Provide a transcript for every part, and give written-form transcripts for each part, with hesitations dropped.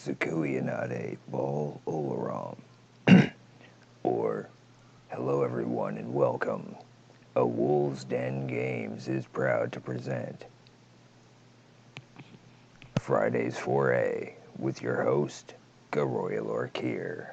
Sakuyanade Bol Olaram. Or, hello everyone and welcome. A Wolves Den Games is proud to present Friday's Foray with your host, Garoyal Orkir.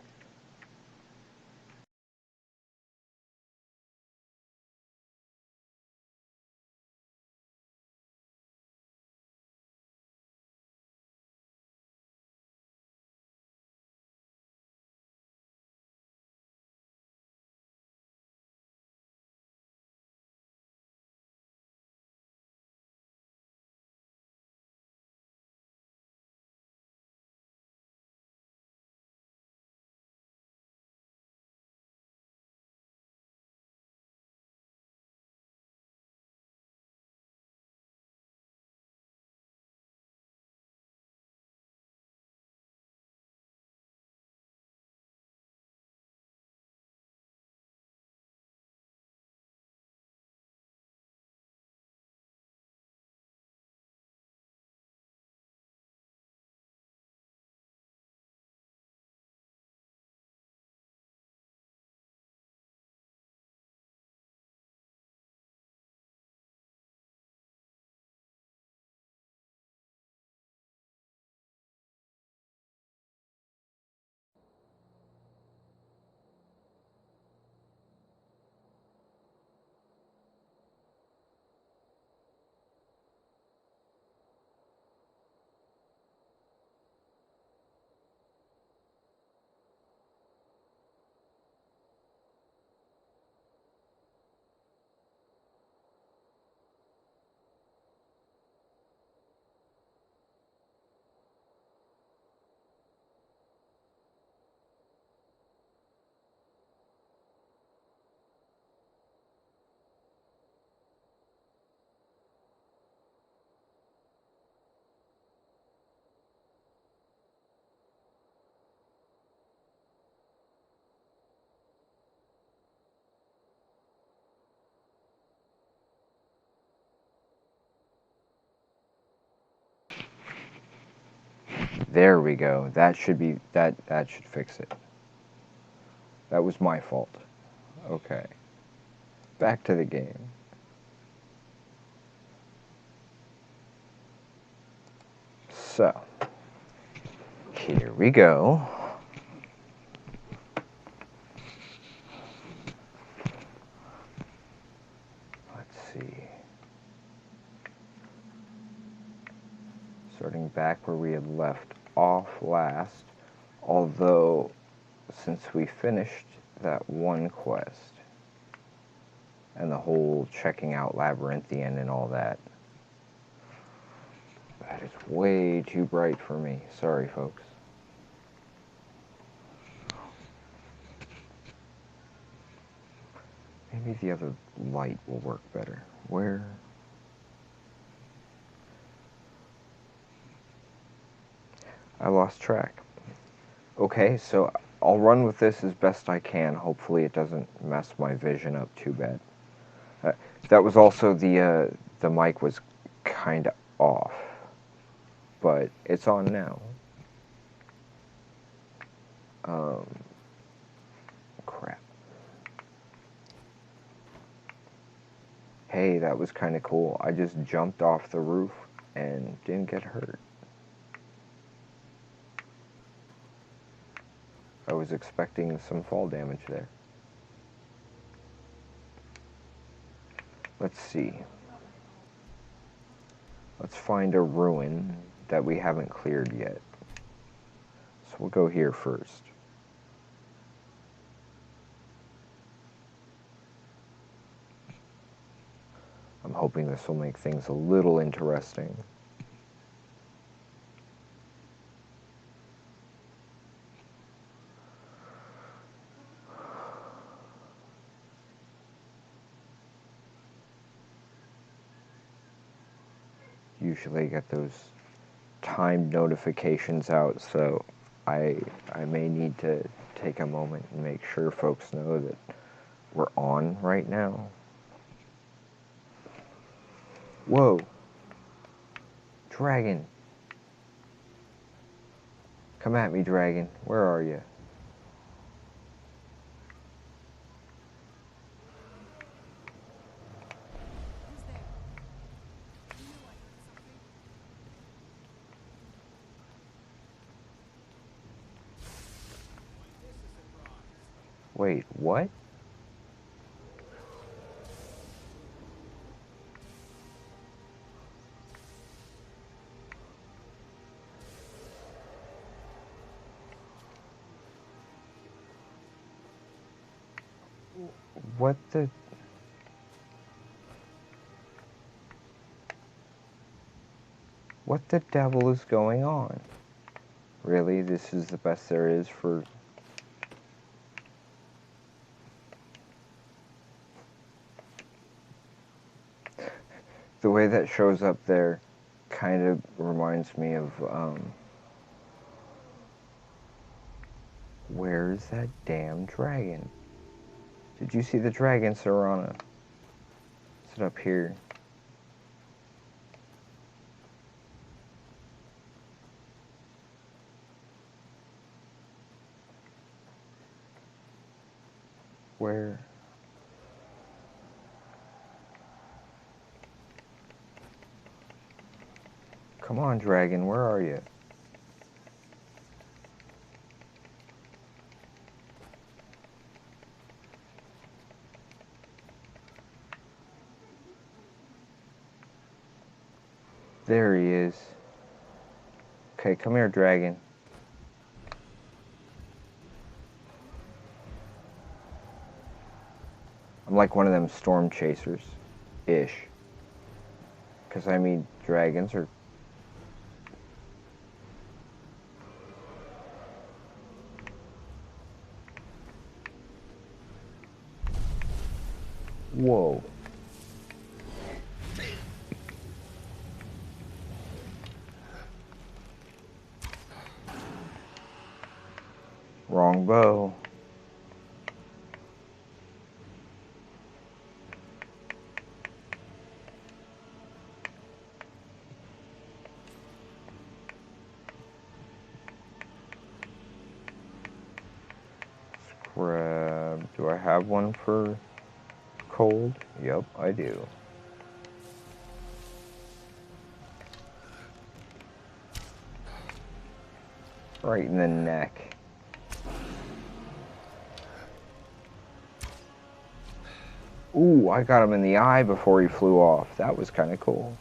There we go. That should fix it. That was my fault. Okay. Back to the game. So, here we go. Let's see. Starting back where we had left off last, although since we finished that one quest and the whole checking out Labyrinthian and all that, that is way too bright for me. Sorry, folks. Maybe the other light will work better. Where? I lost track. Okay, so I'll run with this as best I can. Hopefully it doesn't mess my vision up too bad. That was also the mic was kind of off, but it's on now. Crap. Hey, that was kind of cool. I just jumped off the roof and didn't get hurt. I was expecting some fall damage there. Let's see. Let's find a ruin that we haven't cleared yet. So we'll go here first. I'm hoping this will make things a little interesting. Usually I get those timed notifications out, so I may need to take a moment and make sure folks know that we're on right now. Whoa. Dragon. Come at me, dragon. Where are you? Who's there? You knew I heard something. Wait, what? What the... What the devil is going on? Really? This is the best there is for... The way that shows up there kind of reminds me of, where's that damn dragon? Did you see the dragon, Serana? Is it up here? Where? Come on, dragon, where are you? There he is. Okay, come here, dragon. I'm like one of them storm chasers-ish. Because, I mean, dragons are... Whoa. Wrong bow. Scrap. Do I have one for cold? Yep, I do. Right in the neck. Ooh, I got him in the eye before he flew off. That was kind of cool.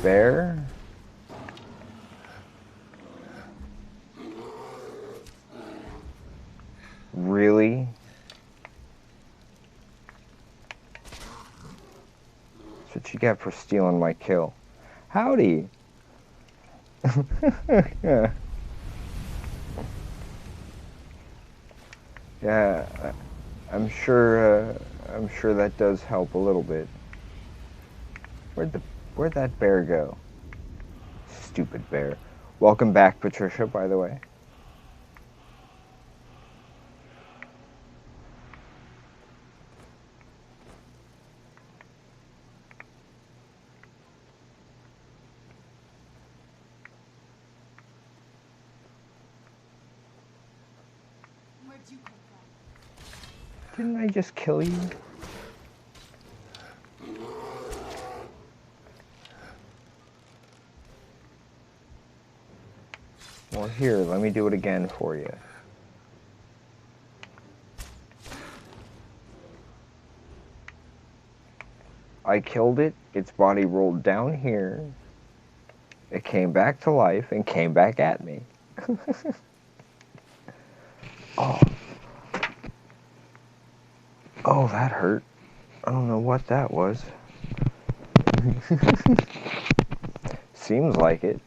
Bear? Really? That's what you get for stealing my kill. Howdy! Yeah. Yeah, I'm sure that does help a little bit. Where'd that bear go? Stupid bear. Welcome back, Patricia, by the way. Where'd you come from? Didn't I just kill you? Well, here, let me do it again for you. I killed it, its body rolled down here, it came back to life, and came back at me. Oh. Oh, that hurt. I don't know what that was. Seems like it.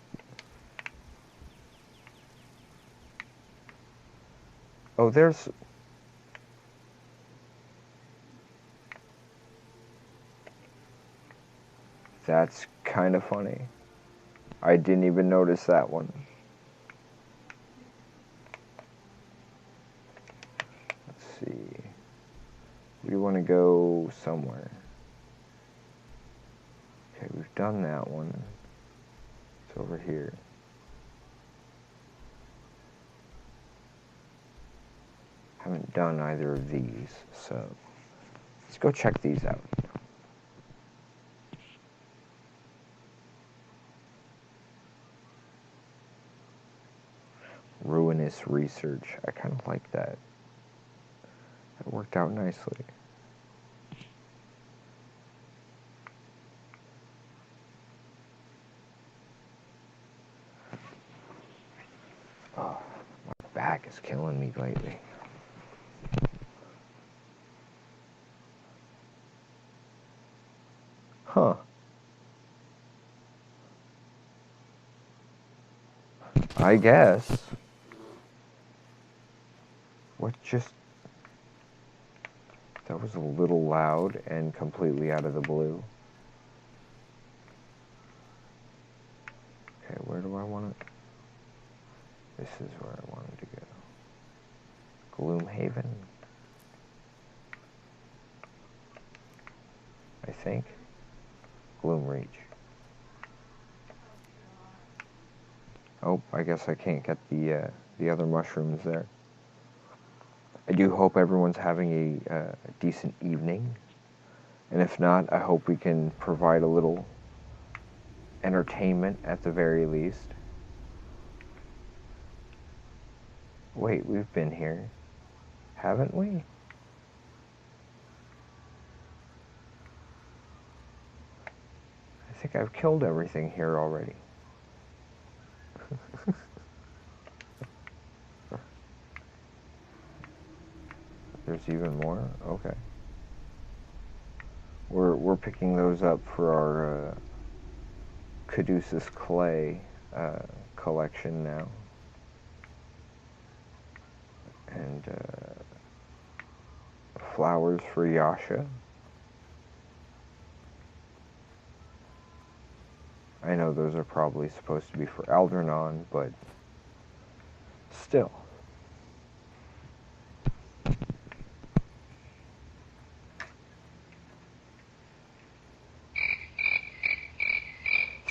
Oh, there's... That's kind of funny. I didn't even notice that one. Let's see. We want to go somewhere. Okay, we've done that one. It's over here. Haven't done either of these, so let's go check these out. Ruinous research. I kind of like that. That worked out nicely. Oh, my back is killing me lately. Huh. I guess. What just... That was a little loud and completely out of the blue. Okay, where do I want it? This is where I wanted to go. Gloomhaven? I think. Gloomreach. Oh, I guess I can't get the other mushrooms there. I do hope everyone's having a decent evening. And if not, I hope we can provide a little entertainment at the very least. Wait, we've been here, haven't we? I think I've killed everything here already. There's even more? Okay. We're picking those up for our Caduceus clay collection now. And flowers for Yasha. I know those are probably supposed to be for Algernon, but still.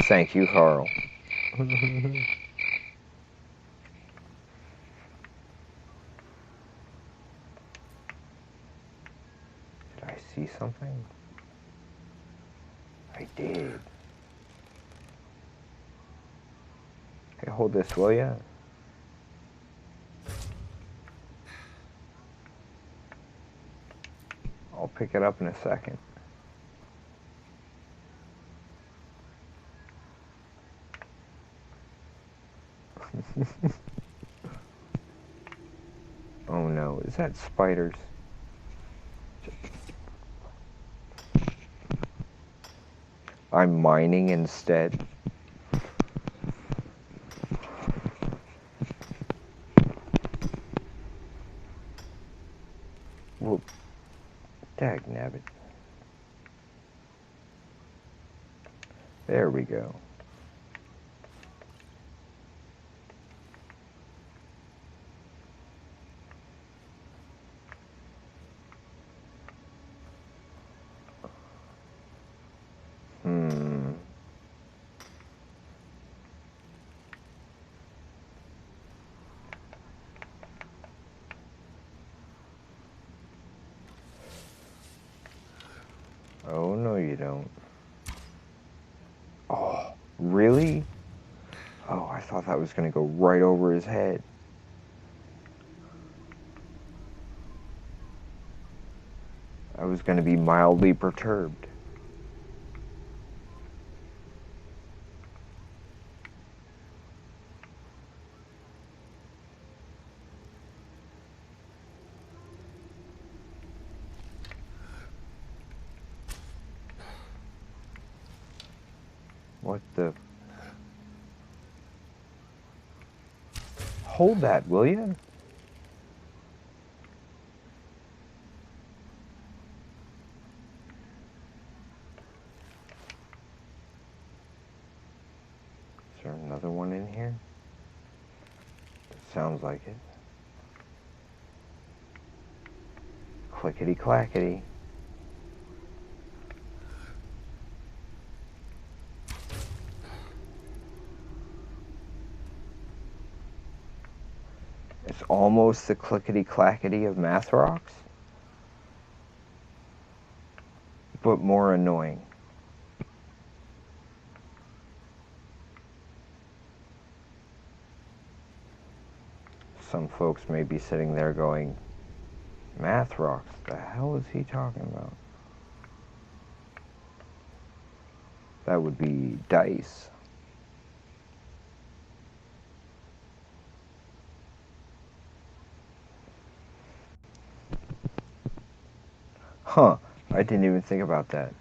Thank you, Carl. Did I see something? I did. Hey, hold this, will ya? I'll pick it up in a second. Oh no, is that spiders? I'm mining instead. Well, dagnabbit. There we go. Oh, no you don't. Oh, really? Oh, I thought that was going to go right over his head. I was going to be mildly perturbed. What the? Hold that, will you? Is there another one in here? Sounds like it. Clickety clackety. It's almost the clickety clackety of math rocks, but more annoying. Some folks may be sitting there going, math rocks, the hell is he talking about? That would be dice. Huh, I didn't even think about that.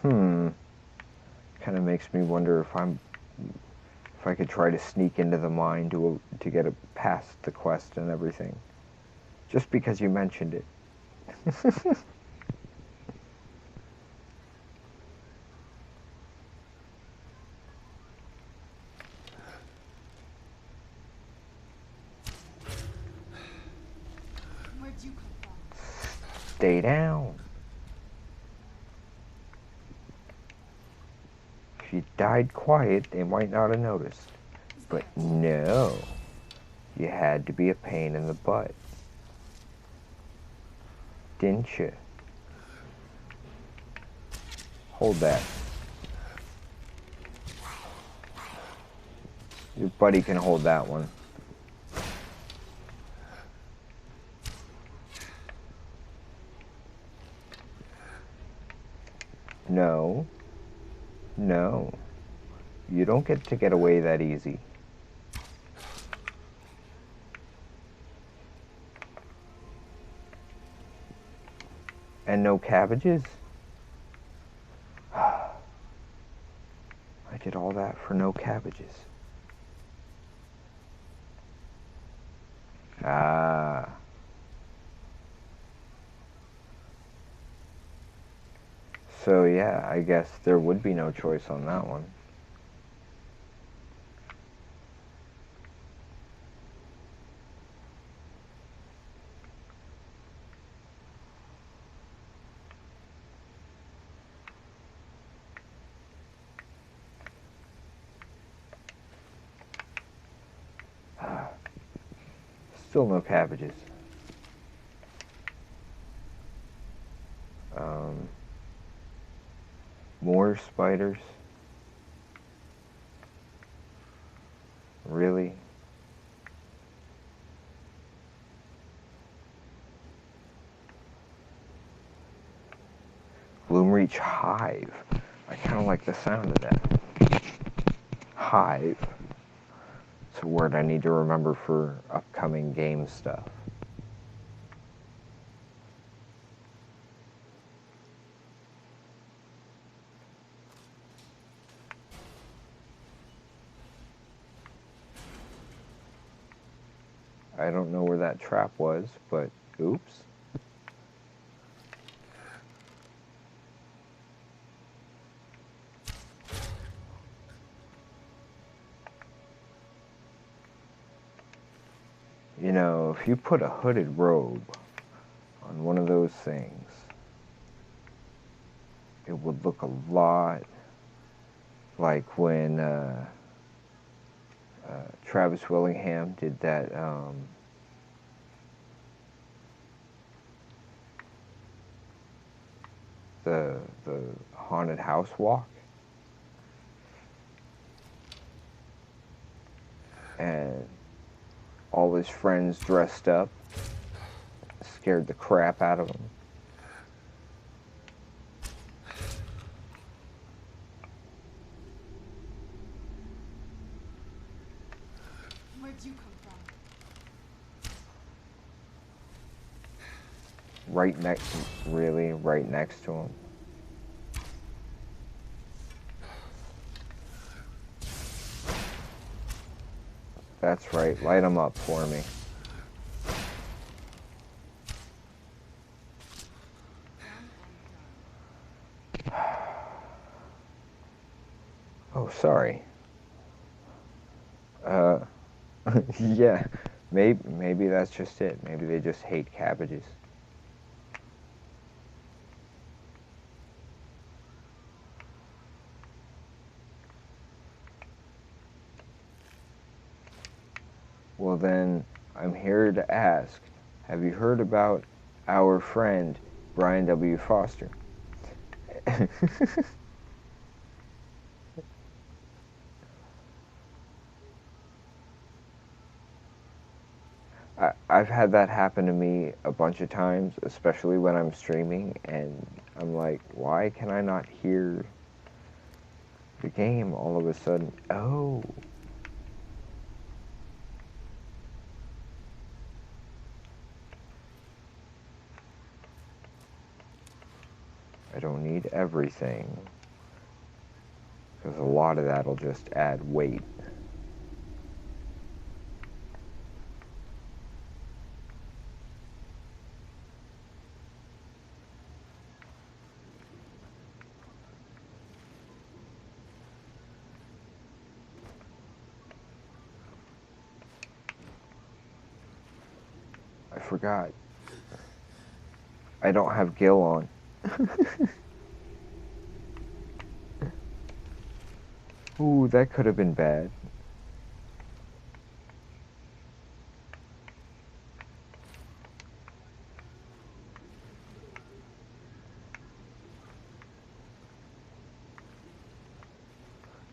Kind of makes me wonder if I could try to sneak into the mine to get past the quest and everything. Just because you mentioned it. Where'd you come from? Stay down. If you died quiet, they might not have noticed. But no, you had to be a pain in the butt. Didn't you? Hold that. Your buddy can hold that one. No. No. You don't get to get away that easy. And no cabbages? I did all that for no cabbages. Ah. So yeah, I guess there would be no choice on that one. Still no cabbages. More spiders? Really? Gloomreach Hive. I kind of like the sound of that. Hive. It's a word I need to remember for upcoming game stuff. I don't know where that trap was, but oops. You know, if you put a hooded robe on one of those things, it would look a lot like when Travis Willingham did that the haunted house walk, and all his friends dressed up, scared the crap out of him. Where'd you come from? Right next to him. That's right. Light them up for me. Oh, sorry. Yeah. Maybe that's just it. Maybe they just hate cabbages. Well then, I'm here to ask, have you heard about our friend Brian W. Foster? I've had that happen to me a bunch of times, especially when I'm streaming, and I'm like, why can I not hear the game all of a sudden? Oh. I don't need everything, because a lot of that'll just add weight. I forgot. I don't have Gil on. Ooh, that could have been bad.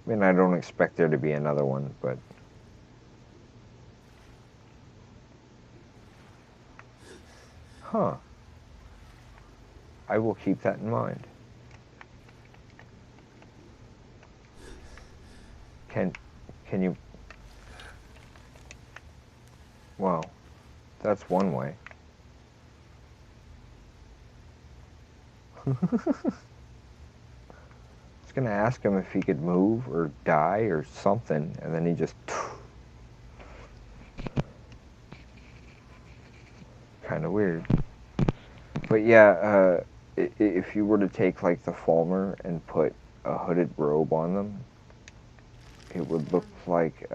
I mean, I don't expect there to be another one, but... Huh. I will keep that in mind. Can you... Well, that's one way. I was gonna ask him if he could move or die or something, and then he just... Kind of weird. But yeah, if you were to take like the Falmer and put a hooded robe on them, it would look like,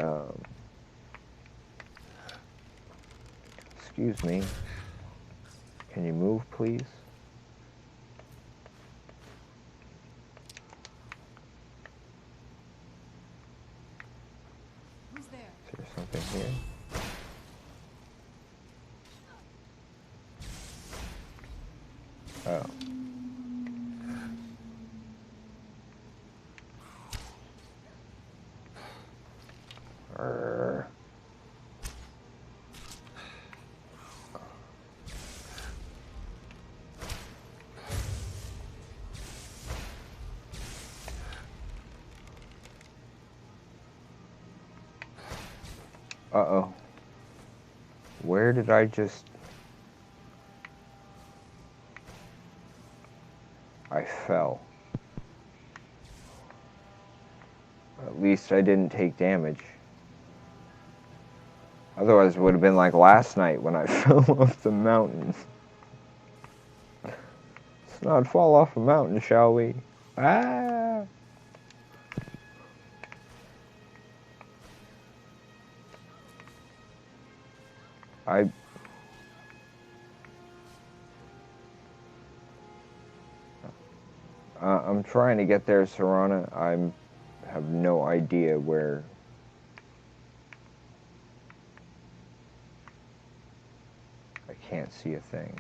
excuse me, can you move please? Who's there? Is there something here? Oh. Arrgh. Uh-oh. Where did I just... I fell. At least I didn't take damage. Otherwise it would have been like last night when I fell off the mountain. Let's not fall off a mountain, shall we? Ah! I'm trying to get there, Serana. I have no idea where. I can't see a thing.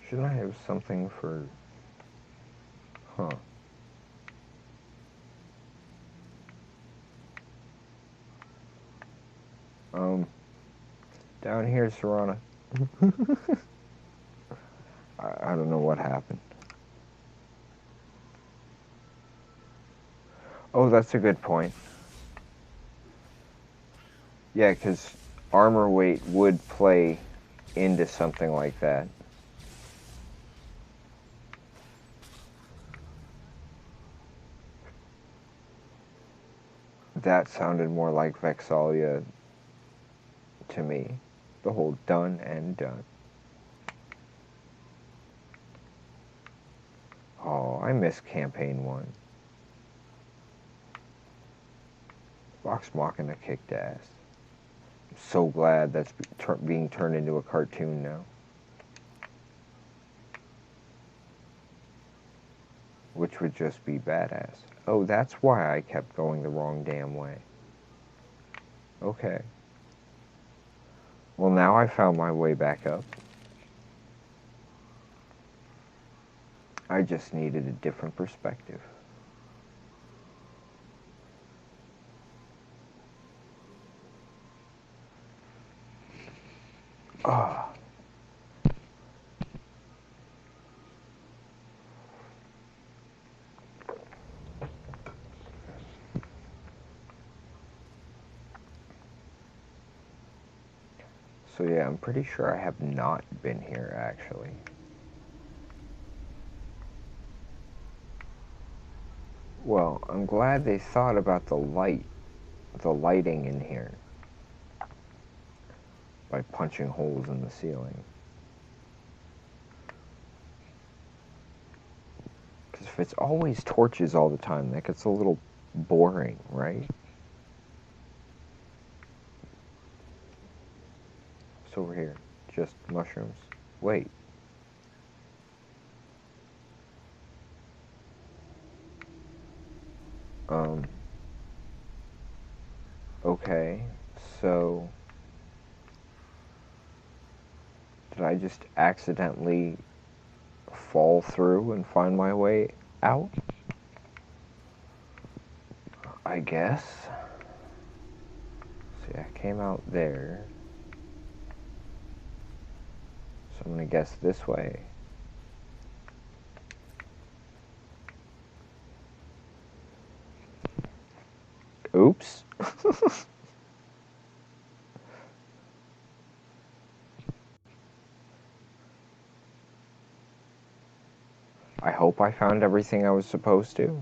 Shouldn't I have something for... Huh. Down here, Serana. I don't know what happened. Oh, that's a good point. Yeah, because armor weight would play into something like that. That sounded more like Vexalia to me. The whole done and done. Oh, I miss campaign 1. Vox Machina kicked ass. I'm so glad that's being turned into a cartoon now. Which would just be badass. Oh, that's why I kept going the wrong damn way. Okay. Well, now I found my way back up. I just needed a different perspective. Ah. So yeah, I'm pretty sure I have not been here, actually. Well, I'm glad they thought about the lighting in here, by punching holes in the ceiling. Because if it's always torches all the time, that gets a little boring, right? What's over here? Just mushrooms. Wait. Okay. So, did I just accidentally fall through and find my way out? I guess. See, I came out there. So I'm gonna guess this way. Oops. I hope I found everything I was supposed to.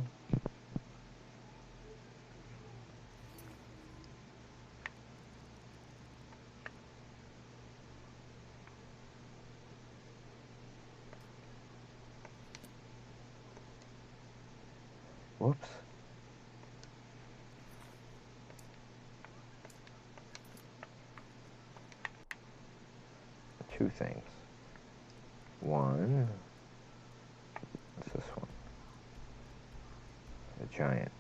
Whoops. Two things. One. What's this one? A giant.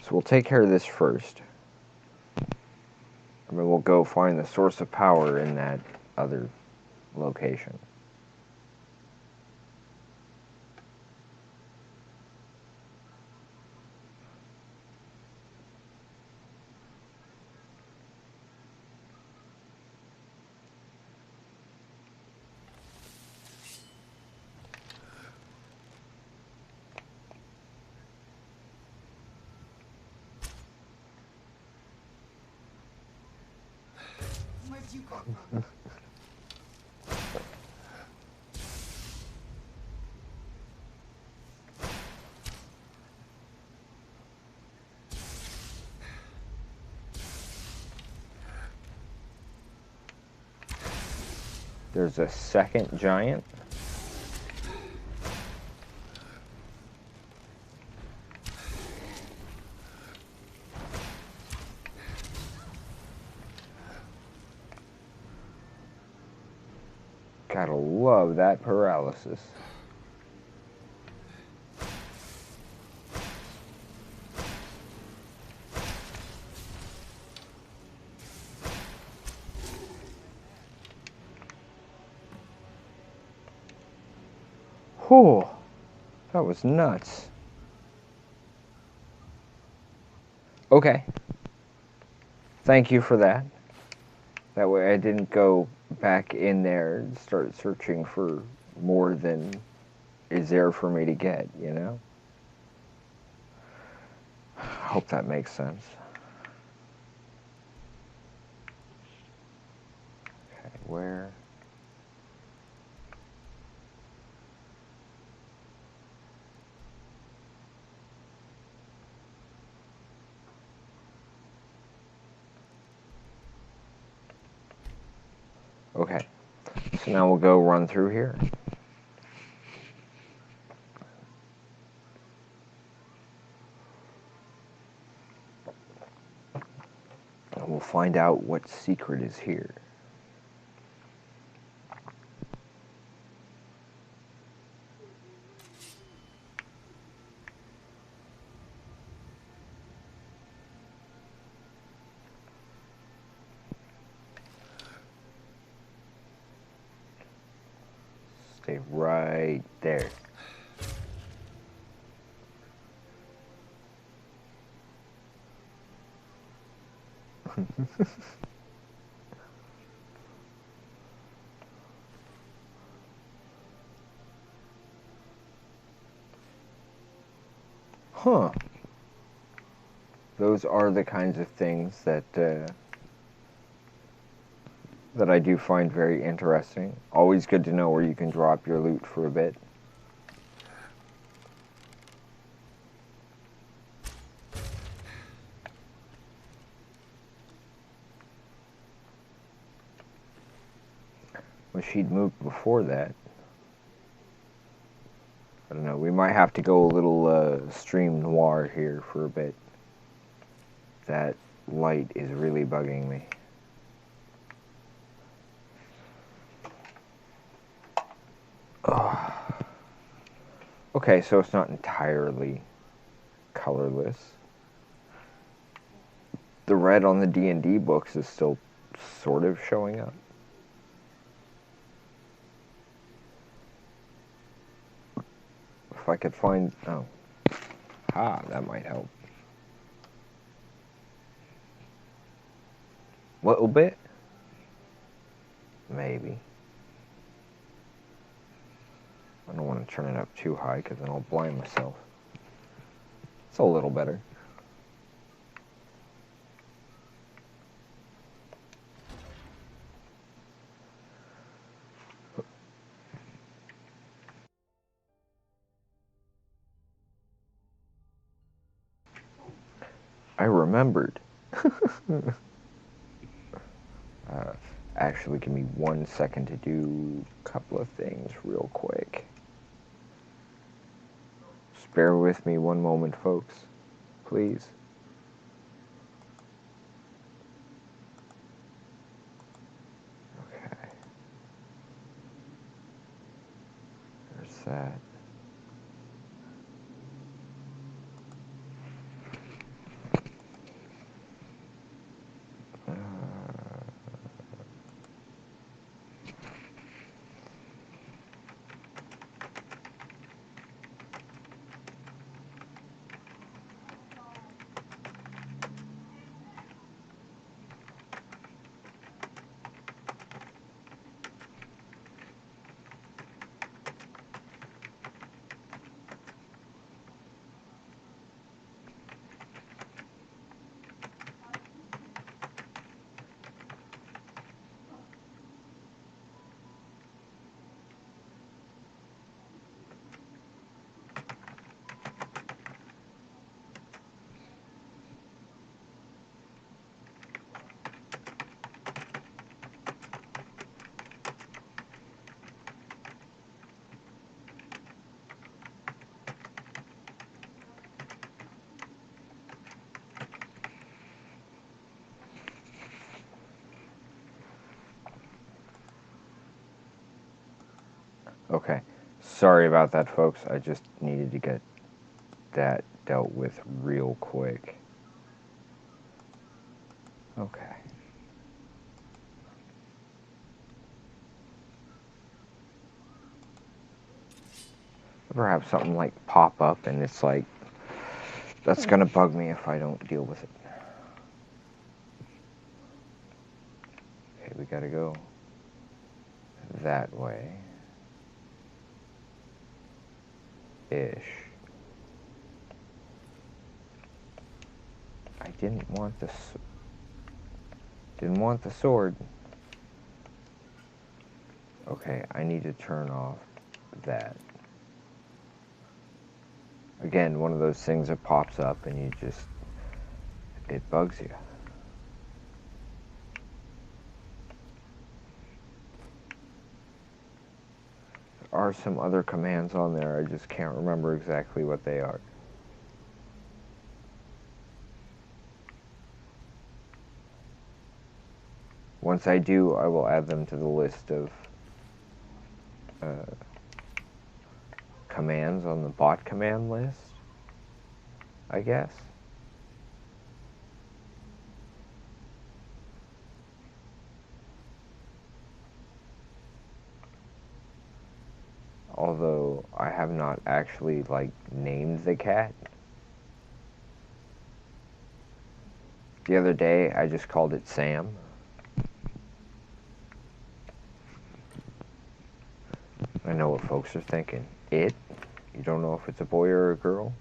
So we'll take care of this first. I mean, we'll go find the source of power in that other location. Where'd you come from? There's a second giant. Gotta love that paralysis. Whew, that was nuts. Okay. Thank you for that. That way I didn't go back in there and start searching for more than is there for me to get, you know? hope that makes sense. Okay, where? Okay, so now we'll go run through here. And we'll find out what secret is here. Stay right there. Huh. Those are the kinds of things that that I do find very interesting. Always good to know where you can drop your loot for a bit. Wish he'd moved before that. I don't know, we might have to go a little stream noir here for a bit. That light is really bugging me. Oh. Okay, so it's not entirely colorless. The red on the D&D books is still sort of showing up. If I could find... oh. That might help. Little bit? Maybe. I don't want to turn it up too high because then I'll blind myself. It's a little better. I remembered. Actually, give me 1 second to do a couple of things real quick. Just bear with me 1 moment, folks. Please. Okay. There's that. Okay. Sorry about that, folks. I just needed to get that dealt with real quick. Okay. Ever have something like pop up and it's like, that's gonna bug me if I don't deal with it. Okay, we gotta go that way. Ish. didn't want the sword. Okay, I need to turn off that. Again, one of those things that pops up and it bugs you. There are some other commands on there, I just can't remember exactly what they are. Once I do, I will add them to the list of commands on the bot command list, I guess. Although I have not actually like named the cat. The other day I just called it Sam. I know what folks are thinking. It? You don't know if it's a boy or a girl?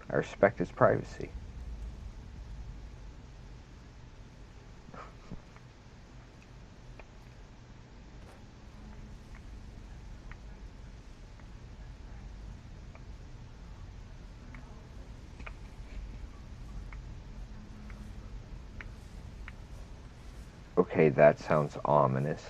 I respect his privacy. Okay, that sounds ominous.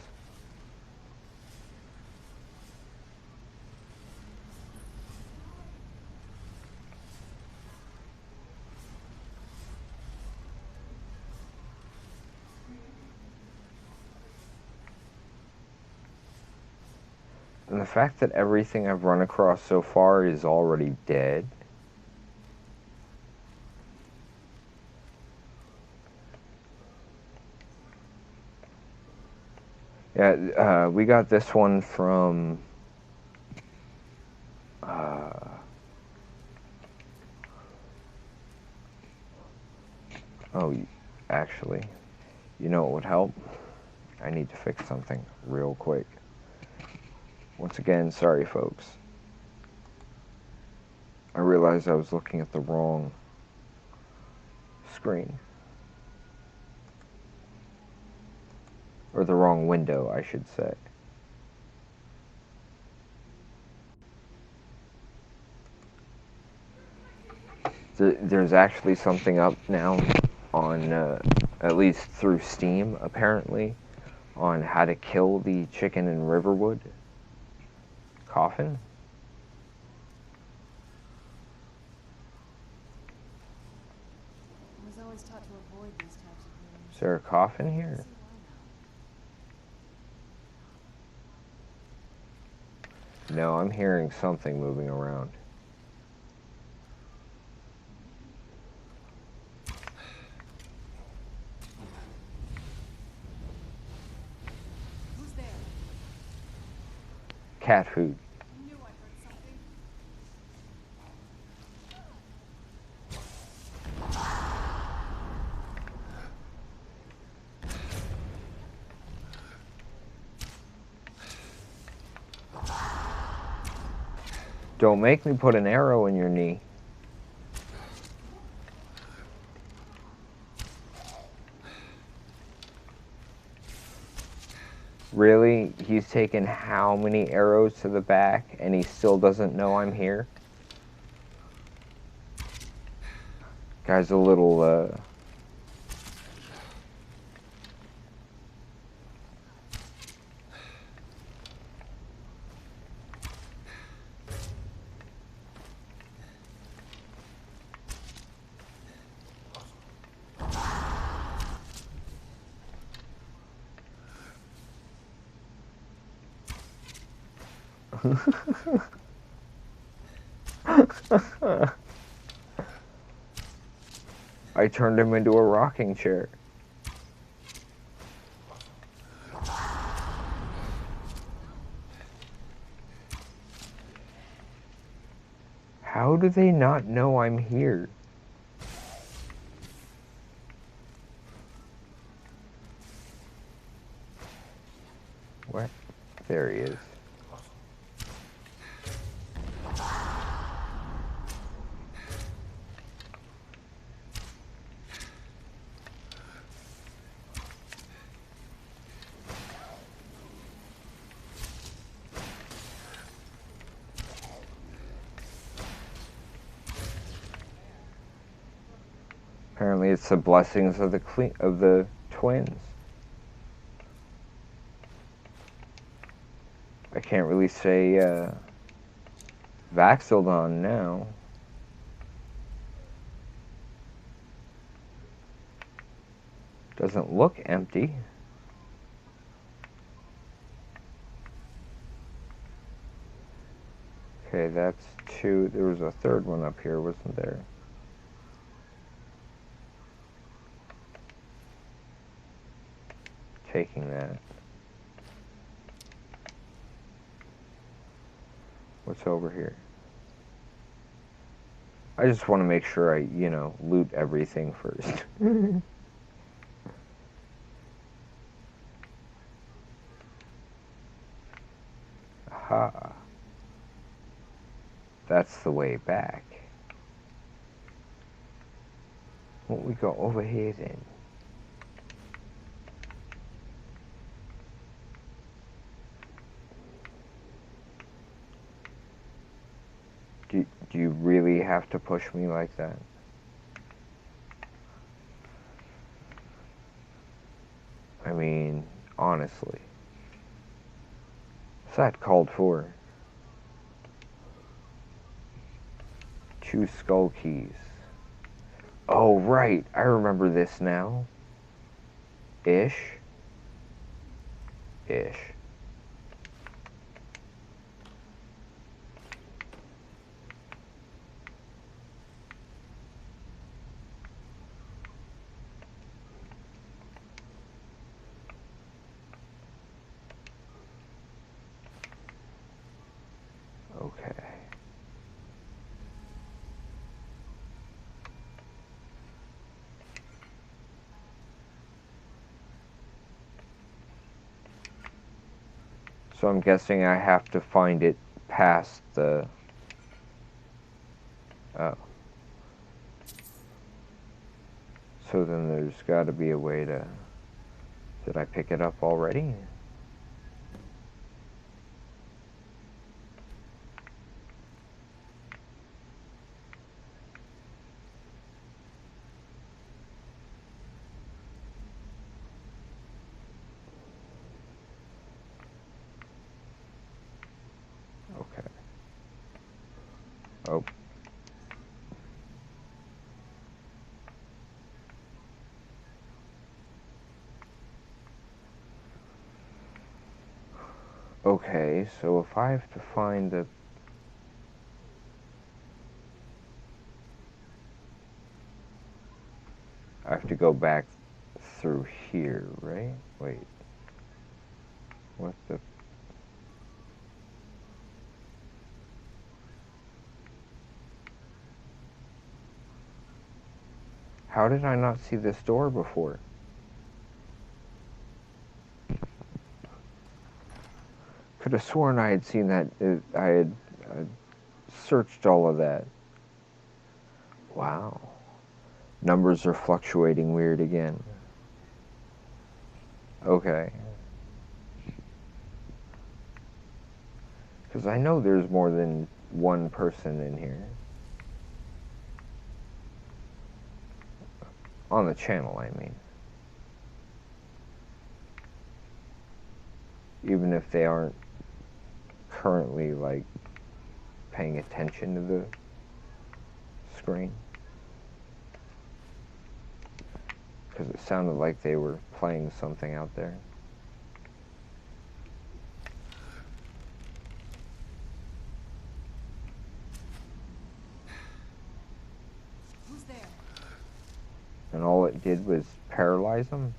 And the fact that everything I've run across so far is already dead. Yeah, we got this one from oh, actually, you know what would help? I need to fix something real quick. Once again, sorry folks. I realized I was looking at the wrong screen. Or the wrong window, I should say. There's actually something up now on, at least through Steam, apparently, on how to kill the chicken in Riverwood coffin. I was always taught to avoid these types of rooms. Is there a coffin here? See why now. No, I'm hearing something moving around. Who's there? Cat food. I knew I heard something. Don't make me put an arrow in your knee. Really? He's taken how many arrows to the back and he still doesn't know I'm here? Guy's a little, I turned him into a rocking chair. How do they not know I'm here? What? There he is. Apparently it's the blessings of the twins. I can't really say Vaxildon now. Doesn't look empty. Okay, that's two. There was a third one up here, wasn't there? Taking that. What's over here? I just want to make sure I, loot everything first. Aha. That's the way back. Won't we go over here then? Do you really have to push me like that? I mean, honestly. What's that called for? 2 skull keys. Oh, right. I remember this now. Ish. Okay. So I'm guessing I have to find it past the... Oh. So then there's got to be a way to... Did I pick it up already? Okay. Oh. Okay, so if I have to find the... I have to go back through here, right? Wait. What the... How did I not see this door before? Could have sworn I had seen that. I had searched all of that. Wow. Numbers are fluctuating weird again. Okay. Because I know there's more than one person in here. On the channel, I mean. Even if they aren't currently, like, paying attention to the screen. Because it sounded like they were playing something out there. Who's there? And all it did was paralyze them?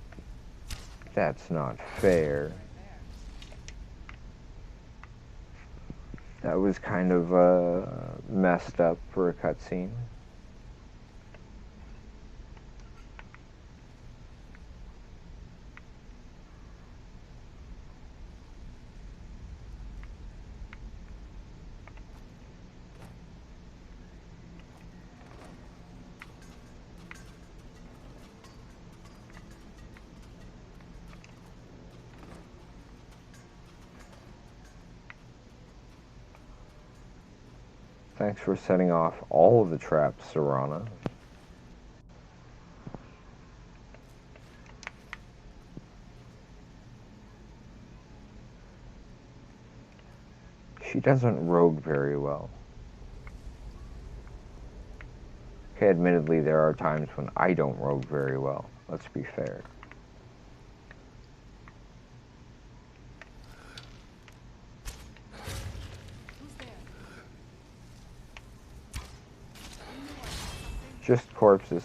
That's not fair. That was kind of messed up for a cutscene. Thanks for setting off all of the traps, Serana. She doesn't rogue very well. Okay, admittedly, there are times when I don't rogue very well. Let's be fair. Who's there? You knew I had something. Just corpses.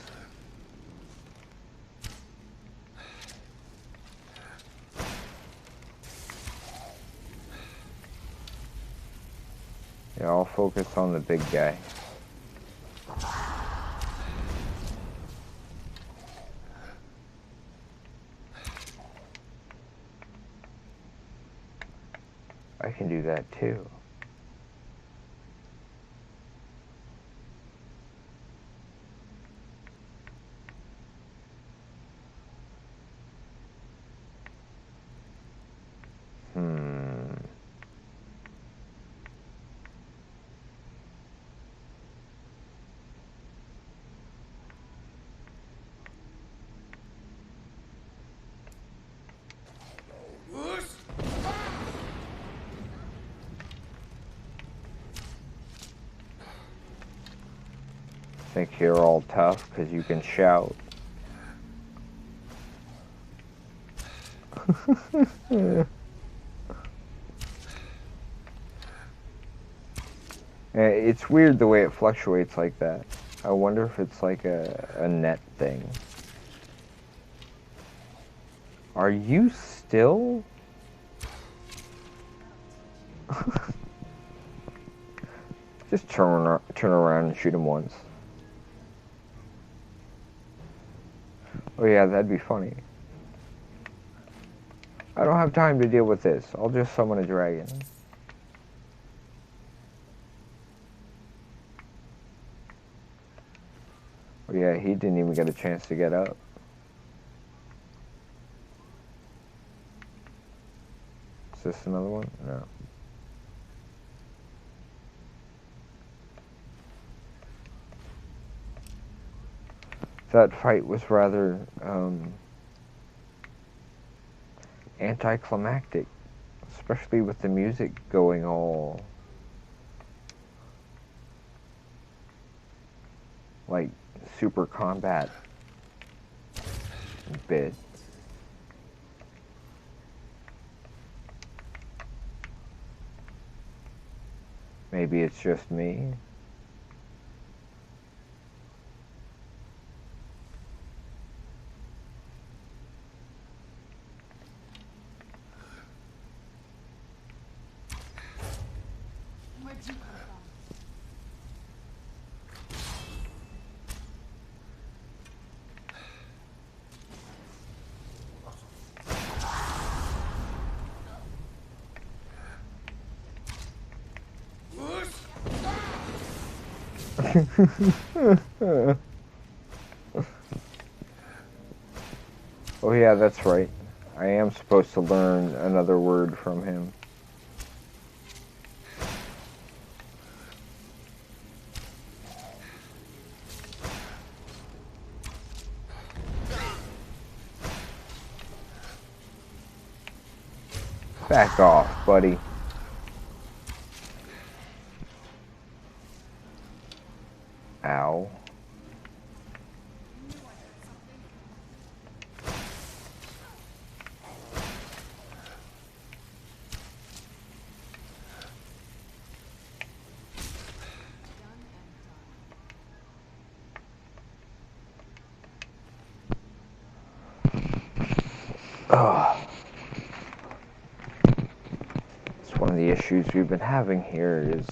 Yeah, I'll focus on the big guy. I can do that too. Think you're all tough because you can shout. It's weird the way it fluctuates like that. I wonder if it's like a net thing. Are you still? Just turn around and shoot him once. Oh yeah, that'd be funny. I don't have time to deal with this. I'll just summon a dragon. Oh yeah, he didn't even get a chance to get up. Is this another one? No. That fight was rather anticlimactic, especially with the music going all like super combat bit. Maybe it's just me. Where'd you come from? Oh yeah, that's right. I am supposed to learn another word from him. Back off, buddy. Ow. You knew I had something. Done and done. Ugh. It's one of the issues we've been having here is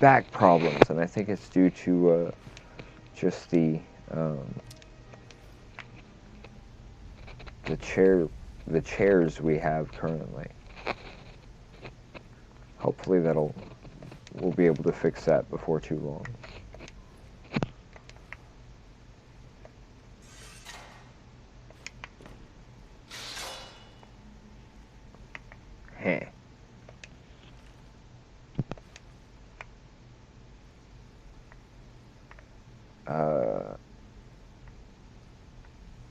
back problems, and I think it's due to just um, the chairs we have currently. Hopefully we'll be able to fix that before too long. Heh.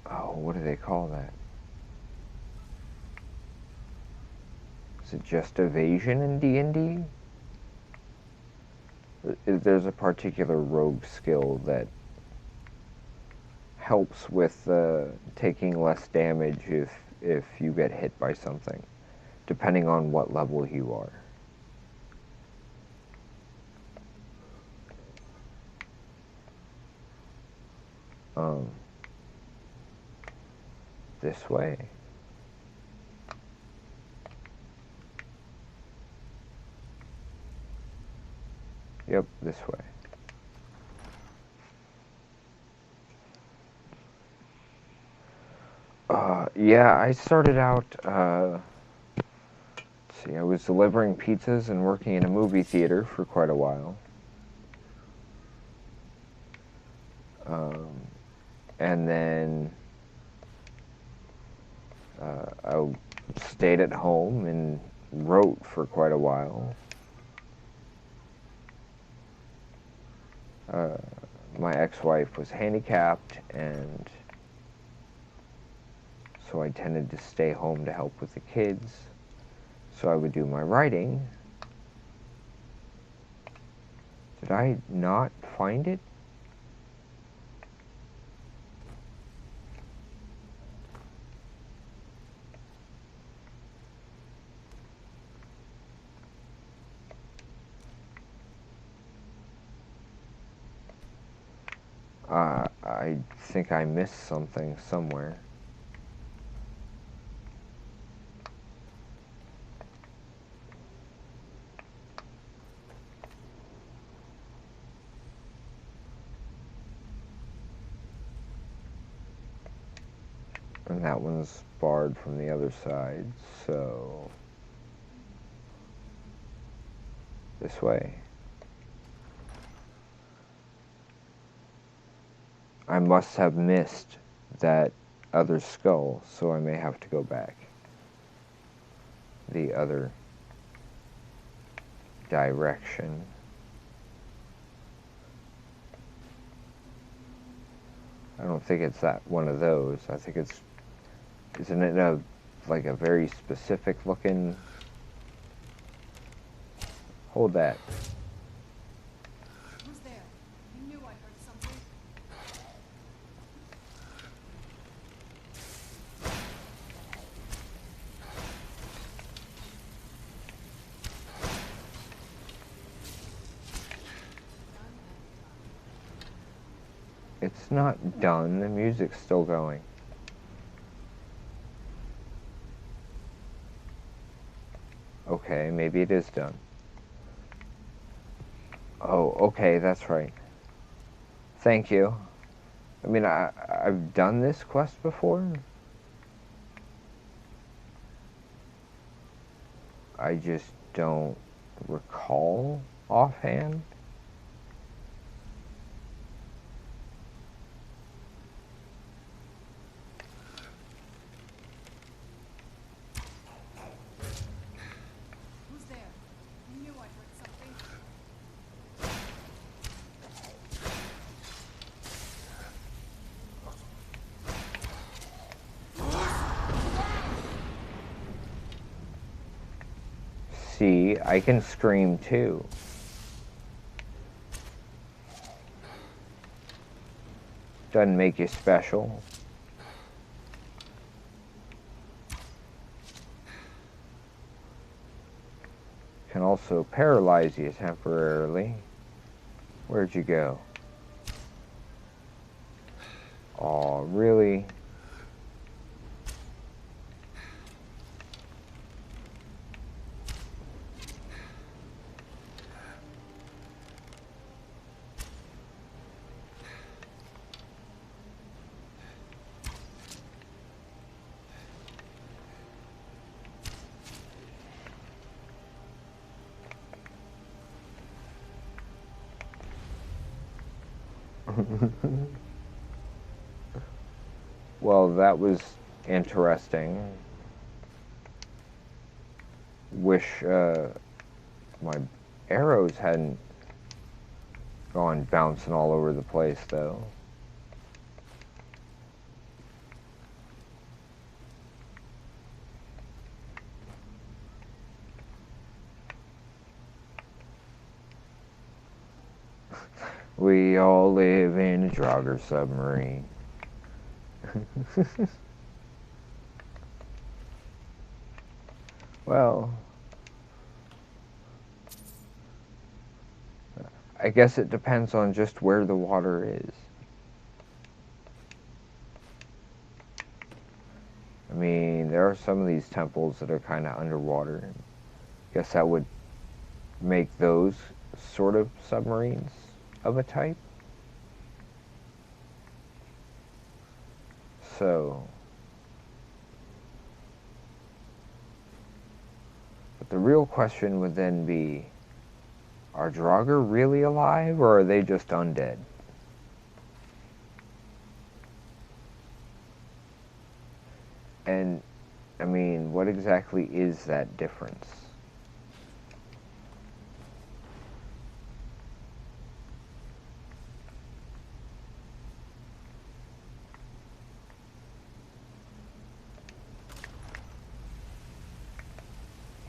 Oh, what do they call that? Is it just evasion in D&D? There's a particular rogue skill that helps with taking less damage if you get hit by something, depending on what level you are. This way. Yep, this way. Yeah, I started out, let's see, I was delivering pizzas and working in a movie theater for quite a while. And then I stayed at home and wrote for quite a while. My ex-wife was handicapped, and so I tended to stay home to help with the kids. So I would do my writing. Did I not find it? I think I missed something somewhere. And that one's barred from the other side, so this way. I must have missed that other skull, so I may have to go back the other direction. I don't think it's that one of those. I think it's, isn't it like a very specific looking, hold that. Who's there? You knew I heard something. It's not done, the music's still going. Okay, maybe it is done. Oh, okay, that's right. Thank you. I mean, I've done this quest before. I just don't recall offhand. Who's there? You knew I heard something. See, I can scream too. Doesn't make you special. Can also paralyze you temporarily. Where'd you go? Aw, really? Well, that was interesting. Wish my arrows hadn't gone bouncing all over the place, though. We all live in a Draugr submarine. Well, I guess it depends on just where the water is. I mean, there are some of these temples that are kind of underwater. I guess that would make those sort of submarines of a type. So, but the real question would then be, are Draugr really alive, or are they just undead? And, I mean, what exactly is that difference?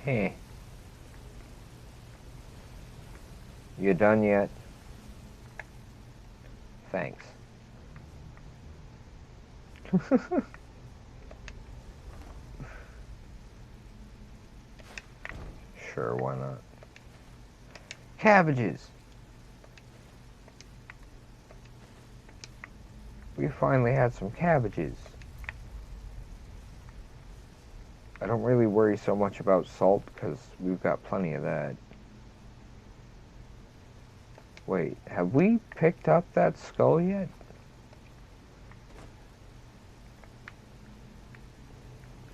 Hey. You done yet? Thanks. Sure, why not? Cabbages! We finally had some cabbages. I don't really worry so much about salt because we've got plenty of that. Wait, have we picked up that skull yet?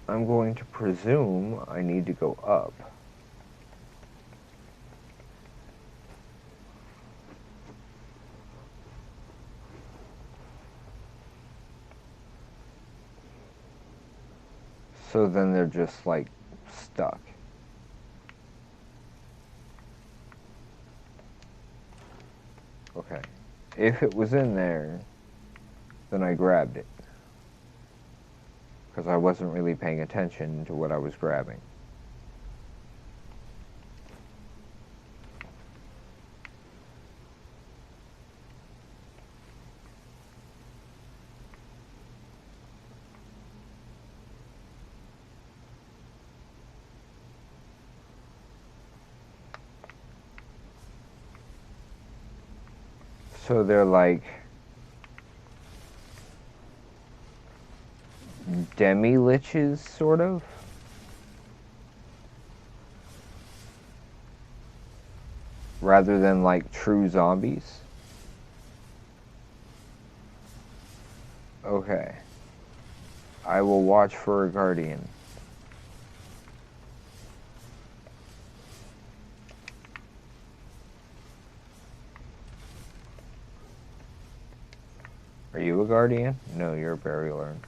I'm going to presume I need to go up. So then they're just like stuck. Okay. If it was in there, then I grabbed it. Because I wasn't really paying attention to what I was grabbing. So they're like demi-liches, sort of? Rather than like true zombies? Okay. I will watch for a guardian. Are you a guardian? No, you're a burial urn.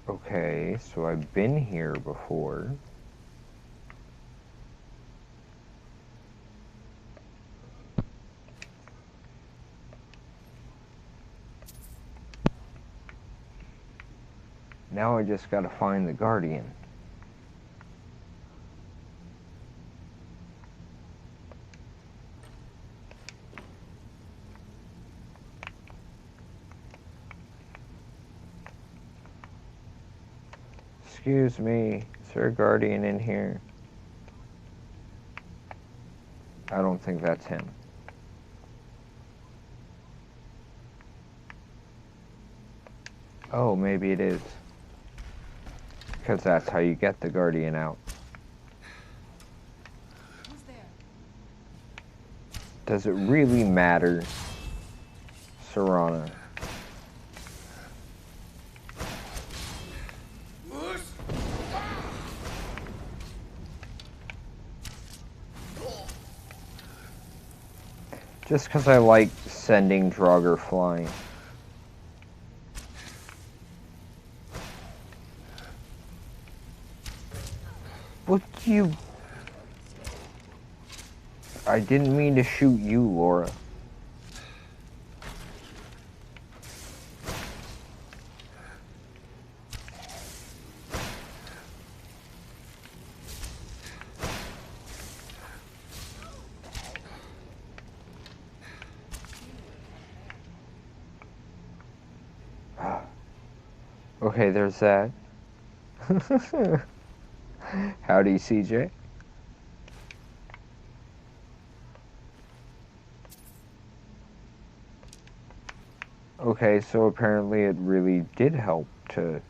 Okay, so I've been here before. Now I just gotta find the guardian. Excuse me, is there a guardian in here? I don't think that's him. Oh, maybe it is. Because that's how you get the guardian out. Who's there? Does it really matter, Serana? Just because I like sending Draugr flying. Would you... I didn't mean to shoot you, Laura. Okay, there's that. Howdy, CJ. Okay, so apparently it really did help to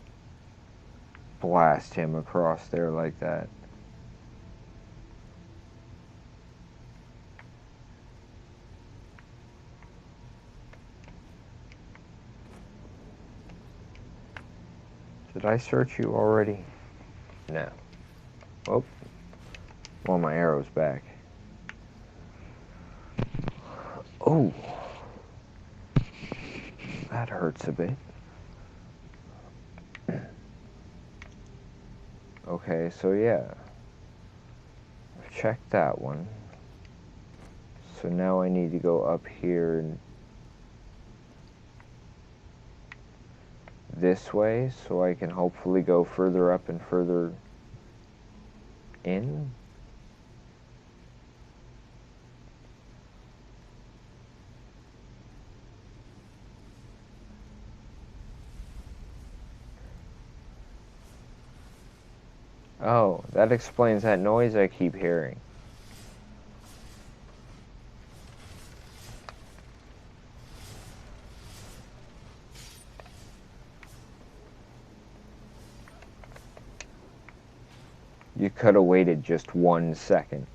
blast him across there like that. Did I search you already? No. Oh. Well, my arrow's back. Oh. That hurts a bit. Okay, so yeah. I've checked that one. So now I need to go up here and this way so I can hopefully go further up and further in. Oh, that explains that noise I keep hearing. You could have waited just 1 second.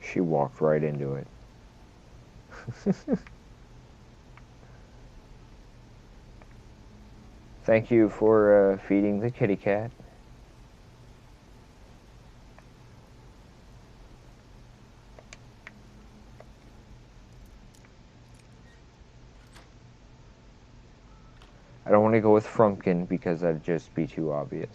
She walked right into it. Thank you for feeding the kitty cat. I don't want to go with Frumpkin because that'd just be too obvious.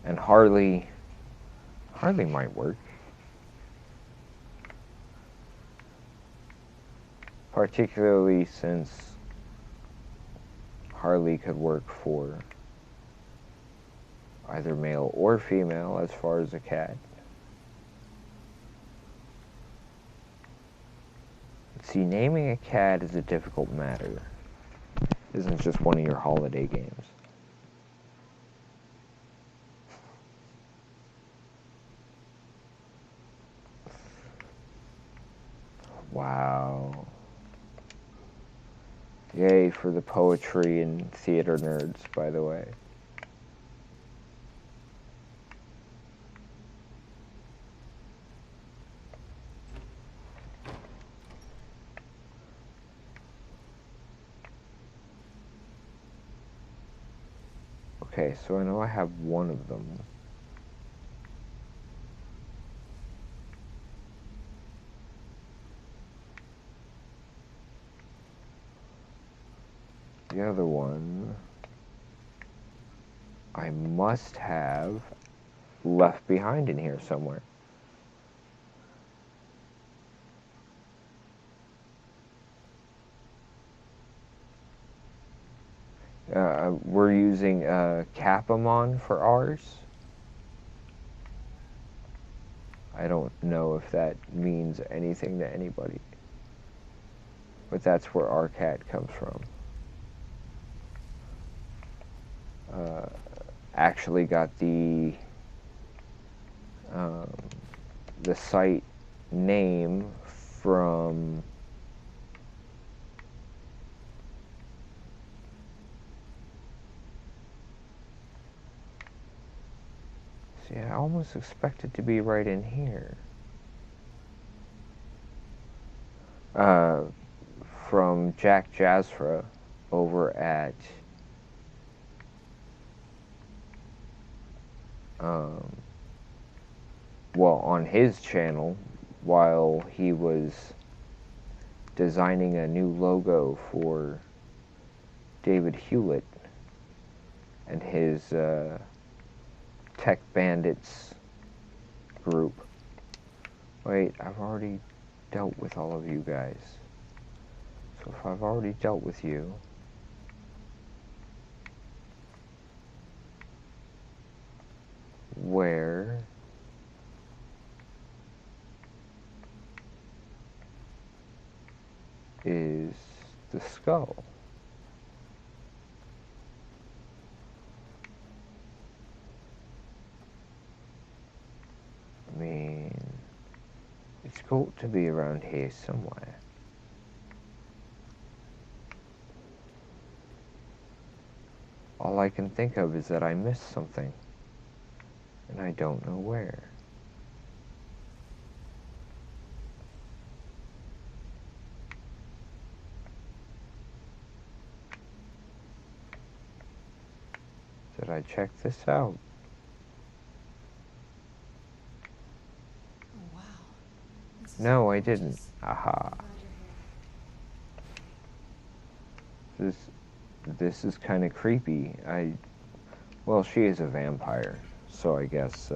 And Harley might work. Particularly since Harley could work for either male or female as far as a cat. See, naming a cat is a difficult matter. It isn't just one of your holiday games. Wow. Yay for the poetry and theater nerds, by the way. Okay, so I know I have one of them. The other one I must have left behind in here somewhere. We're using Capamon for ours. I don't know if that means anything to anybody, but that's where our cat comes from. Actually got the site name from see, I almost expect it to be right in here. From Jack Jasfra over at well, on his channel while he was designing a new logo for David Hewlett and his Tech Bandits group. Wait, I've already dealt with all of you guys. So if I've already dealt with you, where is the skull? I mean, it's got to be around here somewhere. All I can think of is that I missed something, and I don't know where. Did I check this out? Oh wow. This is No, I gorgeous. didn't. Aha. I'm glad you're here. This is kind of creepy. Well, she is a vampire, so I guess,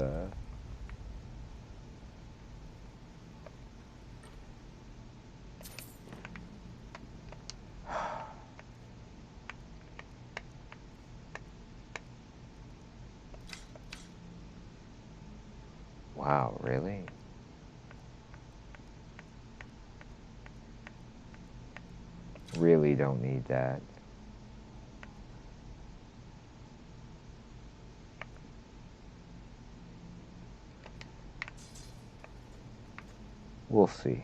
wow, really? Really don't need that. We'll see.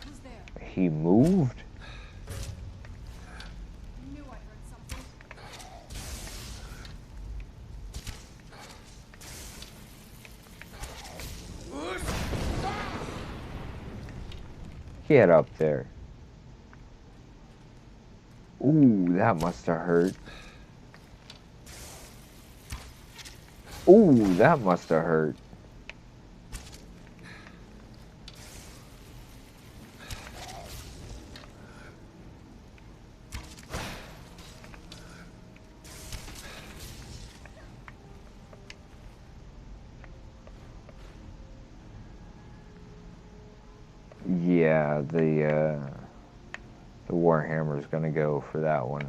Who's there? He moved? I knew I heard something. Get up there. Ooh, that must have hurt. Ooh, that must have hurt. Yeah, the Warhammer's gonna go for that one.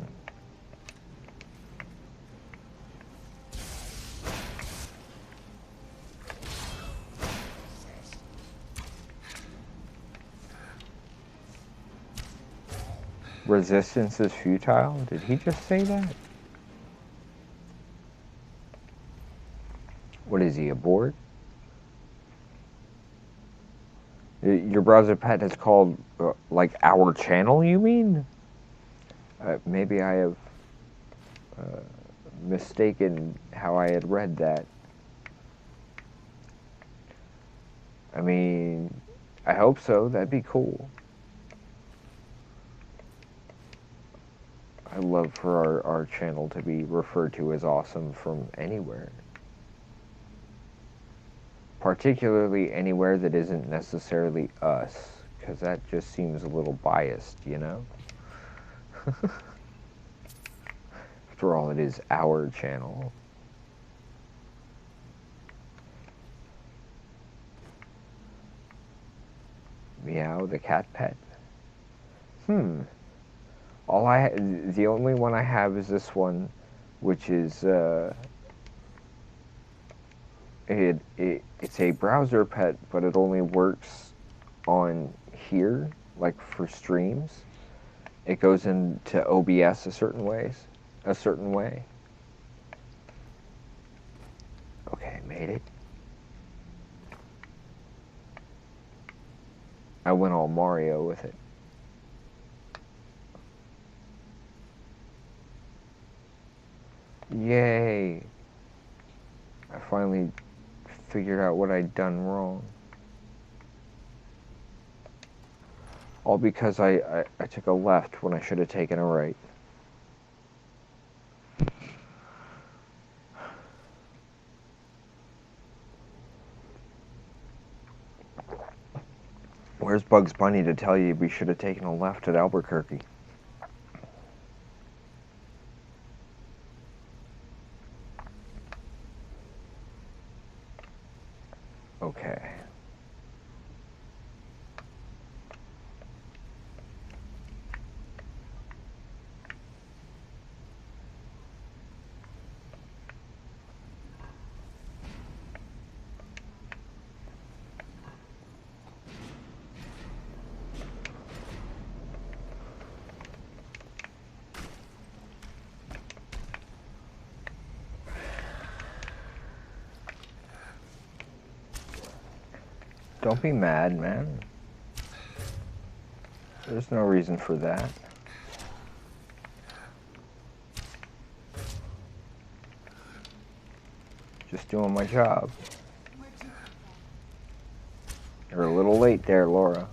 Resistance is futile? Did he just say that? What is he, a board? Your browser pet is called, like, our channel, you mean? Maybe I have mistaken how I had read that. I mean, I hope so. That'd be cool. I love for our channel to be referred to as awesome from anywhere. Particularly anywhere that isn't necessarily us, because that just seems a little biased, you know? After all, it is our channel. Meow, the cat pet. The only one I have is this one, which is it's a browser pet, but it only works on here, like for streams. It goes into OBS a certain way. Okay, made it. I went all Mario with it. Yay! I finally figured out what I'd done wrong. All because I took a left when I should have taken a right. Where's Bugs Bunny to tell you we should have taken a left at Albuquerque? Okay. Don't be mad, man. There's no reason for that. Just doing my job. You're a little late there, Laura.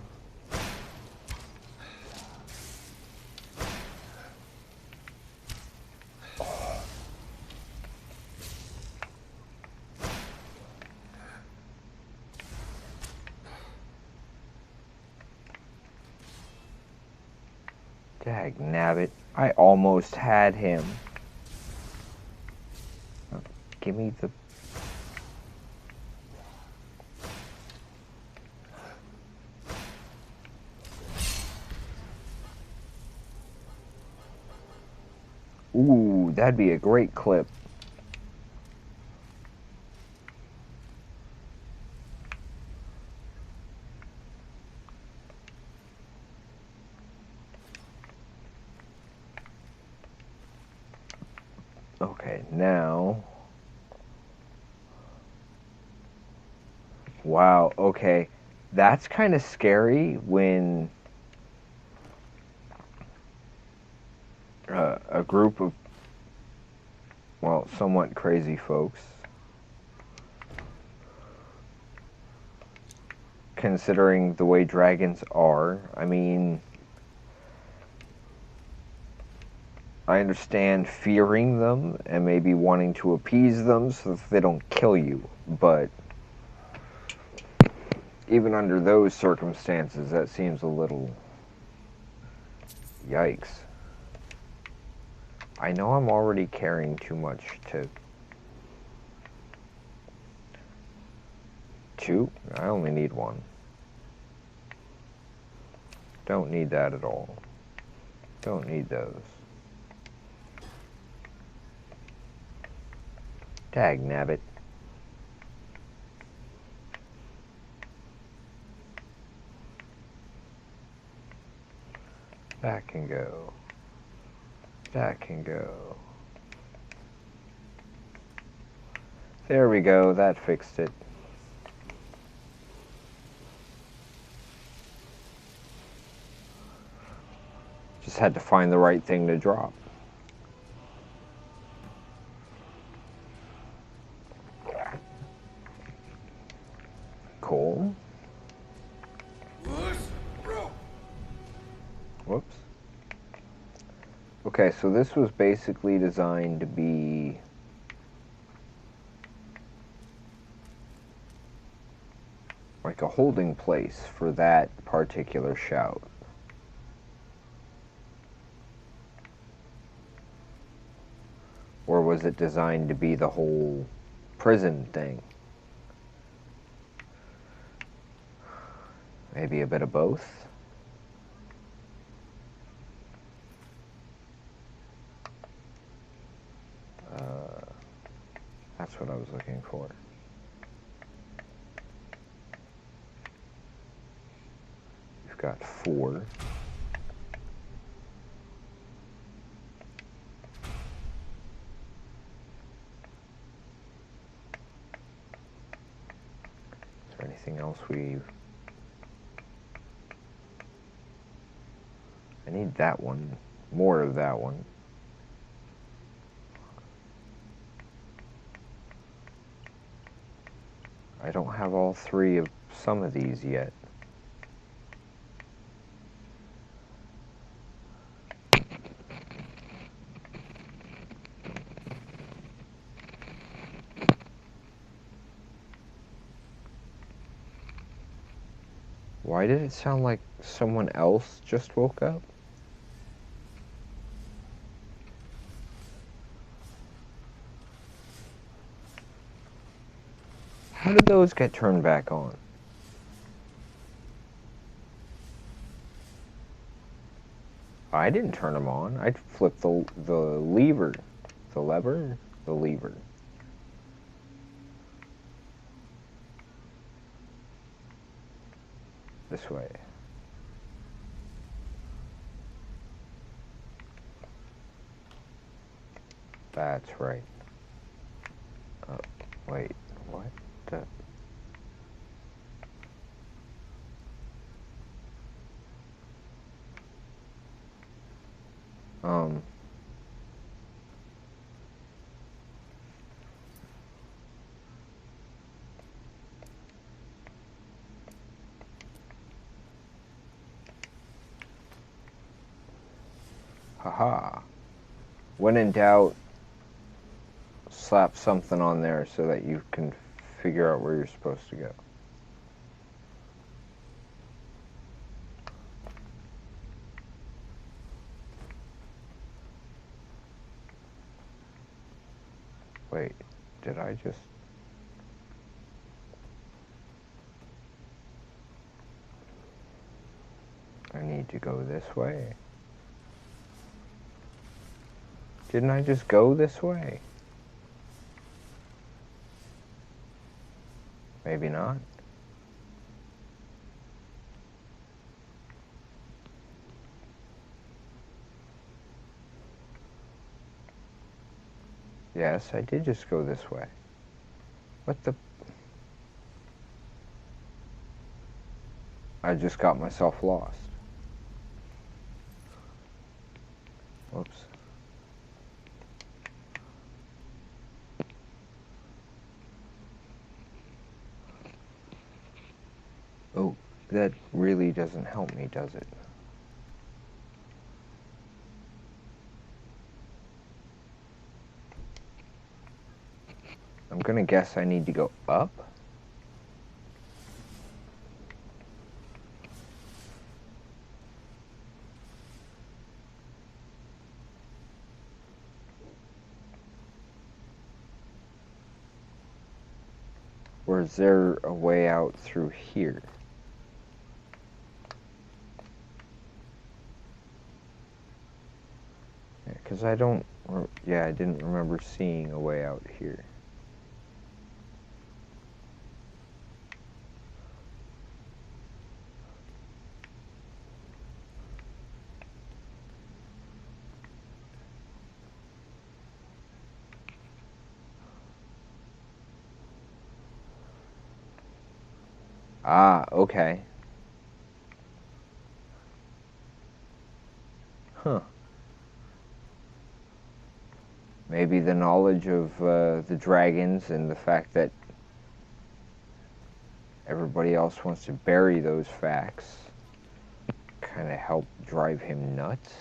Dag nabbit. I almost had him. Give me the... Ooh, that'd be a great clip. Okay, now... Wow, okay. That's kind of scary when a group of, well, somewhat crazy folks, considering the way dragons are. I mean, I understand fearing them and maybe wanting to appease them so that they don't kill you, but even under those circumstances, that seems a little... Yikes. I know I'm already carrying too much to... Two? I only need one. Don't need that at all. Don't need those. Dag nabbit. That can go. That can go. There we go, that fixed it. Just had to find the right thing to drop. Cool. Whoops. Okay, so this was basically designed to be like a holding place for that particular shout. Or was it designed to be the whole prison thing? Maybe a bit of both? That's what I was looking for. We've got 4. Is there anything else I need that one. More of that one. I don't have all 3 of some of these yet. Why did it sound like someone else just woke up? How did those get turned back on? I didn't turn them on. I flipped the lever. The lever? The lever. This way. That's right. Oh, wait. What the... Haha. When in doubt, slap something on there so that you can figure out where you're supposed to go. Wait, did I just... I need to go this way. Didn't I just go this way? Maybe not. Yes, I did just go this way. What the... I just got myself lost. Whoops. Oh, that really doesn't help me, does it? I'm gonna guess I need to go up. Or is there a way out through here? Because I don't... Yeah, I didn't remember seeing a way out here. Ah, okay. Huh. Maybe the knowledge of the dragons and the fact that everybody else wants to bury those facts kind of help drive him nuts.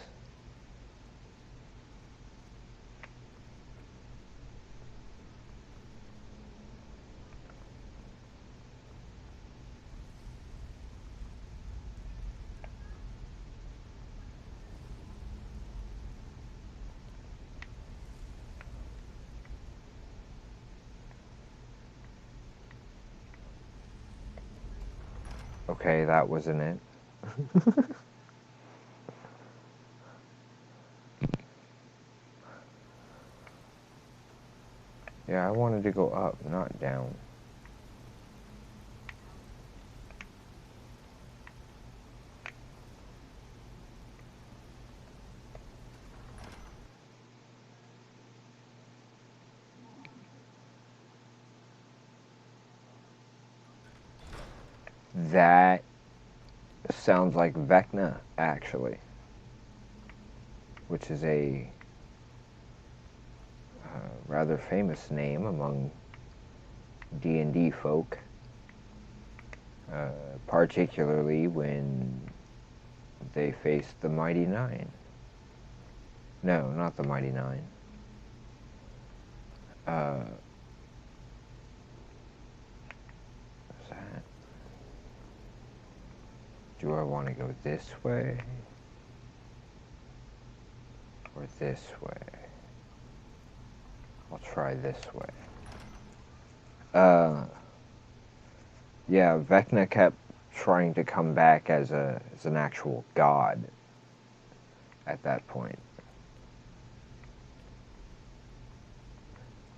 Okay, that wasn't it. Yeah, I wanted to go up, not down. That sounds like Vecna, actually, which is a rather famous name among D&D folk, particularly when they faced the Mighty Nine. No, not the Mighty Nine. What's that? Do I want to go this way? Or this way? I'll try this way. Yeah, Vecna kept trying to come back as an actual god at that point,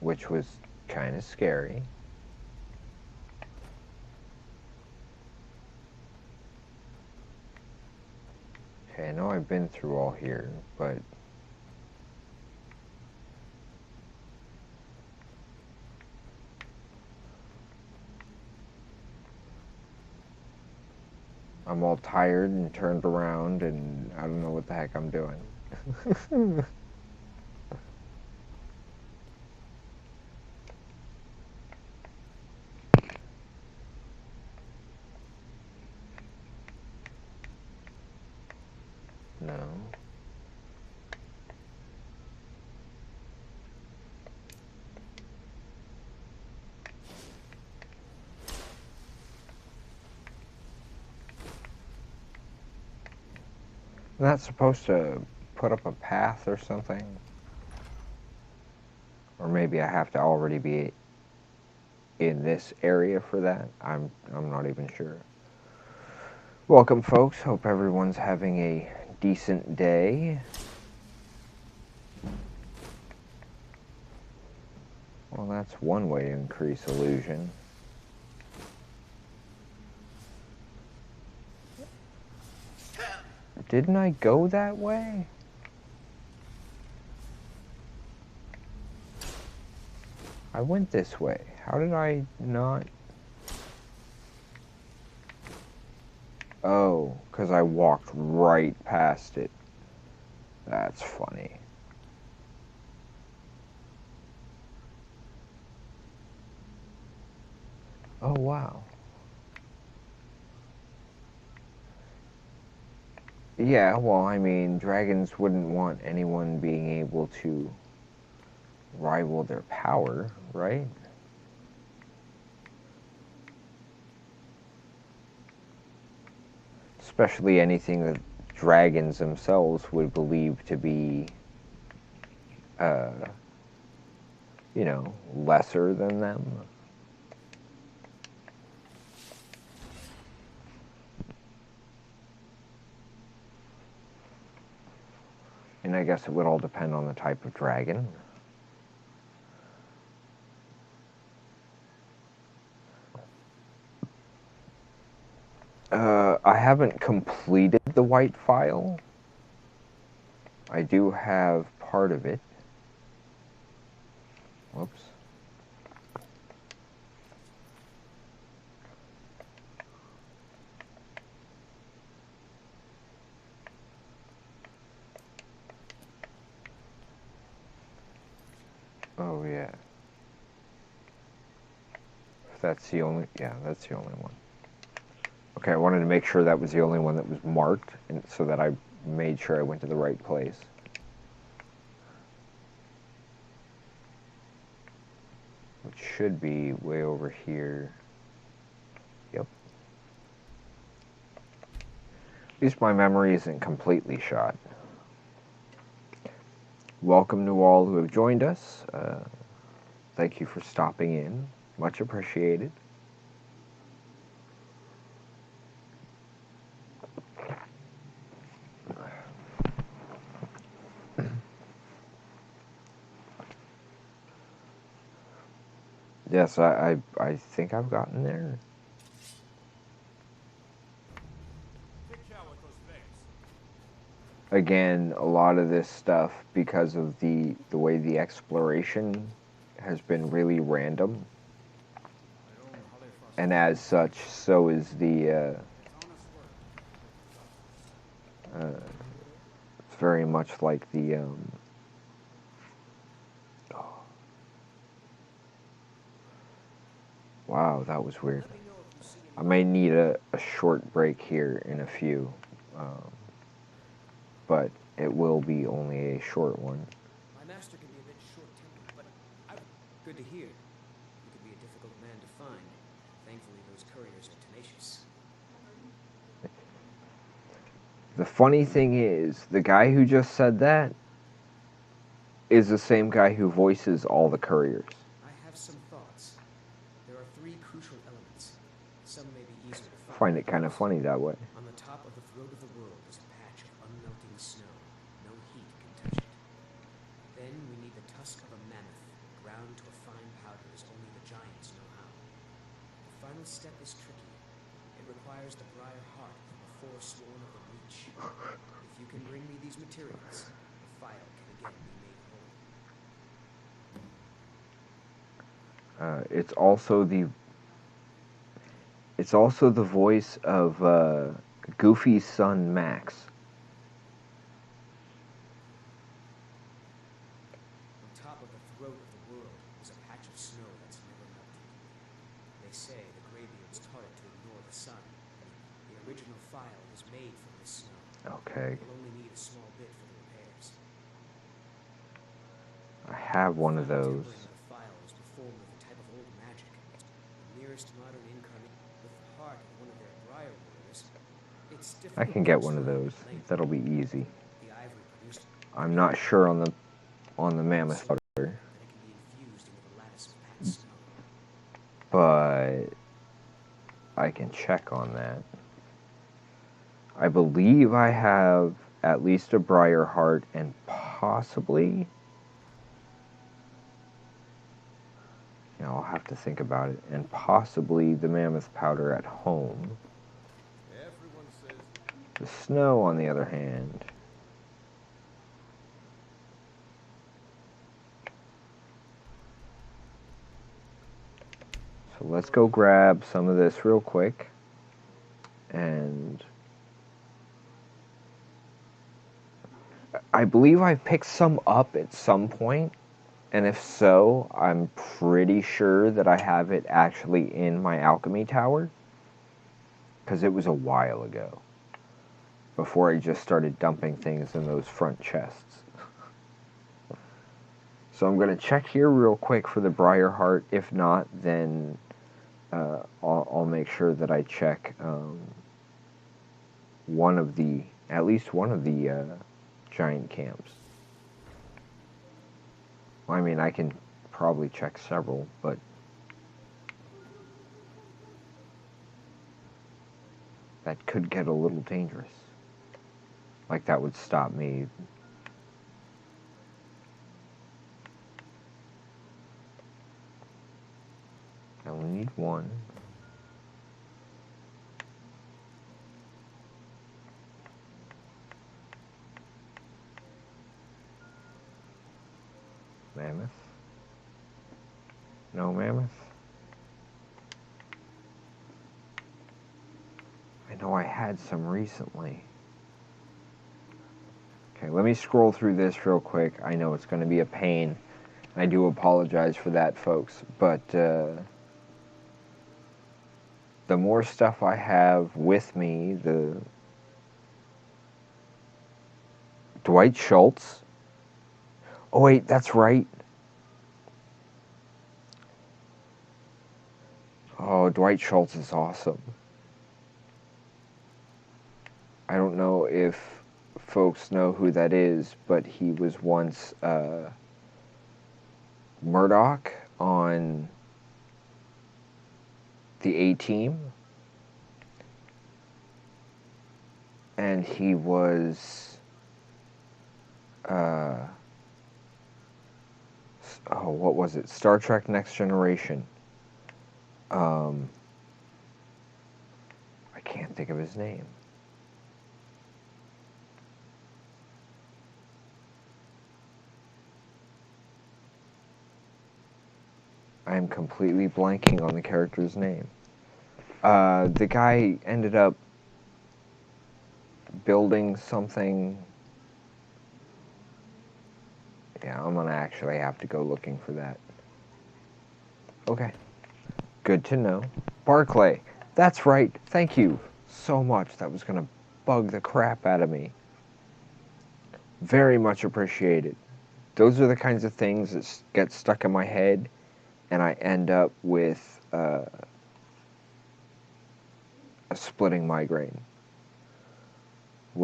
which was kind of scary. Okay, I know I've been through all here, but I'm all tired and turned around, and I don't know what the heck I'm doing. No. I'm not supposed to put up a path or something? Or maybe I have to already be in this area for that? I'm not even sure. Welcome, folks. Hope everyone's having a decent day. Well, that's one way to increase illusion. Didn't I go that way? I went this way. How did I not? Oh, because I walked right past it. That's funny. Oh, wow. Yeah, well, I mean, dragons wouldn't want anyone being able to rival their power, right? Especially anything that dragons themselves would believe to be, uh, you know, lesser than them. And I guess it would all depend on the type of dragon. I haven't completed the white file. I do have part of it. Whoops. Oh, yeah. That's the only, yeah, that's the only one. Okay, I wanted to make sure that was the only one that was marked, and so that I made sure I went to the right place. Which should be way over here. Yep. At least my memory isn't completely shot. Welcome to all who have joined us. Thank you for stopping in. Much appreciated. Yes, I think I've gotten there. Again, a lot of this stuff, because of the way the exploration has been really random, and as such, so is the it's very much like the wow, that was weird. I may need a short break here in a few, but it will be only a short one. My master can be a bit short-tempered, but good to hear. He could be a difficult man to find. Thankfully, those couriers are tenacious. The funny thing is, the guy who just said that is the same guy who voices all the couriers. I have some thoughts. There are three crucial elements. Some may be easier to I find. find than it kind of others. funny that way. On the top of the throat of the world is a patch of unmelting snow. No heat can touch it. Then we need the tusk of a mammoth, ground to a fine powder as only the giants know how. The final step is tricky. It requires the briar heart from the forsworn of the Reach. If you can bring me these materials, the file can again be made whole. It's also the voice of Goofy's son Max. On top of the throat of the world is a patch of snow that's never melted. They say the graybeards taught it to ignore the sun. The original file was made from this snow. Okay, You'll only need a small bit for the repairs. I have one of Final those. tempering of the file was performed with a type of old magic. The nearest modern incarnation with the heart of one of their briar warriors. It's I difficult can to get one of describe those. at length. That'll be easy. The ivory produced I'm not sure on the mammoth powder, that it can be infused into the lattice of packed snow. but I can check on that. I believe I have at least a briar heart and possibly. I'll have to think about it, and possibly the mammoth powder at home. Everyone says The snow, on the other hand, so let's go grab some of this real quick, and I believe I picked some up at some point, and if so, I'm pretty sure that I have it actually in my alchemy tower, because it was a while ago, before I just started dumping things in those front chests. So I'm going to check here real quick for the briar heart. If not, then I'll make sure that I check at least one of the giant camps. I mean, I can probably check several, but that could get a little dangerous. Like, that would stop me. I only need one. Mammoth? No mammoth? I know I had some recently. Okay, let me scroll through this real quick. I know it's going to be a pain. I do apologize for that, folks. But the more stuff I have with me, the Dwight Schultz. Oh wait, that's right. Oh, Dwight Schultz is awesome. I don't know if folks know who that is, but he was once Murdoch on the A-Team. And he was what was it? Star Trek Next Generation. I can't think of his name. I am completely blanking on the character's name. The guy ended up building something. Yeah, I'm gonna actually have to go looking for that. Okay. Good to know. Barclay. That's right. Thank you so much. That was gonna bug the crap out of me. Very much appreciated. Those are the kinds of things that get stuck in my head, and I end up with a splitting migraine.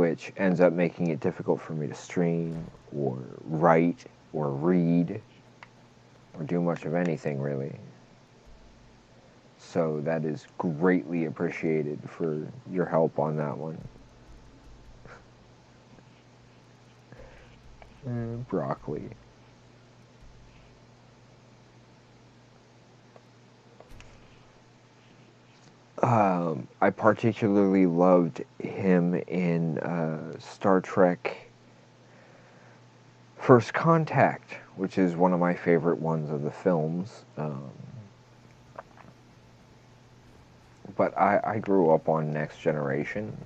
which ends up making it difficult for me to stream or write or read or do much of anything really. So that is greatly appreciated for your help on that one. Broccoli. I particularly loved him in Star Trek First Contact, which is one of my favorite ones of the films. But I grew up on Next Generation.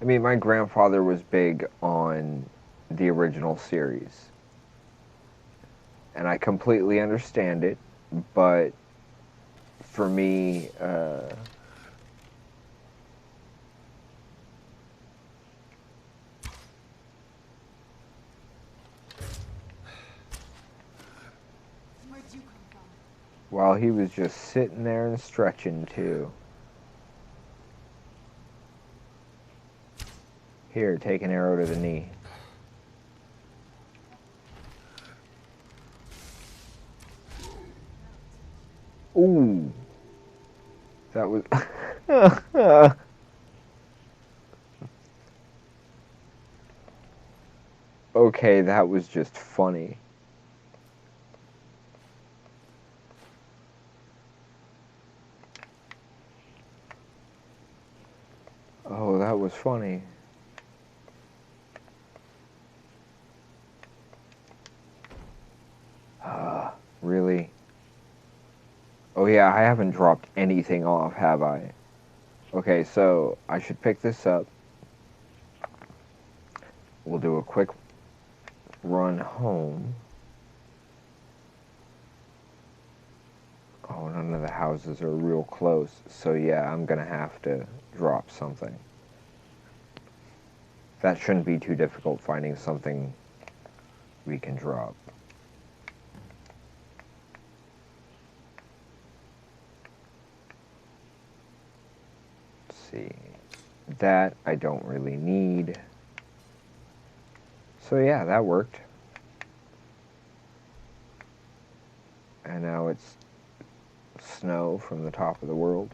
I mean, my grandfather was big on the original series. And I completely understand it, but for me, Where'd you come from? while he was just sitting there and stretching too. Here, take an arrow to the knee. Ooh. That was... Okay, that was just funny. Oh, that was funny. Really? Oh yeah, I haven't dropped anything off, have I? Okay, so I should pick this up. We'll do a quick run home. Oh, none of the houses are real close, so yeah, I'm gonna have to drop something. That shouldn't be too difficult, finding something we can drop. Let's see. That I don't really need. So yeah, that worked. And now it's snow from the top of the world.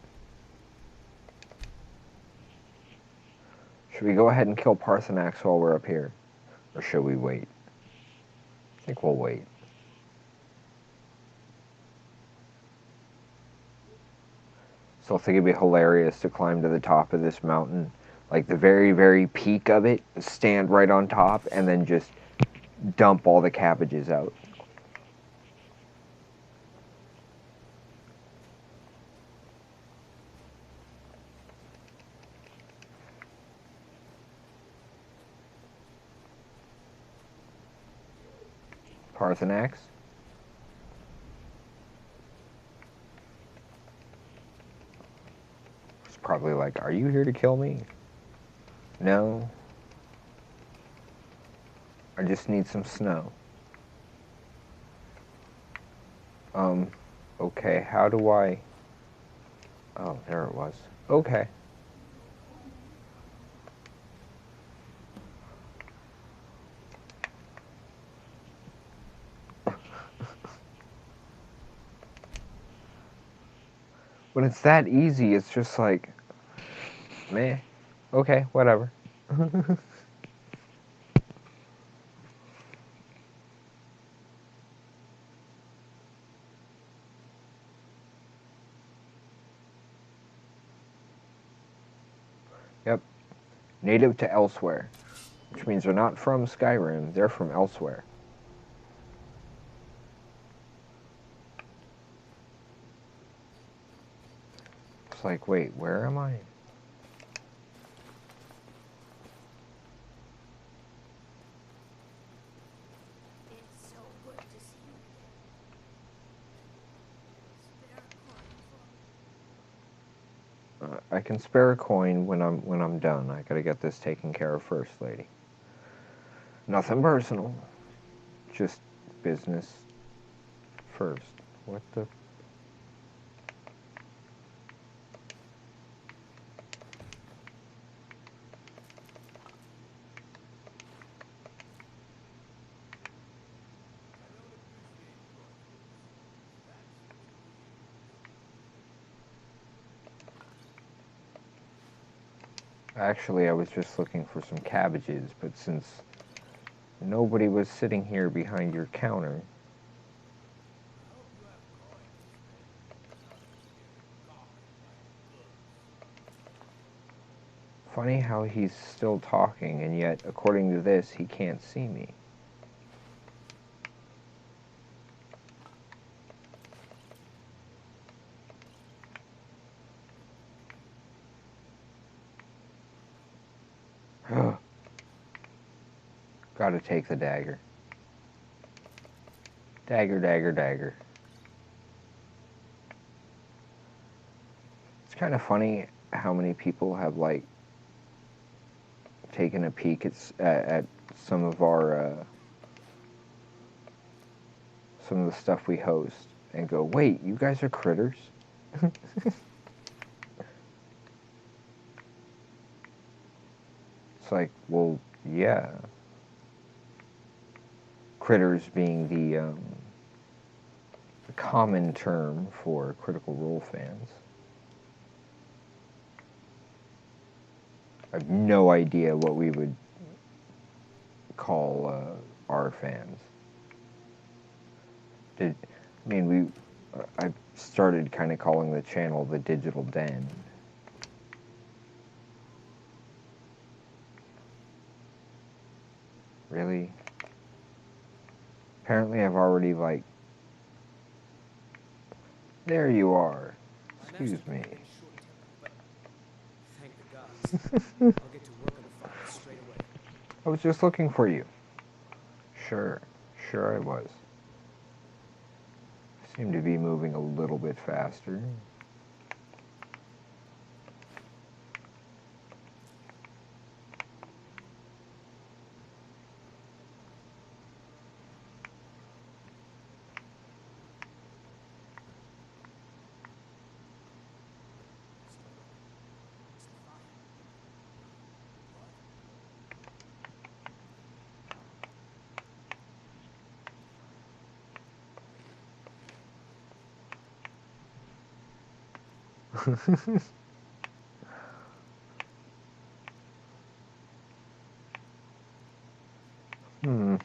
Should we go ahead and kill Parthenax while we're up here? Or should we wait? I think we'll wait. So I think it'd be hilarious to climb to the top of this mountain, like the very, very peak of it, stand right on top, and then just dump all the cabbages out. Parthenax? It's probably like, are you here to kill me? No. I just need some snow. Okay, how do I... Oh, there it was. Okay. When it's that easy, it's just like, meh. Okay, whatever. Yep. Native to elsewhere. Which means they're not from Skyrim, they're from elsewhere. It's like, wait, where am I? It's so good to see you again. Spare a coin for I can spare a coin when I'm done. I gotta get this taken care of first, lady. Nothing personal. Just business first. What the... Actually, I was just looking for some cabbages, but since nobody was sitting here behind your counter, I hope you have coins, friend. Not that you get gawking like goods. funny how he's still talking, and yet, according to this, he can't see me. Gotta take the dagger. Dagger, dagger, dagger. It's kind of funny how many people have, like, taken a peek at some of some of the stuff we host and go, wait, you guys are critters? It's like, well, yeah. Critters being the common term for Critical Role fans. I have no idea what we would call our fans. I started kind of calling the channel the Digital Den. Really? Apparently I've already, like... There you are. Excuse me. Thank the gods. I'll get to work on the files straight away. I was just looking for you. Sure I was. Seem to be moving a little bit faster. Hmm.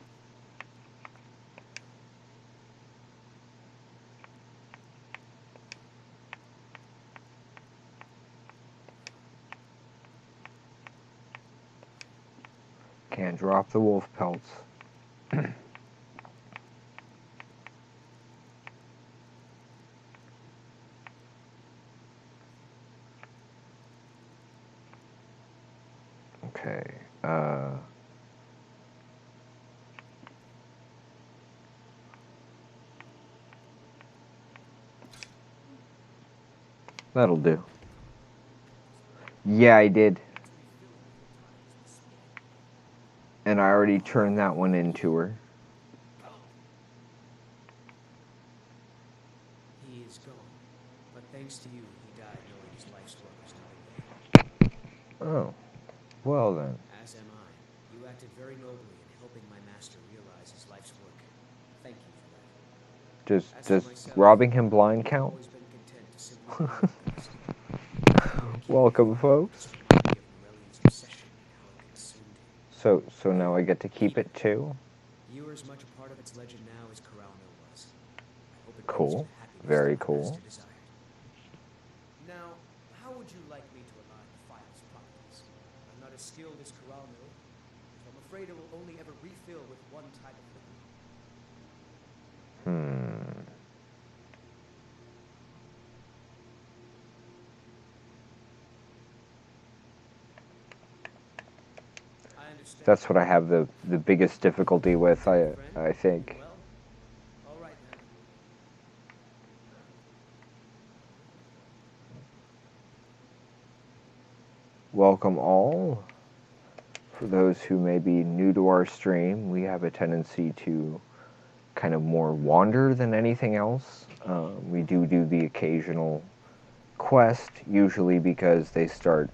Can't drop the wolf pelts. Okay. That'll do. Yeah, I did. And I already turned that one into her. He is gone, but thanks to you, he died knowing his life's work was not over. Oh. Well then. As am I. You acted very nobly in helping my master realize his life's work. Thank you for that. As for Does myself, robbing him blind I've count? always been content to simply do my best. Keep Welcome, me folks. just remind me of Morellian's obsession and how it consumed him. So now I get to keep it too? You are as much a part of its legend now as Coralno was. I hope it brings you Cool. the happiness Very the cool. master desired. Now, how would you like me to align the file's properties? I'm not as skilled as Coralno, so I'm afraid it will only ever refill with one type of liquid. I understand. That's what I have the biggest difficulty with, I think. Well, all right then. Welcome all. For those who may be new to our stream, we have a tendency to kind of more wander than anything else. We do the occasional quest, usually because they start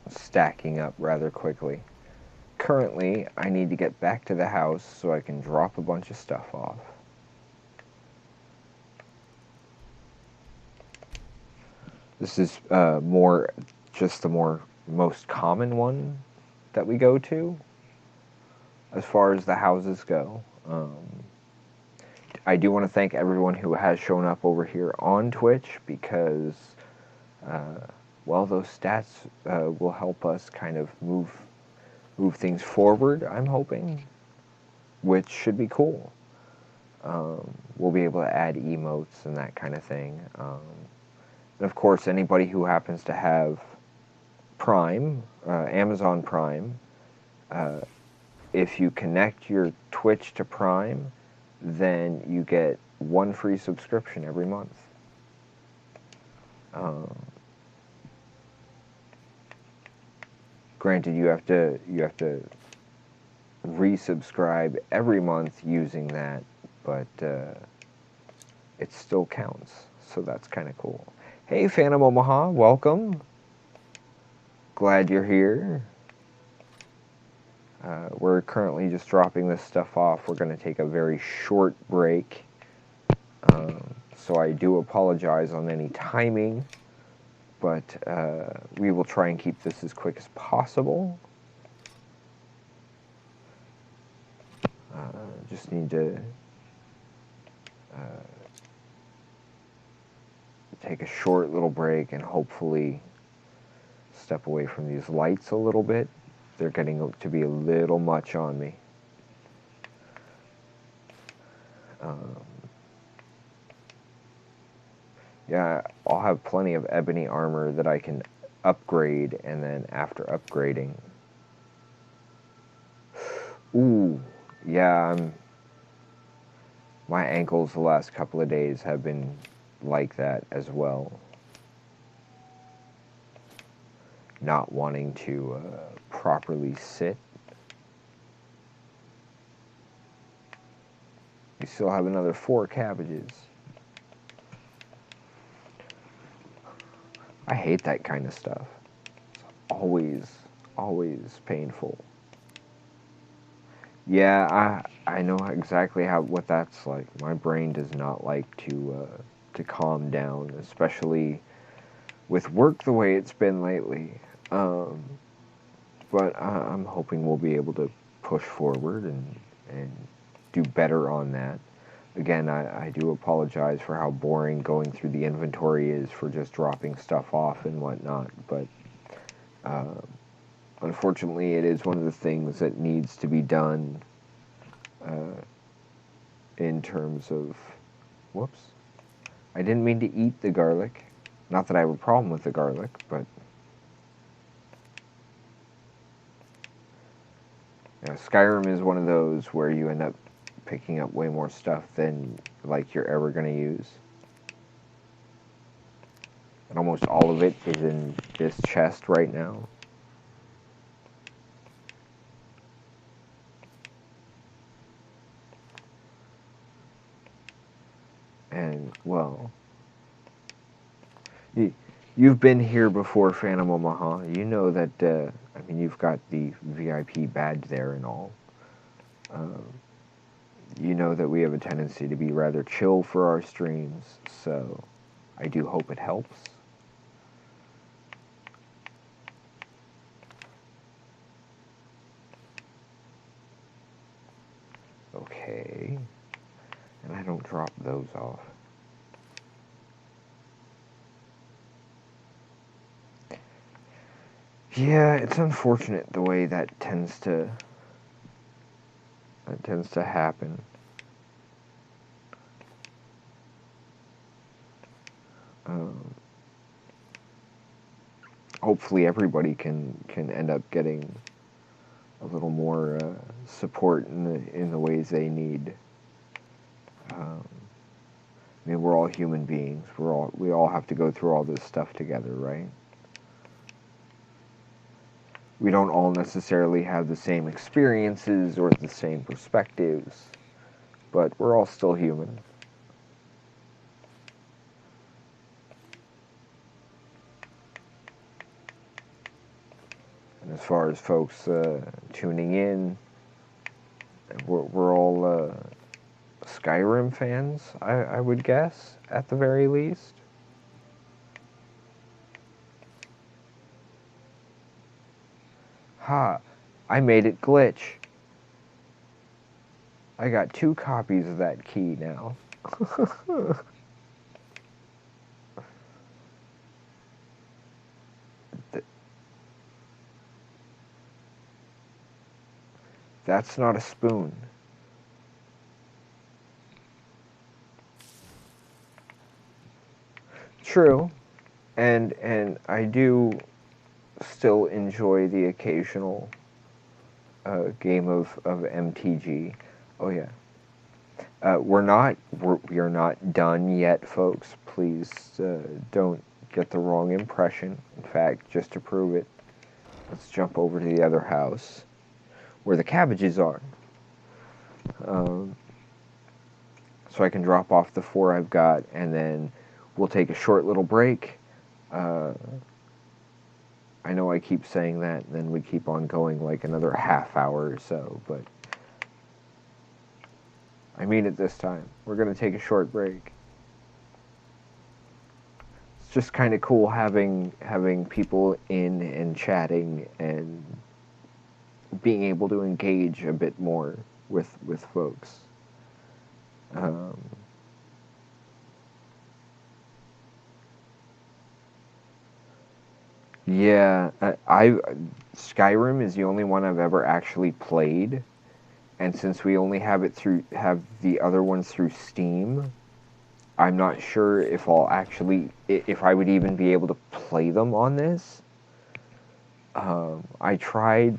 stacking up rather quickly. Currently, I need to get back to the house so I can drop a bunch of stuff off. This is just a more most common one that we go to as far as the houses go. I do want to thank everyone who has shown up over here on Twitch because, well, those stats will help us kind of move things forward, I'm hoping, which should be cool. We'll be able to add emotes and that kind of thing. And of course, anybody who happens to have Prime, Amazon Prime, if you connect your Twitch to Prime, then you get one free subscription every month. Granted, you have to resubscribe every month using that, but it still counts, so that's kind of cool. Hey, Phantom Omaha, welcome. Glad you're here. We're currently just dropping this stuff off. We're going to take a very short break, so I do apologize on any timing, but we will try and keep this as quick as possible. Just need to take a short little break and hopefully step away from these lights a little bit. They're getting to be a little much on me. Yeah, I'll have plenty of ebony armor that I can upgrade, and then after upgrading... Ooh, yeah, my ankles the last couple of days have been like that as well. Not wanting to properly sit. We still have another 4 cabbages. I hate that kind of stuff. It's always painful. Yeah, I know exactly what that's like. My brain does not like to calm down, especially with work the way it's been lately. But I'm hoping we'll be able to push forward and do better on that. Again, I do apologize for how boring going through the inventory is for just dropping stuff off and whatnot, but unfortunately it is one of the things that needs to be done in terms of... Whoops. I didn't mean to eat the garlic. Not that I have a problem with the garlic, but... Yeah, Skyrim is one of those where you end up picking up way more stuff than, like, you're ever going to use. And almost all of it is in this chest right now. And, well... You've been here before, Phantom Omaha. You know that, I mean, you've got the VIP badge there and all. You know that we have a tendency to be rather chill for our streams, so I do hope it helps. Okay. And I don't drop those off. Yeah, it's unfortunate the way that tends to happen. Hopefully everybody can end up getting a little more support in the ways they need. I mean, we're all human beings. We all have to go through all this stuff together, right? We don't all necessarily have the same experiences or the same perspectives, but we're all still human. And as far as folks tuning in, we're all Skyrim fans, I would guess, at the very least. Ha! I made it glitch. I got 2 copies of that key now. That's not a spoon. True, and I do still enjoy the occasional game of MTG. Oh yeah. We are not done yet, folks. Please don't get the wrong impression. In fact, just to prove it, let's jump over to the other house where the cabbages are. So I can drop off the 4 I've got, and then we'll take a short little break. I know I keep saying that, and then we keep on going like another half hour or so, but I mean it this time. We're going to take a short break. It's just kind of cool having people in and chatting and being able to engage a bit more with folks. Yeah, Skyrim is the only one I've ever actually played, and since we only have the other ones through Steam, I'm not sure if if I would even be able to play them on this. I tried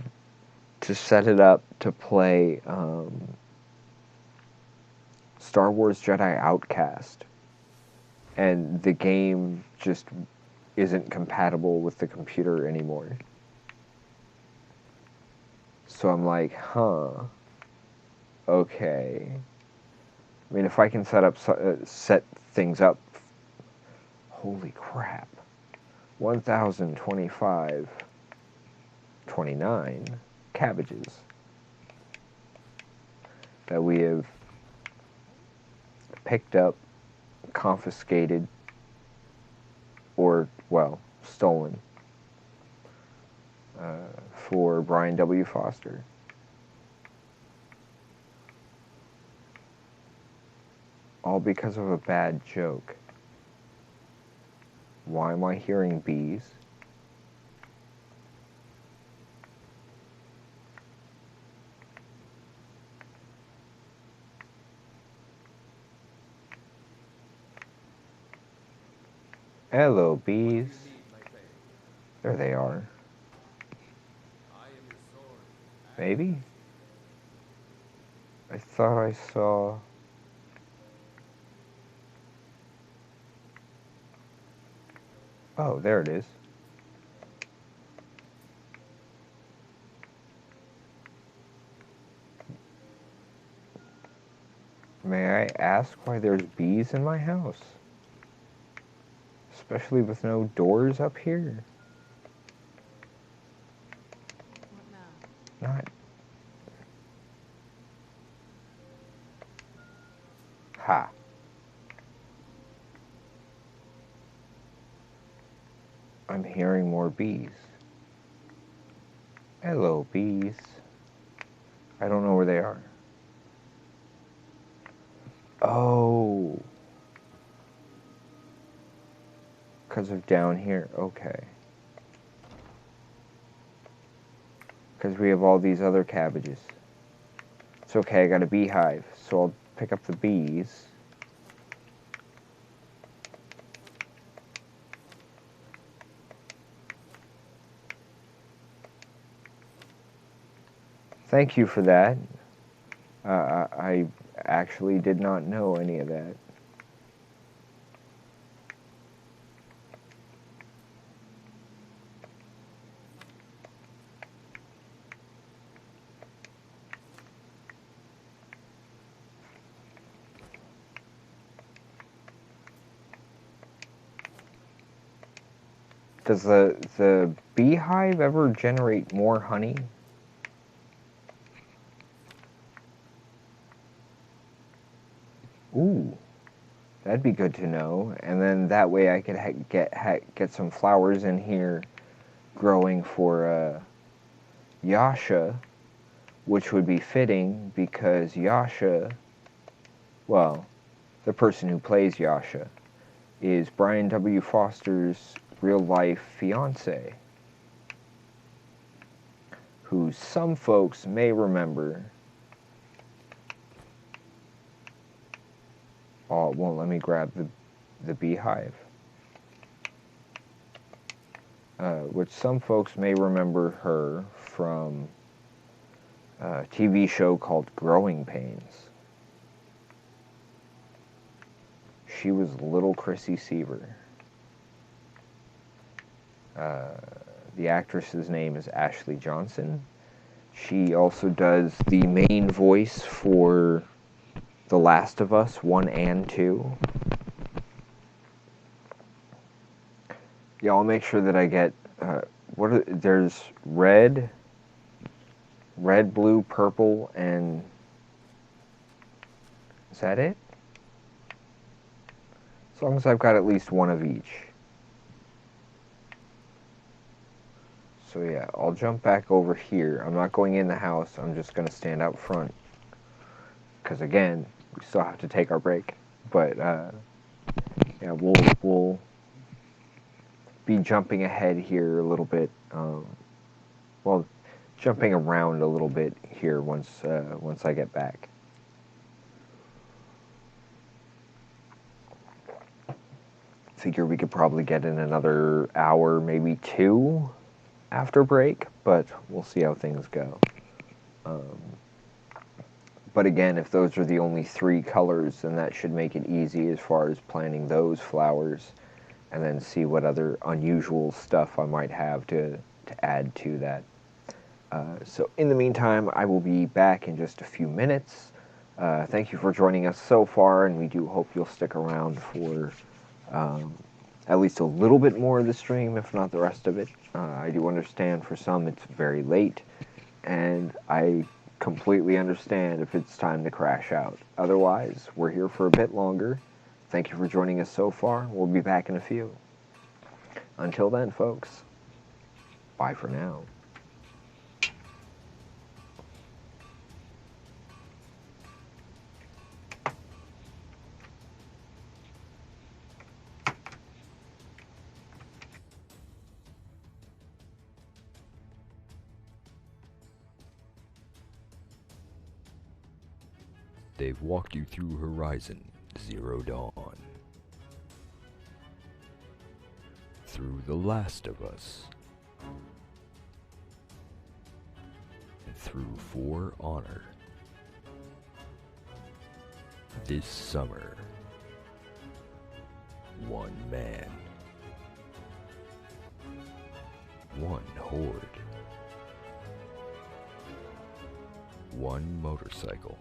to set it up to play Star Wars Jedi Outcast, and the game just isn't compatible with the computer anymore. So I'm like, huh, okay. I mean, if I can set things up, holy crap, 1,025, 29 cabbages that we have picked up, confiscated, or, well, stolen for Brian W. Foster. All because of a bad joke. Why am I hearing bees? Hello, bees. There they are. Maybe? I thought I saw... Oh, there it is. May I ask why there's bees in my house? Especially with no doors up here. What now? Not... Ha. I'm hearing more bees. Hello, bees. I don't know where they are. Oh. Because of down here. Okay. Because we have all these other cabbages. It's okay, I got a beehive, so I'll pick up the bees. Thank you for that. I actually did not know any of that. Does the beehive ever generate more honey? Ooh, that'd be good to know. And then that way I could get some flowers in here growing for Yasha, which would be fitting because Yasha, well, the person who plays Yasha, is Brian W. Foster's real-life fiance, who some folks may remember. Oh, well, let me grab the beehive. Which some folks may remember her from a TV show called Growing Pains. She was little Chrissy Seaver. The actress's name is Ashley Johnson. She also does the main voice for The Last of Us 1 and 2. Yeah, I'll make sure that I get, there's red, blue, purple, and, is that it? As long as I've got at least one of each. So yeah, I'll jump back over here. I'm not going in the house, I'm just going to stand out front. Because again, we still have to take our break. But, yeah, we'll be jumping ahead here a little bit. Well, jumping around a little bit here once I get back. Figure we could probably get in another hour, maybe 2 after break, but we'll see how things go. But again, if those are the only 3 colors, then that should make it easy as far as planting those flowers, and then see what other unusual stuff I might have to add to that. So in the meantime, I will be back in just a few minutes. Thank you for joining us so far, and we do hope you'll stick around for at least a little bit more of the stream, if not the rest of it. I do understand for some it's very late, and I completely understand if it's time to crash out. Otherwise, we're here for a bit longer. Thank you for joining us so far. We'll be back in a few. Until then, folks, bye for now. They've walked you through Horizon Zero Dawn, through The Last of Us, and through For Honor. This summer, one man, one horde, one motorcycle,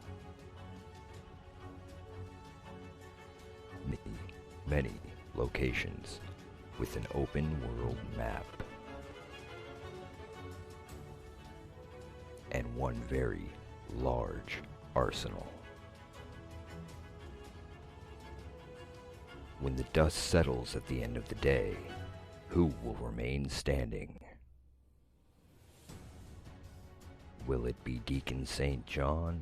many locations with an open world map, and one very large arsenal. When the dust settles at the end of the day, who will remain standing? Will it be Deacon St. John?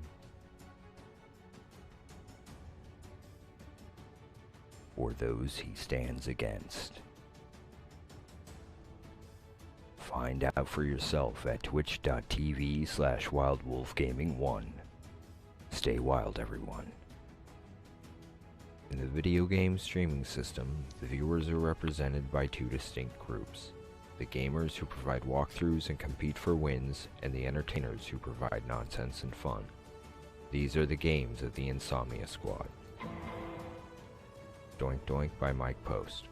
Or those he stands against? Find out for yourself at twitch.tv/wildwolfgaming1. Stay wild, everyone. In the video game streaming system, the viewers are represented by 2 distinct groups: the gamers who provide walkthroughs and compete for wins, and the entertainers who provide nonsense and fun. These are the games of the Insomnia Squad. Doink Doink by Mike Post.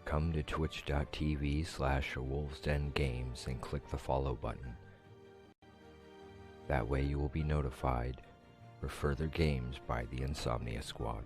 come to twitch.tv/awolvesdengames and click the follow button. That way you will be notified for further games by the Insomnia Squad.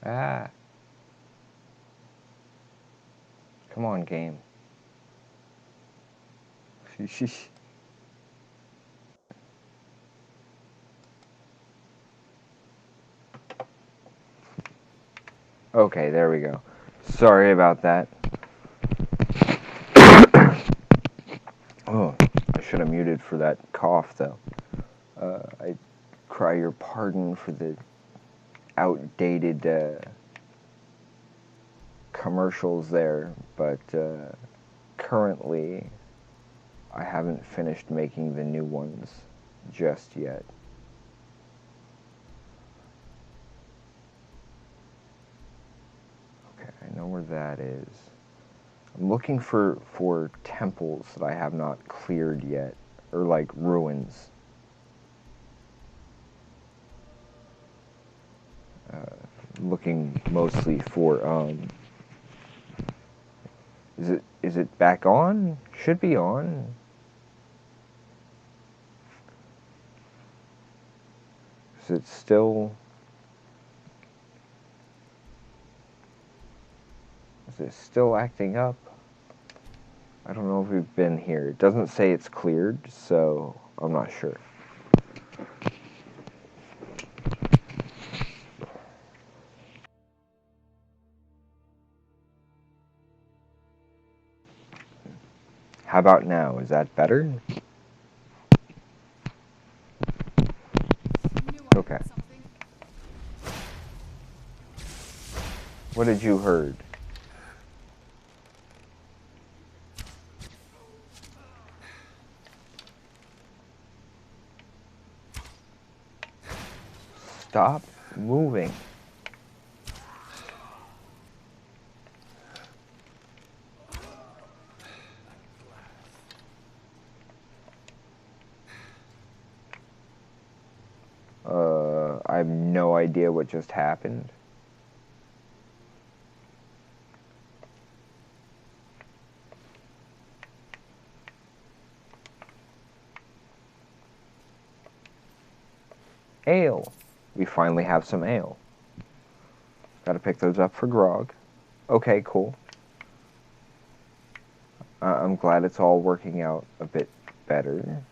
Ah. Come on, game. Okay, there we go. Sorry about that. for that cough, though. I cry your pardon for the outdated commercials there, but currently I haven't finished making the new ones just yet. Okay, I know where that is. I'm looking for temples that I have not cleared yet, or like ruins. Looking mostly for is it back on? Should be on. Is it still acting up? I don't know if we've been here. It doesn't say it's cleared, so I'm not sure. How about now? Is that better? Knew I Okay. heard something. What did you heard? Stop moving. I have no idea what just happened. Ale. We finally have some ale. Gotta pick those up for grog. Okay, cool. I'm glad it's all working out a bit better.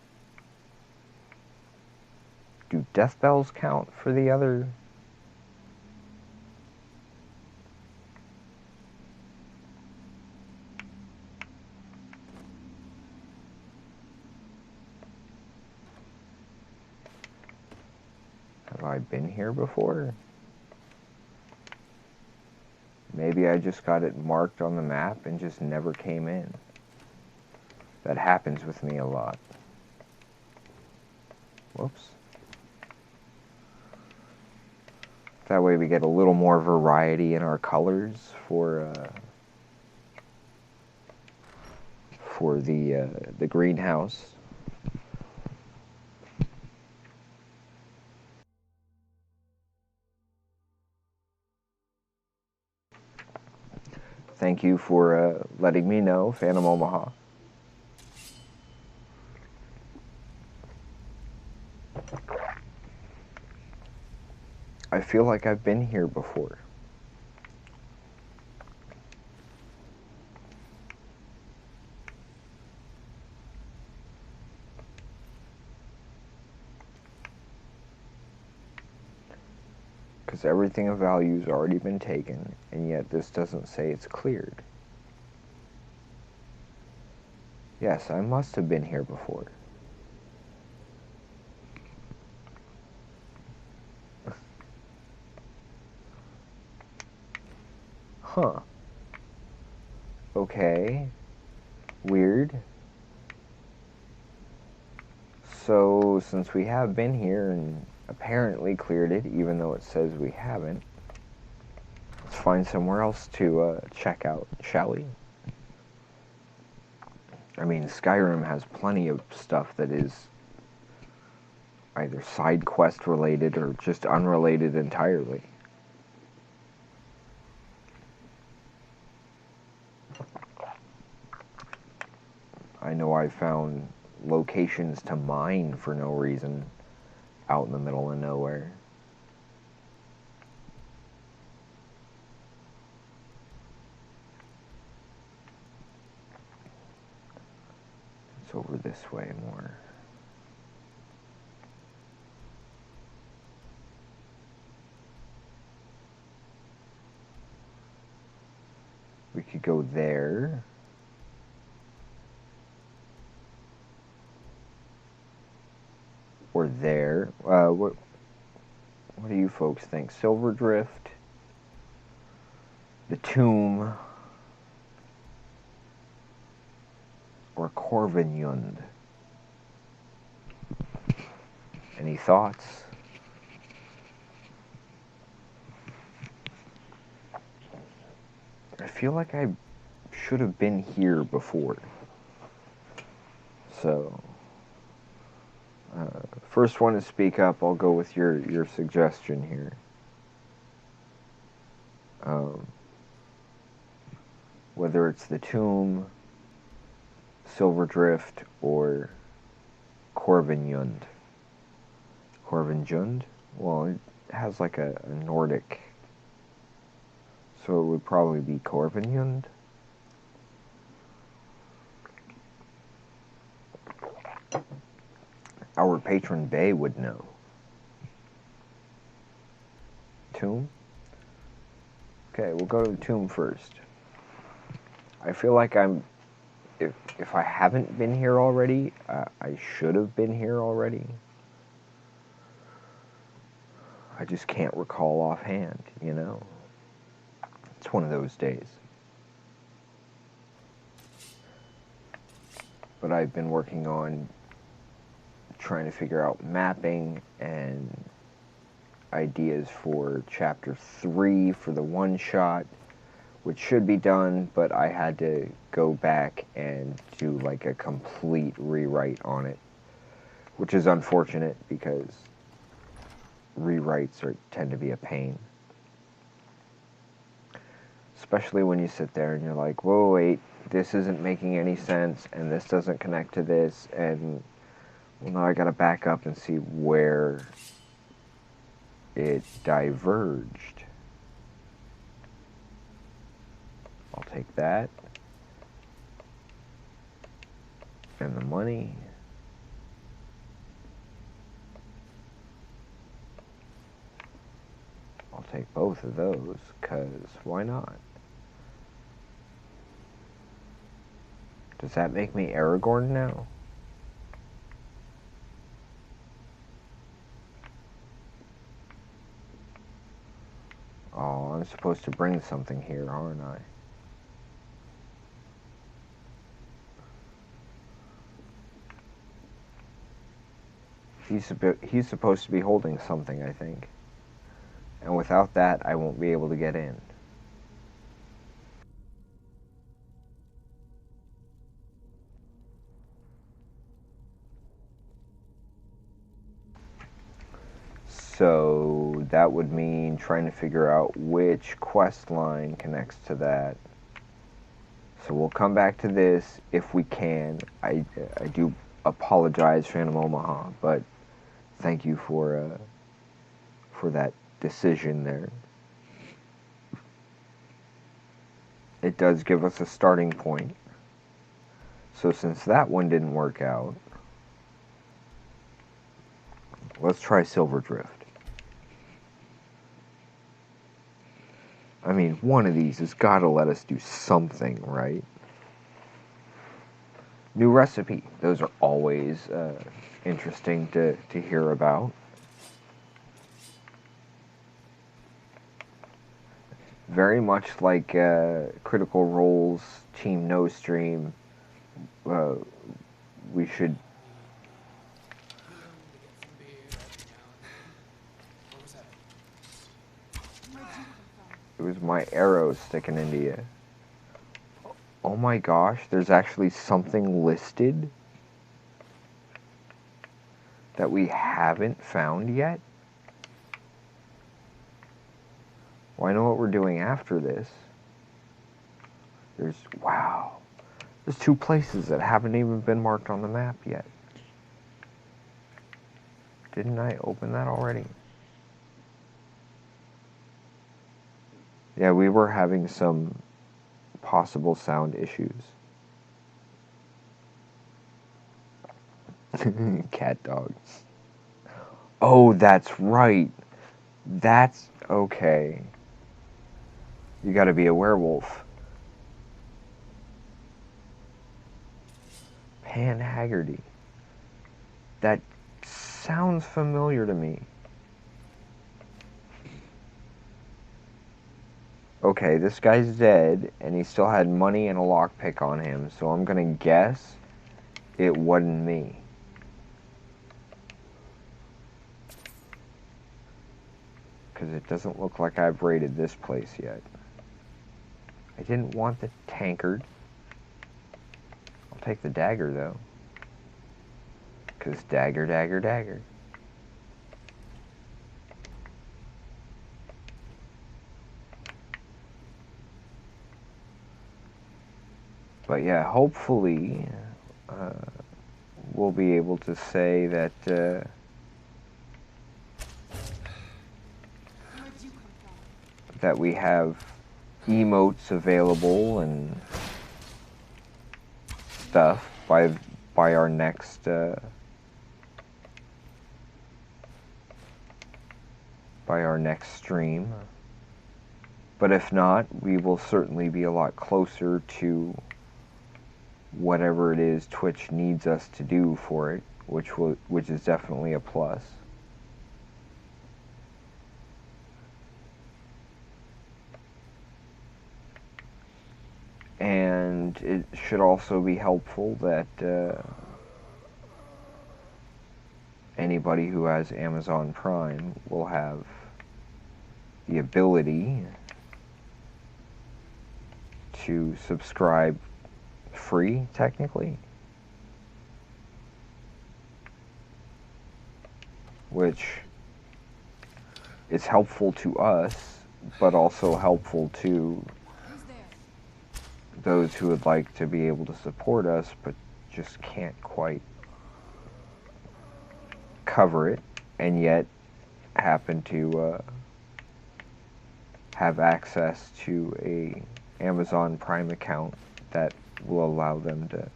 Do death bells count for the other? Have I been here before? Maybe I just got it marked on the map and just never came in. That happens with me a lot. Whoops. That way we get a little more variety in our colors for the greenhouse. Thank you for letting me know, Phantom Omaha. I feel like I've been here before. Because everything of value has already been taken, and yet this doesn't say it's cleared. Yes, I must have been here before. Huh. Okay. Weird. So, since we have been here and apparently cleared it, even though it says we haven't, let's find somewhere else to check out, shall we? I mean, Skyrim has plenty of stuff that is either side quest related or just unrelated entirely. I know I found locations to mine for no reason out in the middle of nowhere. It's over this way more. We could go there. there. What do you folks think? Silverdrift, the Tomb, or Corvinjund? Any thoughts? I feel like I should have been here before. So, first one to speak up, I'll go with your suggestion here. Whether it's the Tomb, Silverdrift, or Corvinjund. Corvinjund? Well, it has like a Nordic, so it would probably be Corvinjund. Our patron Bay would know. Tomb? Okay, we'll go to the Tomb first. I feel like if I haven't been here already, I should have been here already. I just can't recall offhand, you know? It's one of those days. But I've been working on trying to figure out mapping and ideas for chapter 3 for the one-shot, which should be done, but I had to go back and do like a complete rewrite on it, which is unfortunate because rewrites tend to be a pain. Especially when you sit there and you're like, whoa, wait, this isn't making any sense, and this doesn't connect to this, and well, now I gotta back up and see where it diverged. I'll take that. And the money. I'll take both of those, because why not? Does that make me Aragorn now? Oh, I'm supposed to bring something here, aren't I? He's supposed to be holding something, I think. And without that, I won't be able to get in. So that would mean trying to figure out which quest line connects to that. So we'll come back to this if we can. I do apologize, Phantom Omaha, but thank you for that decision there. It does give us a starting point. So since that one didn't work out, let's try Silverdrift. I mean, one of these has got to let us do something, right? New recipe. Those are always interesting to hear about. Very much like Critical Role's Team No Stream, we should... It was my arrow sticking into you. Oh my gosh, there's actually something listed that we haven't found yet? Well, I know what we're doing after this. Wow. There's 2 places that haven't even been marked on the map yet. Didn't I open that already? Yeah, we were having some possible sound issues. Cat dog. Oh, that's right. That's okay. You gotta be a werewolf. Pan Haggerty. That sounds familiar to me. Okay, this guy's dead, and he still had money and a lockpick on him, so I'm gonna guess it wasn't me. Because it doesn't look like I've raided this place yet. I didn't want the tankard. I'll take the dagger, though. Because dagger, dagger, dagger. But yeah, hopefully we'll be able to say that Where'd you come from? that we have emotes available and stuff by our next stream. But if not, we will certainly be a lot closer to whatever it is Twitch needs us to do for it, which is definitely a plus. And it should also be helpful that anybody who has Amazon Prime will have the ability to subscribe free, technically, which is helpful to us, but also helpful to Who's there? those who would like to be able to support us, but just can't quite cover it, and yet happen to have access to a Amazon Prime account that will allow them to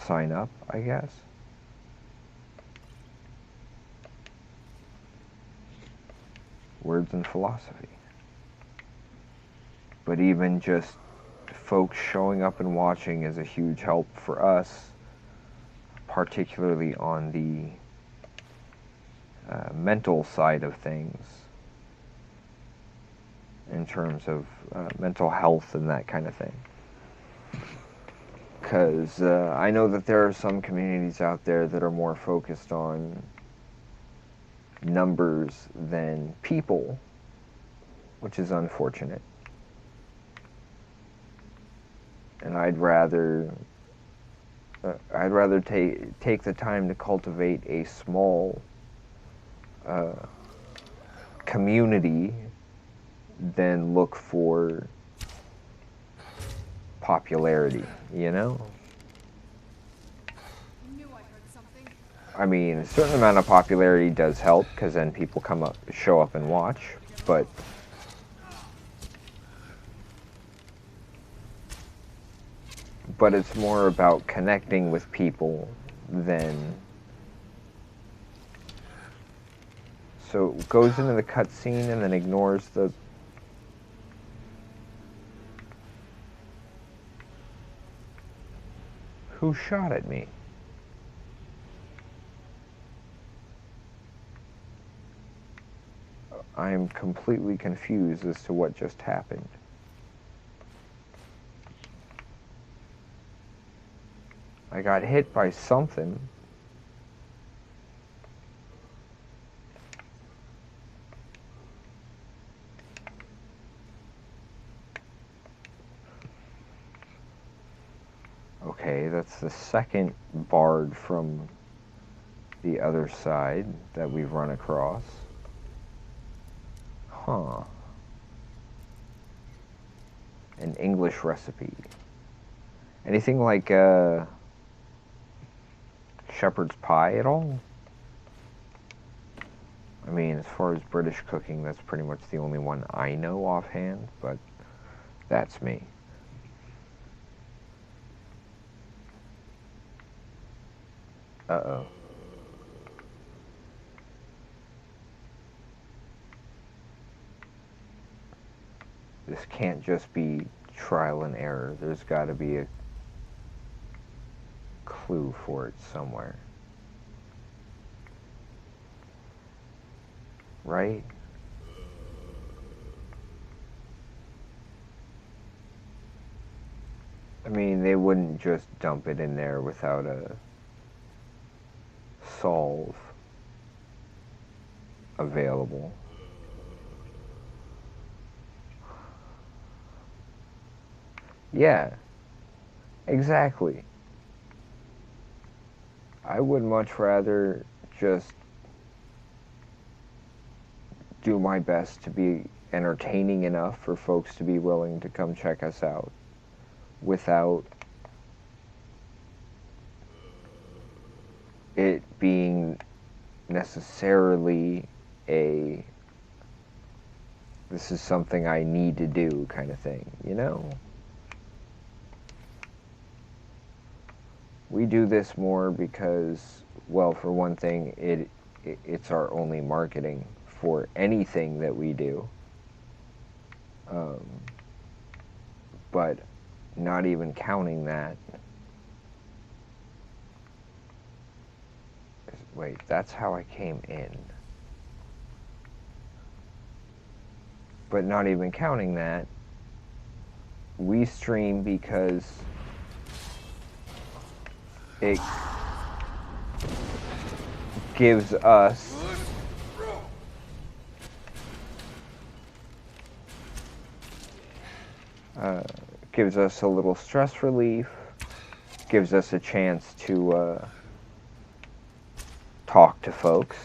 sign up, I guess. Words and philosophy. But even just folks showing up and watching is a huge help for us, particularly on the mental side of things, in terms of mental health and that kind of thing. Because I know that there are some communities out there that are more focused on numbers than people, which is unfortunate. And I'd rather take the time to cultivate a small community than look for popularity, you know? I knew I heard something. I mean, a certain amount of popularity does help, because then people show up and watch, but it's more about connecting with people than... So it goes into the cutscene and then ignores the... Who shot at me? I am completely confused as to what just happened. I got hit by something. Okay, that's the second bard from the other side that we've run across. Huh. An English recipe. Anything like shepherd's pie at all? I mean, as far as British cooking, that's pretty much the only one I know offhand, but that's me. Uh-oh. This can't just be trial and error. There's got to be a clue for it somewhere. right? I mean, they wouldn't just dump it in there without a solve available. Yeah, exactly. I would much rather just do my best to be entertaining enough for folks to be willing to come check us out without it being necessarily a this is something I need to do kind of thing, you know? We do this more because, well, for one thing, it's our only marketing for anything that we do. But not even counting that. Wait, that's how I came in. But not even counting that, we stream because it gives us a little stress relief, gives us a chance to talk to folks.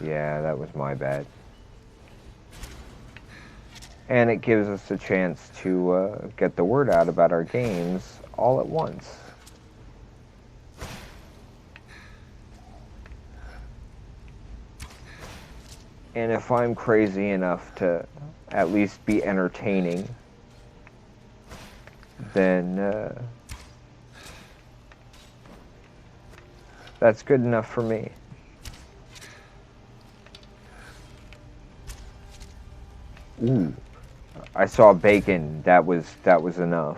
Yeah, that was my bad. And it gives us a chance to get the word out about our games all at once. And if I'm crazy enough to at least be entertaining, then that's good enough for me. Ooh, I saw bacon. That was enough.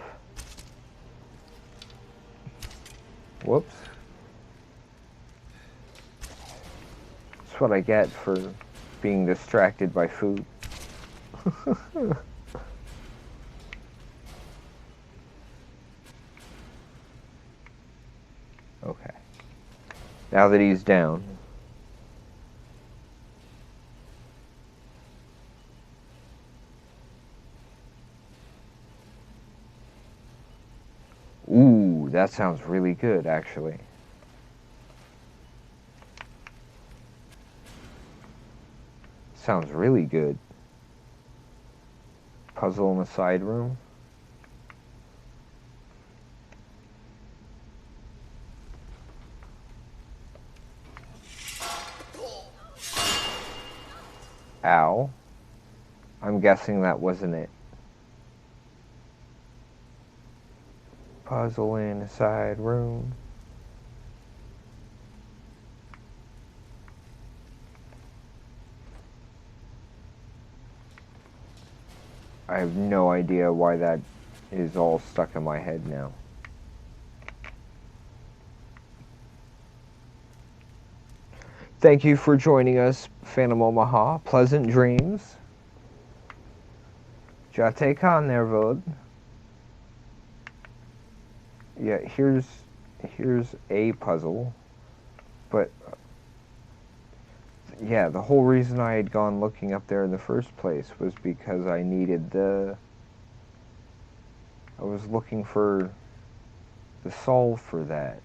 Whoops. That's what I get for being distracted by food. Okay. Now that he's down. Ooh, that sounds really good, actually. Sounds really good. Puzzle in the side room. Ow. I'm guessing that wasn't it. Puzzle in a side room. I have no idea why that is all stuck in my head now. Thank you for joining us, Phantom Omaha. Pleasant dreams. Jate Khan there, Vod. Yeah, here's a puzzle. But yeah, the whole reason I had gone looking up there in the first place was because I needed I was looking for the solve for that.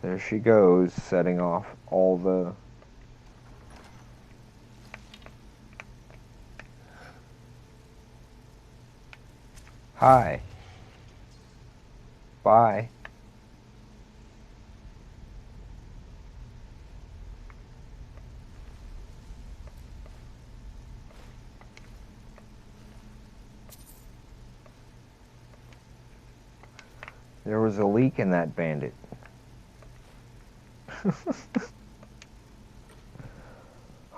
There she goes, setting off all the... Hi. Bye. There was a leak in that bandit.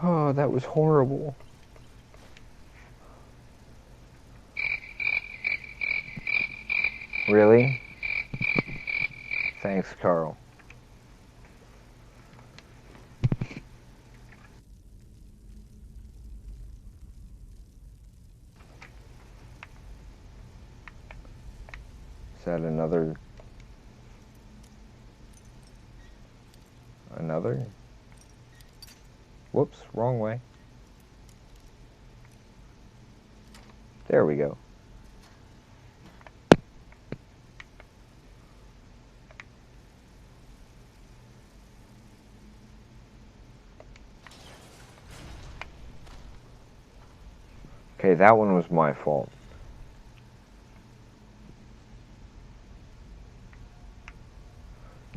Oh, that was horrible. Really? Thanks, Carl. Is that another? Another? Whoops, wrong way. There we go. Okay, that one was my fault.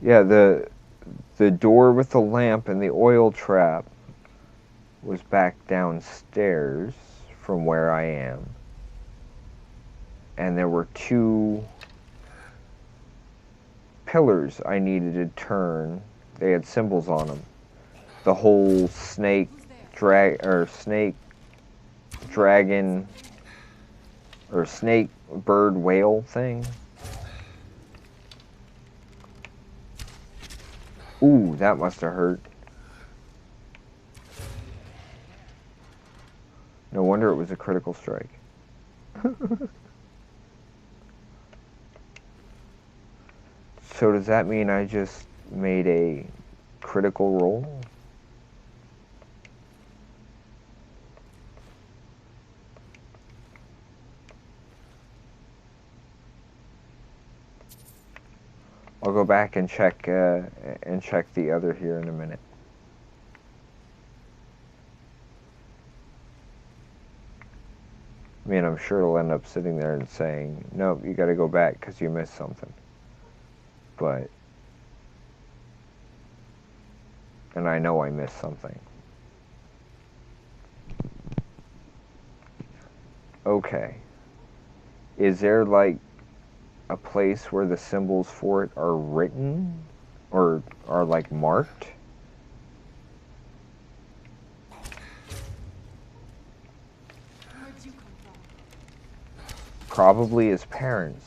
Yeah, the door with the lamp and the oil trap was back downstairs from where I am. And there were two pillars I needed to turn. They had symbols on them. The whole snake dragon or snake bird whale thing. Ooh, that must have hurt. No wonder it was a critical strike. So does that mean I just made a critical roll? I'll go back and check the other here in a minute. I mean, I'm sure it'll end up sitting there and saying, nope, you gotta go back because you missed something. But, and I know I missed something. Okay. Is there like a place where the symbols for it are written or are like marked? Where'd you come from? Probably his parents.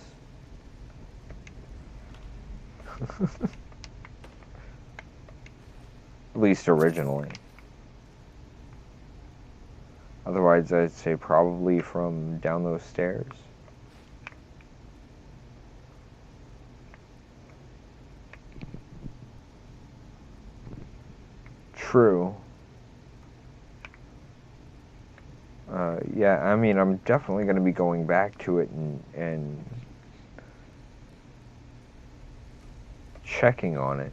At least originally. Otherwise, I'd say probably from down those stairs. True. Yeah, I mean, I'm definitely going to be going back to it and checking on it.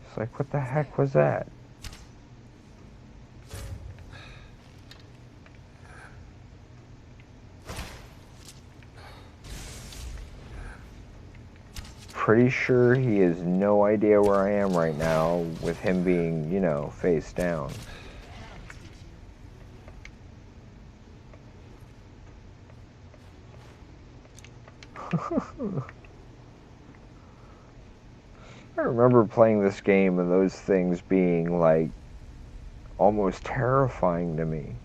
It's like, what the heck was that? Pretty sure he has no idea where I am right now with him being, you know, face down. I remember playing this game and those things being like almost terrifying to me.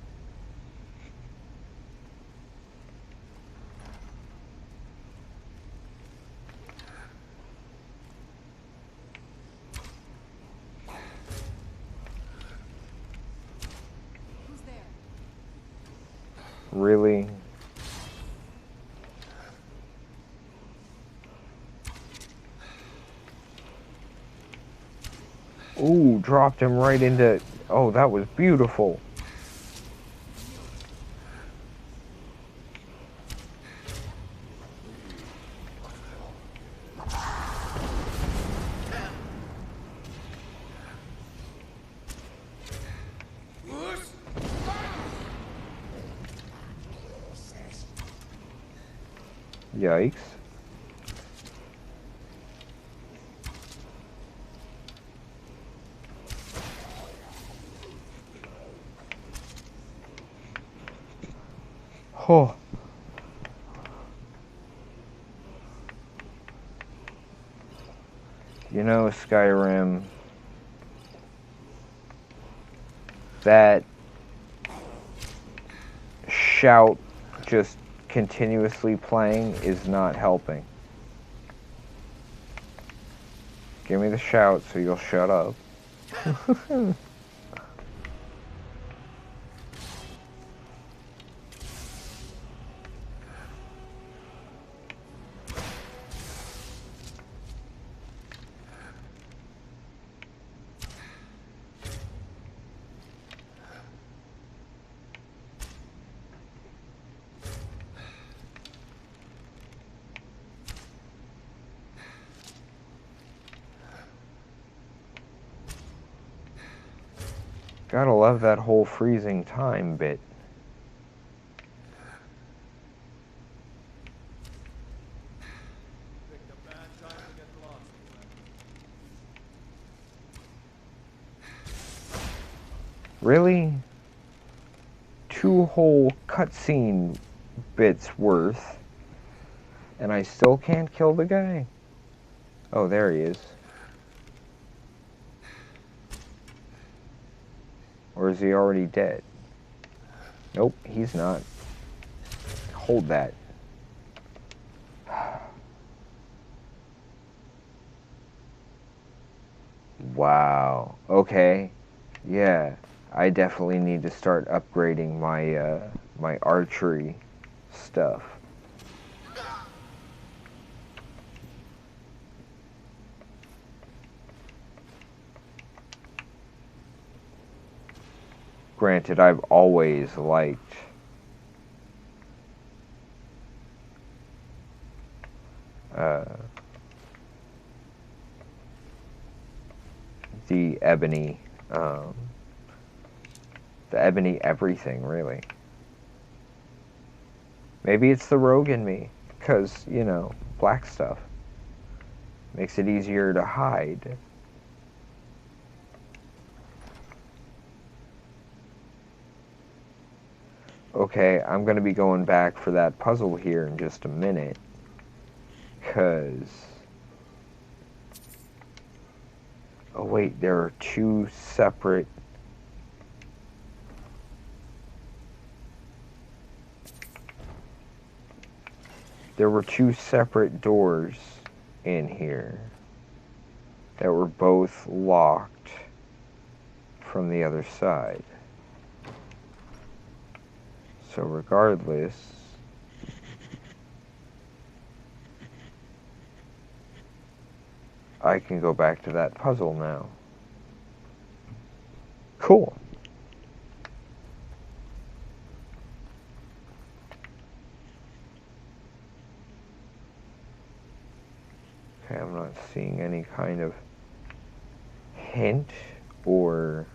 Who's there? Really? Ooh, dropped him right into... Oh, that was beautiful. Yikes. Oh. You know, Skyrim, that shout just continuously playing is not helping. Give me the shout so you'll shut up. Gotta love that whole freezing time bit. Picked a bad time to get lost, friend. Really? 2 whole cutscene bits worth, and I still can't kill the guy? Oh, there he is. Or is he already dead? Nope, he's not. Hold that. Wow. Okay. Yeah. I definitely need to start upgrading my my archery stuff. Granted, I've always liked the ebony, everything, really. Maybe it's the rogue in me, because, you know, black stuff makes it easier to hide. Okay, I'm going to be going back for that puzzle here in just a minute, because... Oh wait, there are 2 separate... There were 2 separate doors in here that were both locked from the other side. So regardless, I can go back to that puzzle now. Cool. Okay, I'm not seeing any kind of hint or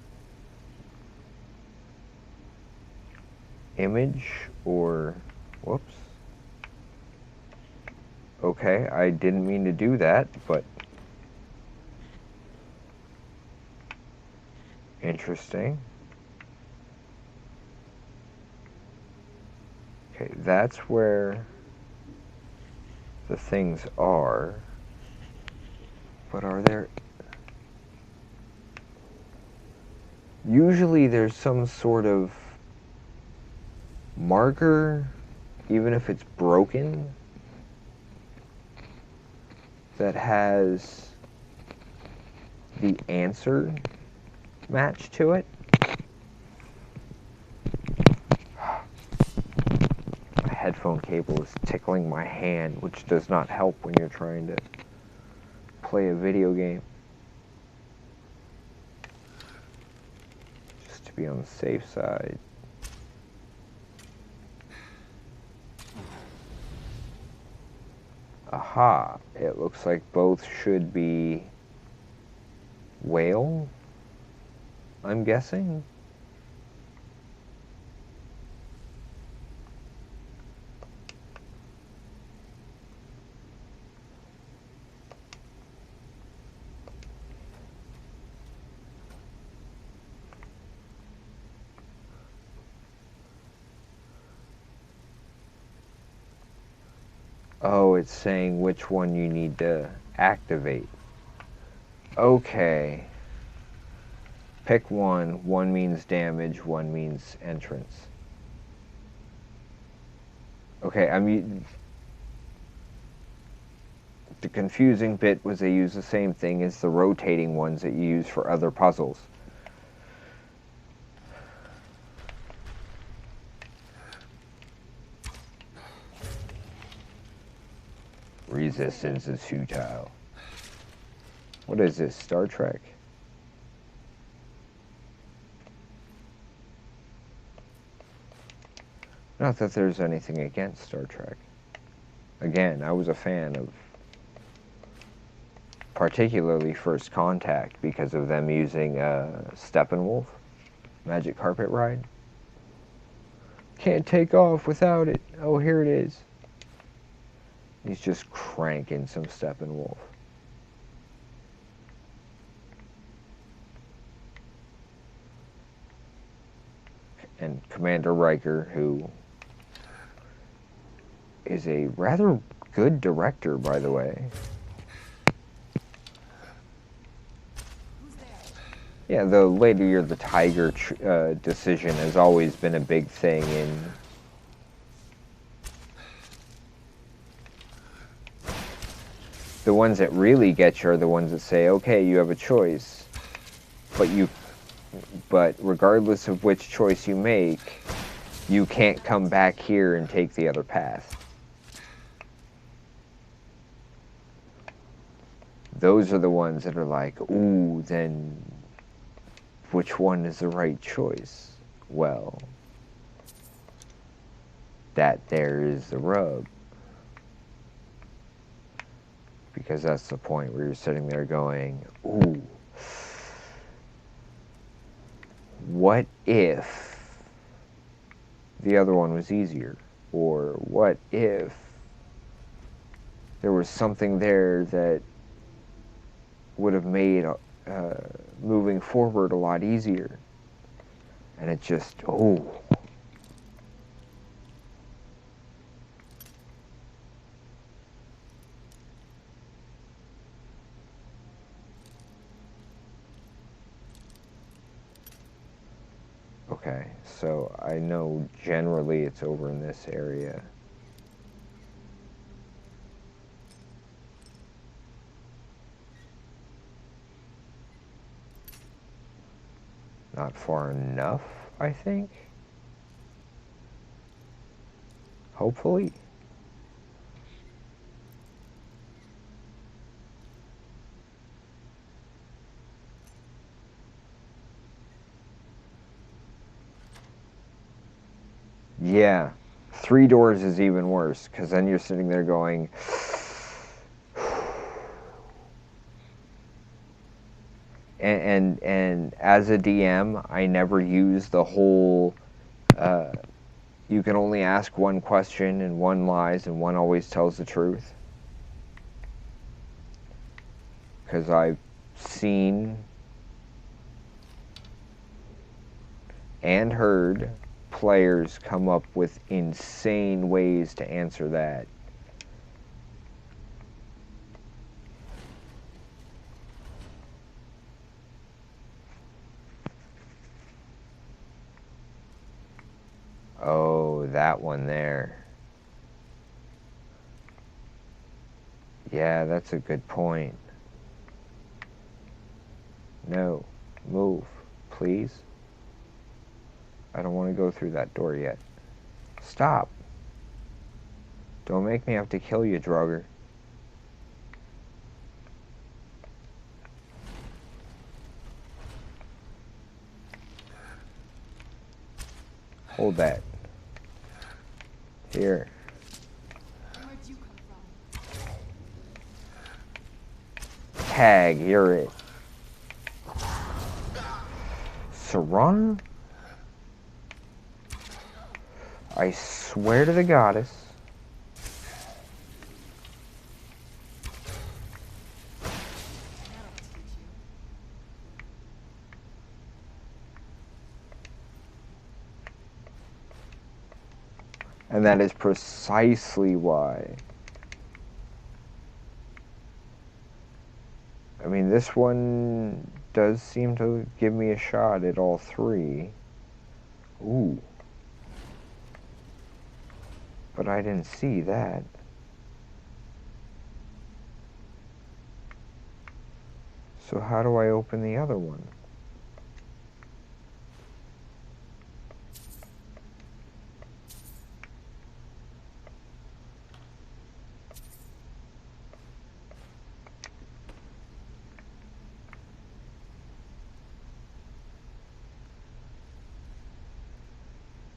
image or... Whoops. Okay, I didn't mean to do that, but... Interesting. Okay, that's where the things are. But are there... Usually there's some sort of marker, even if it's broken, that has the answer matched to it. My headphone cable is tickling my hand, which does not help when you're trying to play a video game. Just to be on the safe side. Aha, it looks like both should be whale, I'm guessing. Oh, it's saying which one you need to activate. Okay. Pick one. One means damage, one means entrance. Okay, I mean, the confusing bit was they use the same thing as the rotating ones that you use for other puzzles. Resistance is futile. What is this, Star Trek? Not that there's anything against Star Trek. Again, I was a fan of particularly First Contact because of them using Steppenwolf, Magic Carpet Ride. Can't take off without it. Oh, here it is. He's just cranking some Steppenwolf. And Commander Riker, who is a rather good director, by the way. Who's there? Yeah, the later you're the tiger decision has always been a big thing in the ones that really get you are the ones that say, okay, you have a choice, but regardless of which choice you make, you can't come back here and take the other path. Those are the ones that are like, ooh, then which one is the right choice? Well, that there is the rub. Because that's the point where you're sitting there going, ooh, what if the other one was easier? Or what if there was something there that would have made moving forward a lot easier? And it just, oh. Okay, so I know generally it's over in this area. Not far enough, I think. Hopefully. Yeah, 3 doors is even worse, because then you're sitting there going, and as a DM, I never use the whole, you can only ask one question and one lies and one always tells the truth. Because I've seen and heard players come up with insane ways to answer that. Oh, that one there. Yeah, that's a good point. No, move, please. I don't want to go through that door yet. Stop. Don't make me have to kill you, Draugr. Hold that. Here. Where'd you come from? Tag, you're it. Serana? I swear to the goddess. That'll teach you. And that is precisely why I mean, this one does seem to give me a shot at all three. Ooh. But I didn't see that. So how do I open the other one?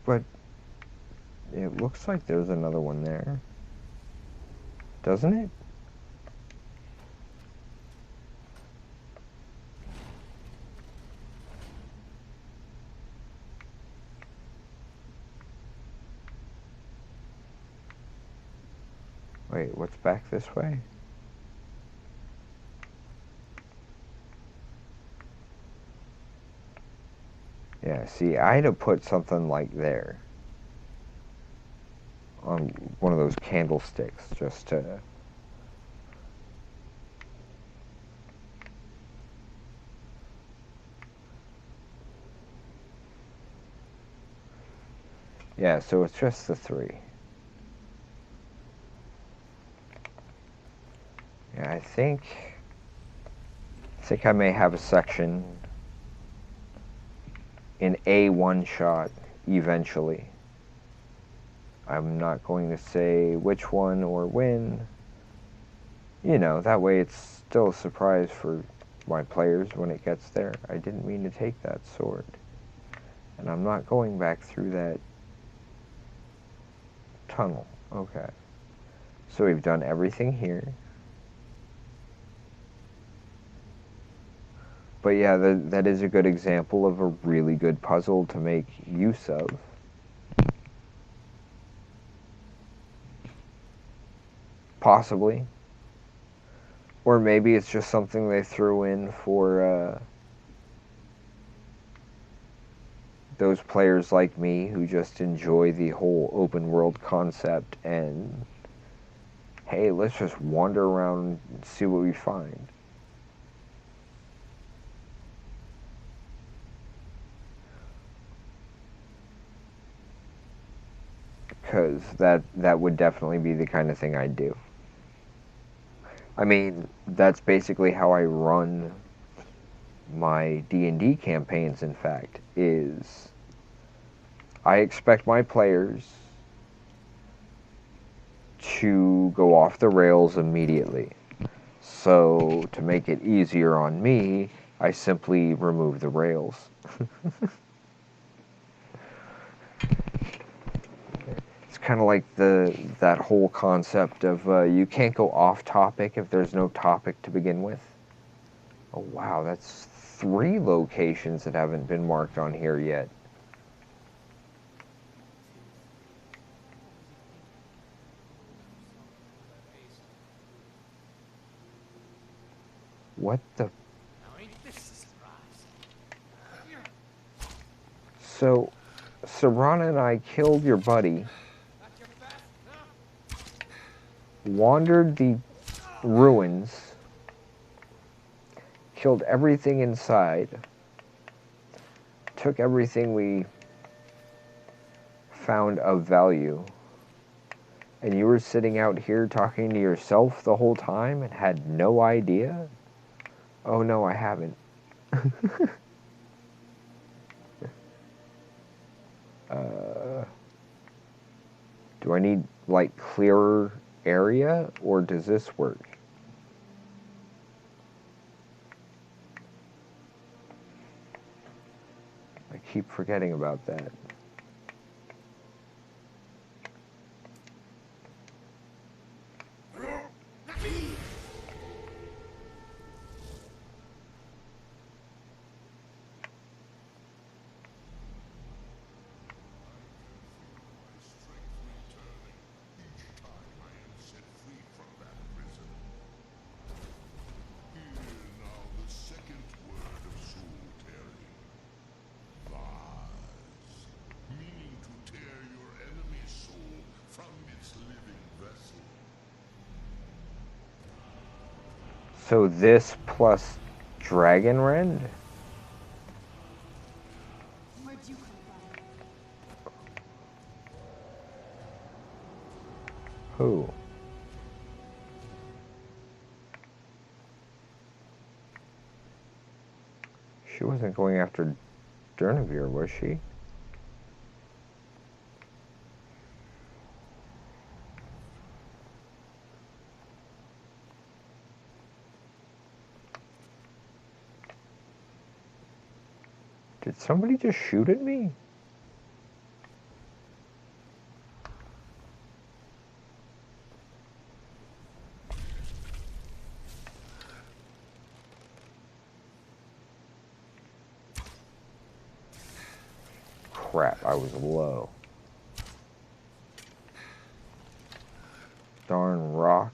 But it looks like there's another one there. Doesn't it? Wait, what's back this way? Yeah, see, I'd have put something like there. On one of those candlesticks, just to... Yeah, so it's just the three. Yeah, I think I may have a section in a one-shot eventually. I'm not going to say which one or when. You know, that way it's still a surprise for my players when it gets there. I didn't mean to take that sword. And I'm not going back through that tunnel. Okay. So we've done everything here. But yeah, that is a good example of a really good puzzle to make use of. Possibly. Or maybe it's just something they threw in for those players like me who just enjoy the whole open world concept and, hey, let's just wander around and see what we find. Because that would definitely be the kind of thing I'd do. I mean, that's basically how I run my D&D campaigns, in fact, is I expect my players to go off the rails immediately. So, to make it easier on me, I simply remove the rails. It's kind of like that whole concept of you can't go off topic if there's no topic to begin with. Oh wow, that's 3 locations that haven't been marked on here yet. What the? Now ain't this a surprise? So, Serana and I killed your buddy, Not your fast enough? wandered the ruins, killed everything inside, took everything we found of value, and you were sitting out here talking to yourself the whole time and had no idea? Oh no, I haven't. Do I need, like, clearer area, or does this work? I keep forgetting about that. So this plus Dragon Rend? Where'd you come from? Who? She wasn't going after Durnavir, was she? Did somebody just shoot at me? Crap, I was low. Darn rock.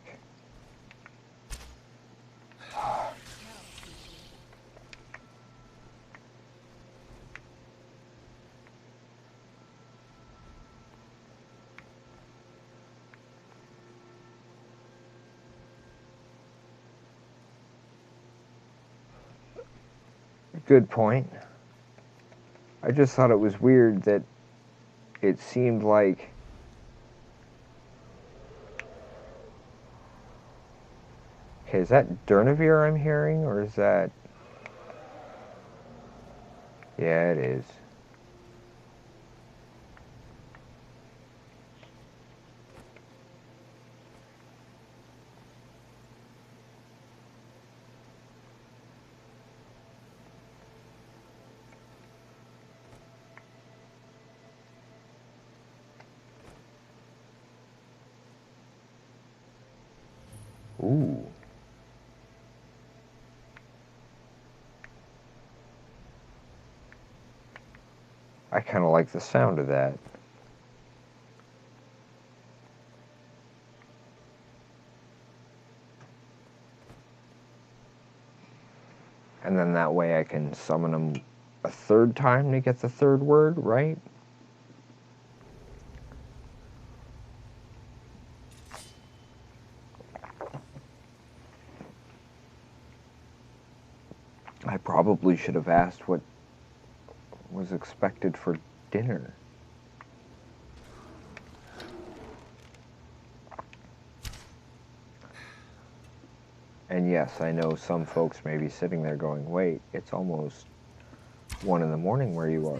Good point. I just thought it was weird that it seemed like okay, is that Durnavir I'm hearing, or is that... Yeah, it is. Ooh. I kind of like the sound of that. And then that way I can summon them a third time to get the third word, right? I probably should have asked what was expected for dinner. And yes, I know some folks may be sitting there going, wait, it's almost 1 in the morning where you are.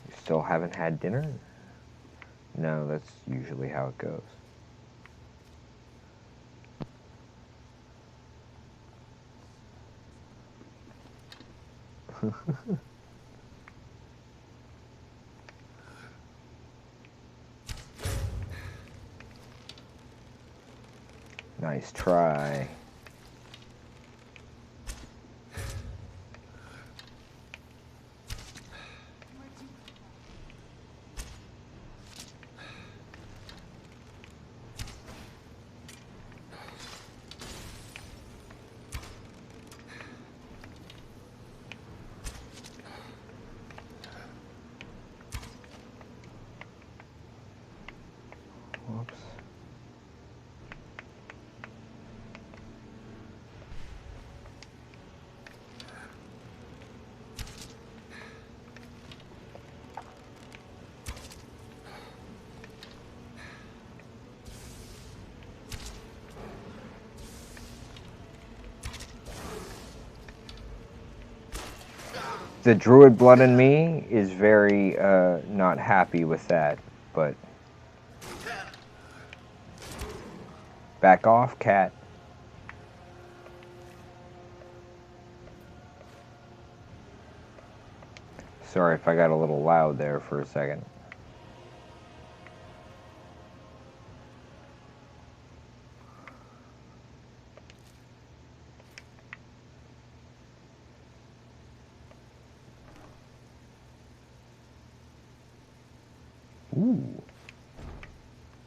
You still haven't had dinner? No, that's usually how it goes. Nice try. Where'd you come Whoops. The druid blood in me is very not happy with that, but back off, cat. Sorry if I got a little loud there for a second. Ooh.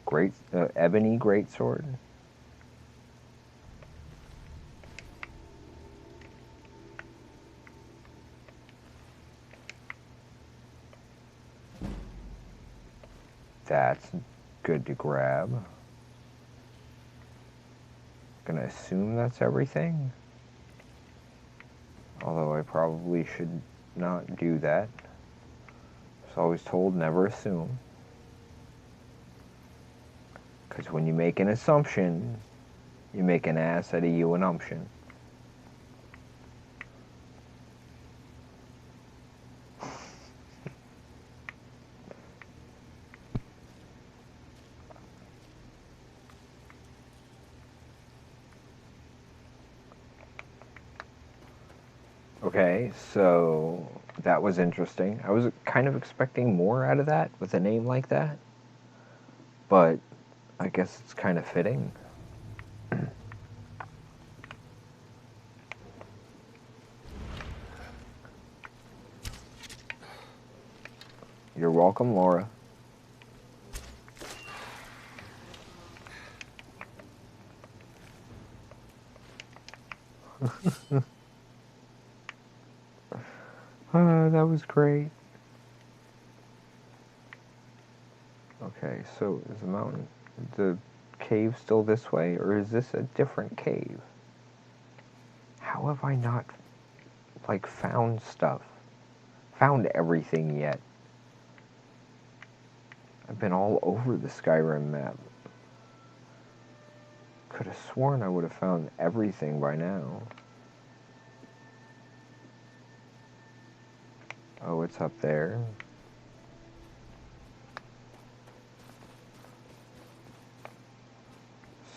Great, ebony greatsword. That's good to grab. Gonna assume that's everything. Although I probably should not do that. I was always told never assume. Because when you make an assumption, you make an ass out of you an umption. Okay, so that was interesting. I was kind of expecting more out of that with a name like that, but I guess it's kind of fitting. You're welcome, Laura. That was great. Okay, so is the cave still this way, or is this a different cave? How have I not, like, found stuff? Found everything yet? I've been all over the Skyrim map. Could have sworn I would have found everything by now. Oh, it's up there.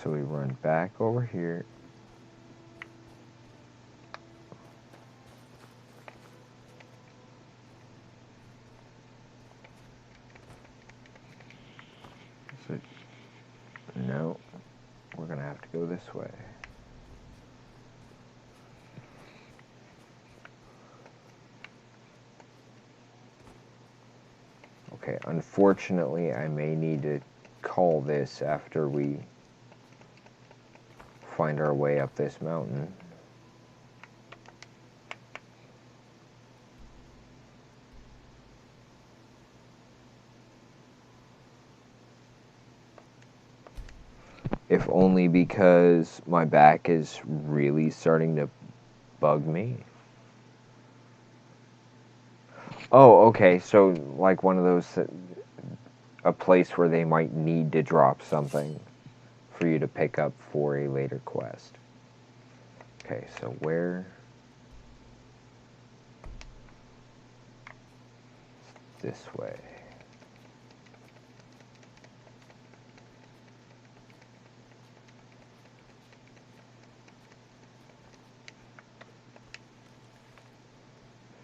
So we run back over here. So, no, we're gonna have to go this way. Okay, unfortunately, I may need to call this after we find our way up this mountain. If only because my back is really starting to bug me. Oh, okay, so like one of those, a place where they might need to drop something for you to pick up for a later quest. Okay, so where? This way.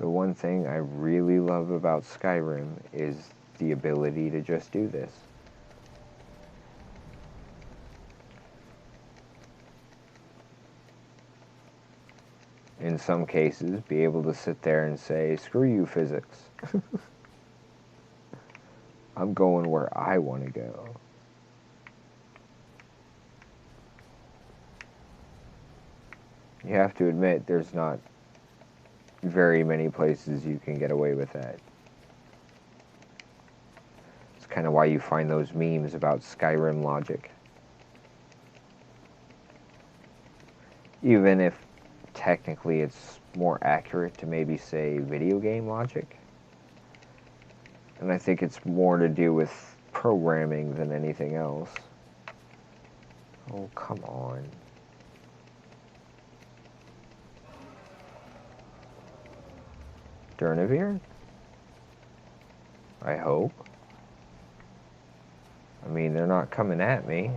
The one thing I really love about Skyrim is the ability to just do this. In some cases, be able to sit there and say, screw you, physics. I'm going where I want to go. You have to admit, there's not very many places you can get away with that. It's kind of why you find those memes about Skyrim logic. Even if technically it's more accurate to maybe say video game logic. And I think it's more to do with programming than anything else. Oh, come on. Durnavir? I hope. I mean, they're not coming at me.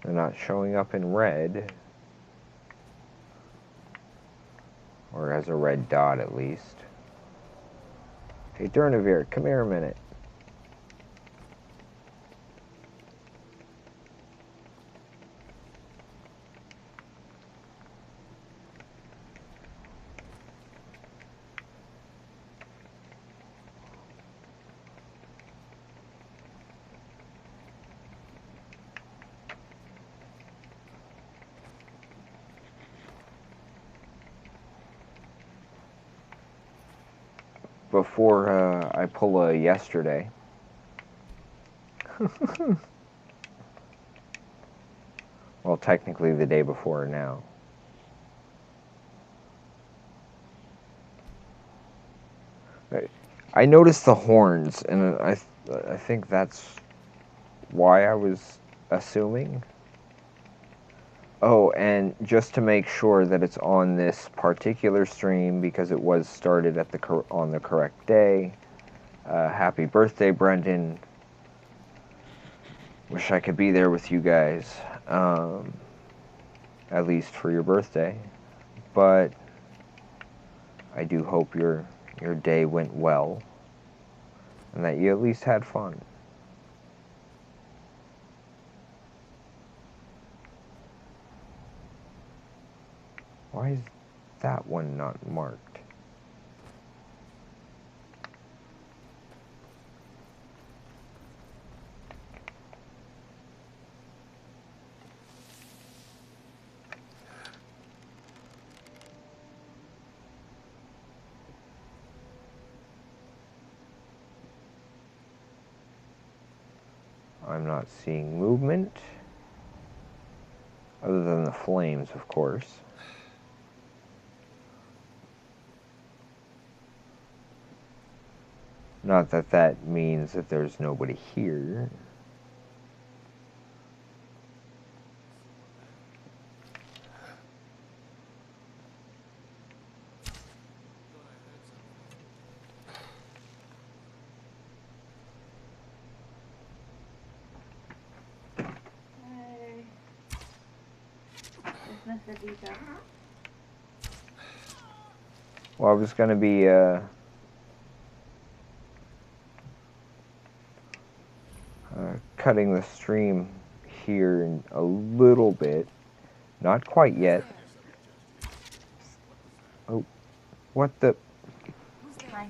They're not showing up in red. Or as a red dot, at least. Hey, Durnavir, come here a minute. Before I pull a yesterday, Well, technically the day before now. I noticed the horns, and I think that's why I was assuming. Oh, and just to make sure that it's on this particular stream because it was started at on the correct day. Happy birthday, Brendan. Wish I could be there with you guys, at least for your birthday. But I do hope your day went well and that you at least had fun. Why is that one not marked? I'm not seeing movement, other than the flames, of course. Not that that means that there's nobody here. Hey. It's Mr. Deacon. Well, I was going to be cutting the stream here in a little bit. Not quite yet. Oh, what the? Hi.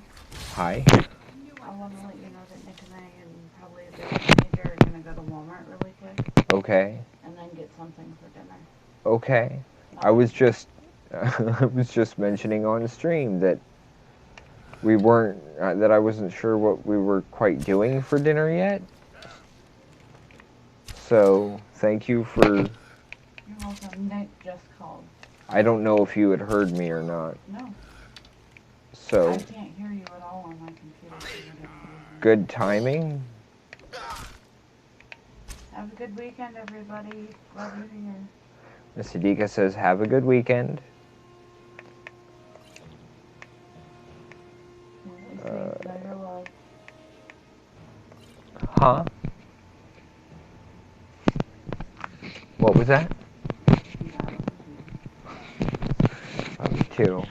Hi. I want to let you know that Nick and I and probably the teenager are going to go to Walmart really quick Okay. and then get something for dinner. Okay. I was just I was just mentioning on the stream that we weren't that I wasn't sure what we were quite doing for dinner yet. So, thank you for You're welcome. Nick just called. I don't know if you had heard me or not. No. So, I can't hear you at all on my computer. For whatever reason. good timing. Have a good weekend, everybody. Love you here. Miss Adika says, have a good weekend. Know your love. Huh? What was that? Yeah, Me too.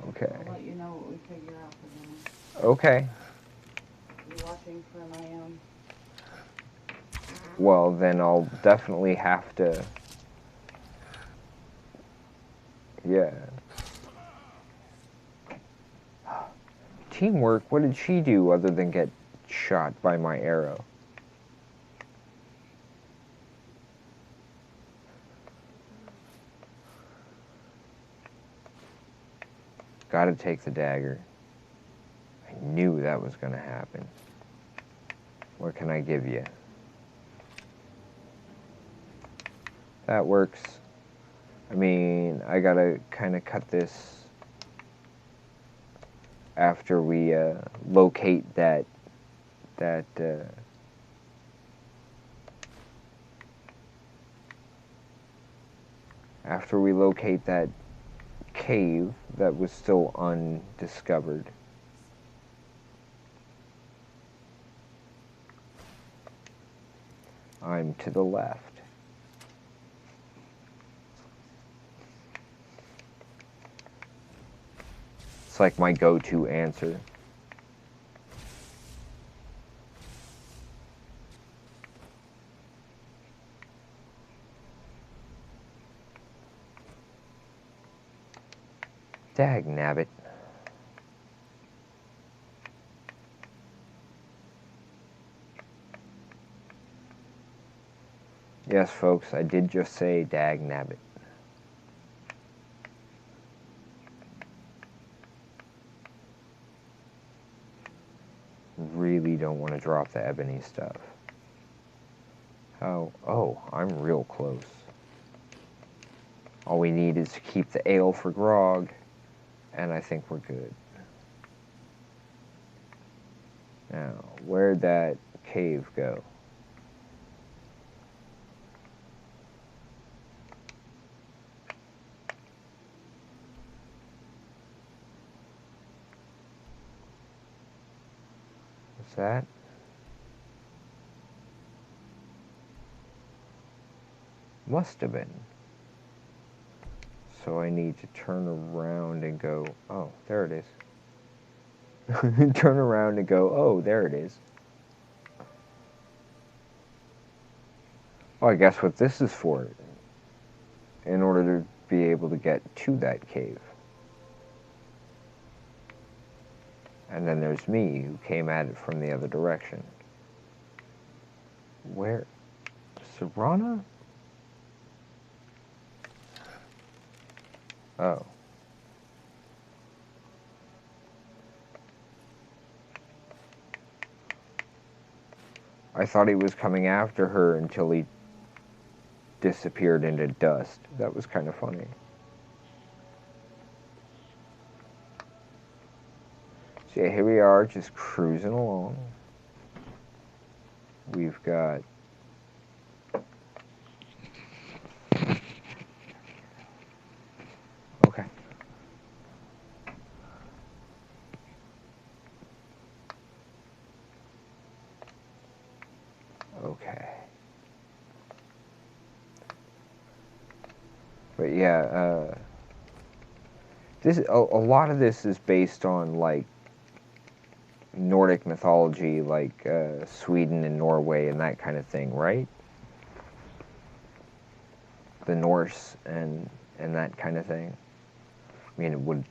Okay. I'll let you know what we figure out for dinner. Okay. You watching for my Well, then I'll definitely have to... Yeah. Teamwork? What did she do other than get shot by my arrow? Gotta take the dagger. I knew that was gonna happen. What can I give you? That works. I mean, I gotta kind of cut this after we locate after we locate that cave that was still undiscovered. I'm to the left. It's like my go-to answer. Dag nabbit. Yes, folks, I did just say dag nabbit. really don't want to drop the ebony stuff. Oh, I'm real close. All we need is to keep the ale for grog, and I think we're good. Now, where'd that cave go? What's that? Must have been. So I need to turn around and go, oh, there it is. Turn around and go, oh, there it is. Well, I guess what this is for, in order to be able to get to that cave. And then there's me, who came at it from the other direction. Where? Serana? Oh. I thought he was coming after her until he disappeared into dust. That was kind of funny. So yeah, here we are, just cruising along. We've got... Okay. Okay. But yeah, this a lot of this is based on like Nordic mythology, like Sweden and Norway and that kind of thing, right? The Norse and that kind of thing. I mean, it would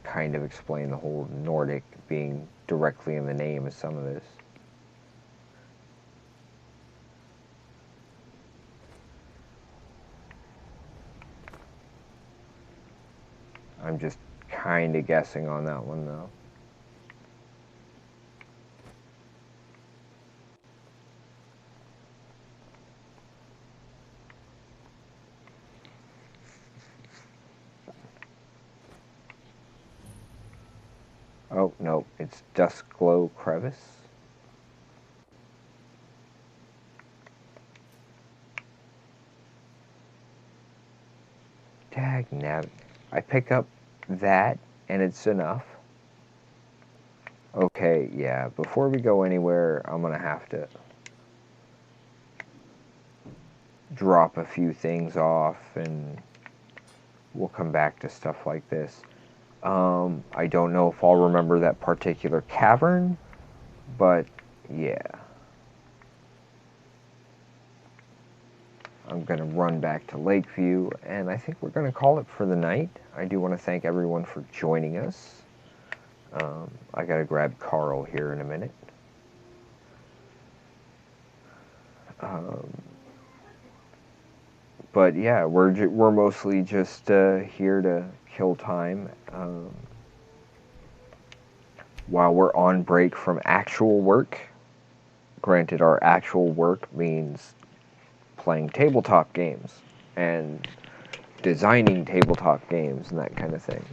kind of explain the whole Nordic being directly in the name of some of this. I'm just kind of guessing on that one, though. Oh, no, it's Duskglow Crevice. Dagnabbit. I pick up that, and it's enough. Okay, yeah, before we go anywhere, I'm gonna have to drop a few things off, and we'll come back to stuff like this. I don't know if I'll remember that particular cavern, but yeah. I'm going to run back to Lakeview, and I think we're going to call it for the night. I do want to thank everyone for joining us. I got to grab Carl here in a minute. But yeah, we're mostly just here to kill time while we're on break from actual work. Granted, our actual work means playing tabletop games and designing tabletop games and that kind of thing.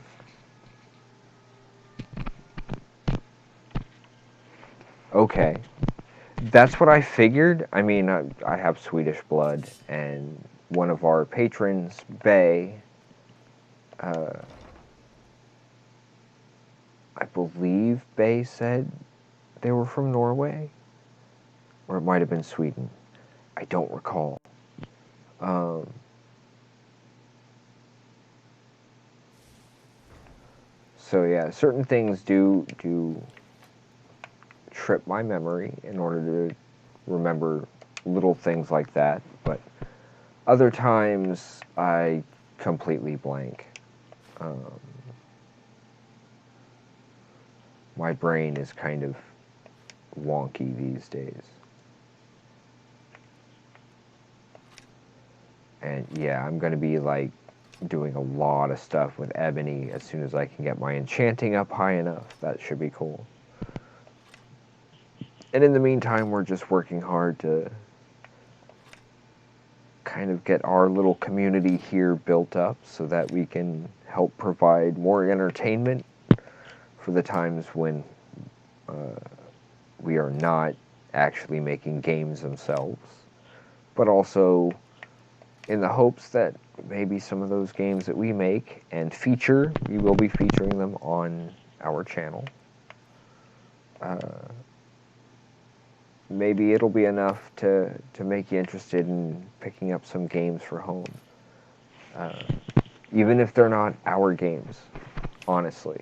Okay. That's what I figured. I mean, I have Swedish blood, and one of our patrons, Bay, I believe Bay said they were from Norway, or it might have been Sweden. I don't recall. So yeah, certain things do trip my memory in order to remember little things like that, but other times I completely blank. My brain is kind of wonky these days. And yeah, I'm going to be like doing a lot of stuff with ebony as soon as I can get my enchanting up high enough. That should be cool. And in the meantime, we're just working hard to kind of get our little community here built up so that we can help provide more entertainment for the times when we are not actually making games themselves, but also in the hopes that maybe some of those games that we make and feature, we will be featuring them on our channel. Maybe it'll be enough to make you interested in picking up some games for home. Even if they're not our games, honestly.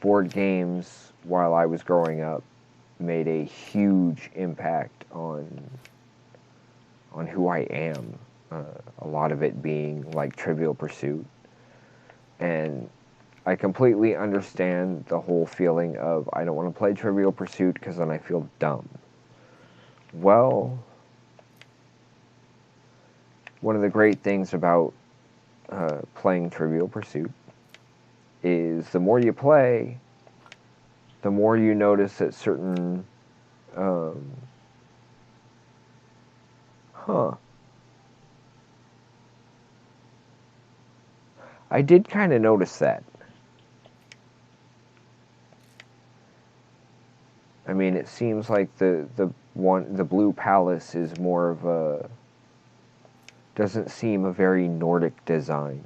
Board games, while I was growing up, made a huge impact on who I am. A lot of it being like Trivial Pursuit. And I completely understand the whole feeling of I don't want to play Trivial Pursuit because then I feel dumb. Well, one of the great things about playing Trivial Pursuit is the more you play, the more you notice that certain I did kind of notice that. I mean, it seems like the Blue Palace is more of a, doesn't seem a very Nordic design.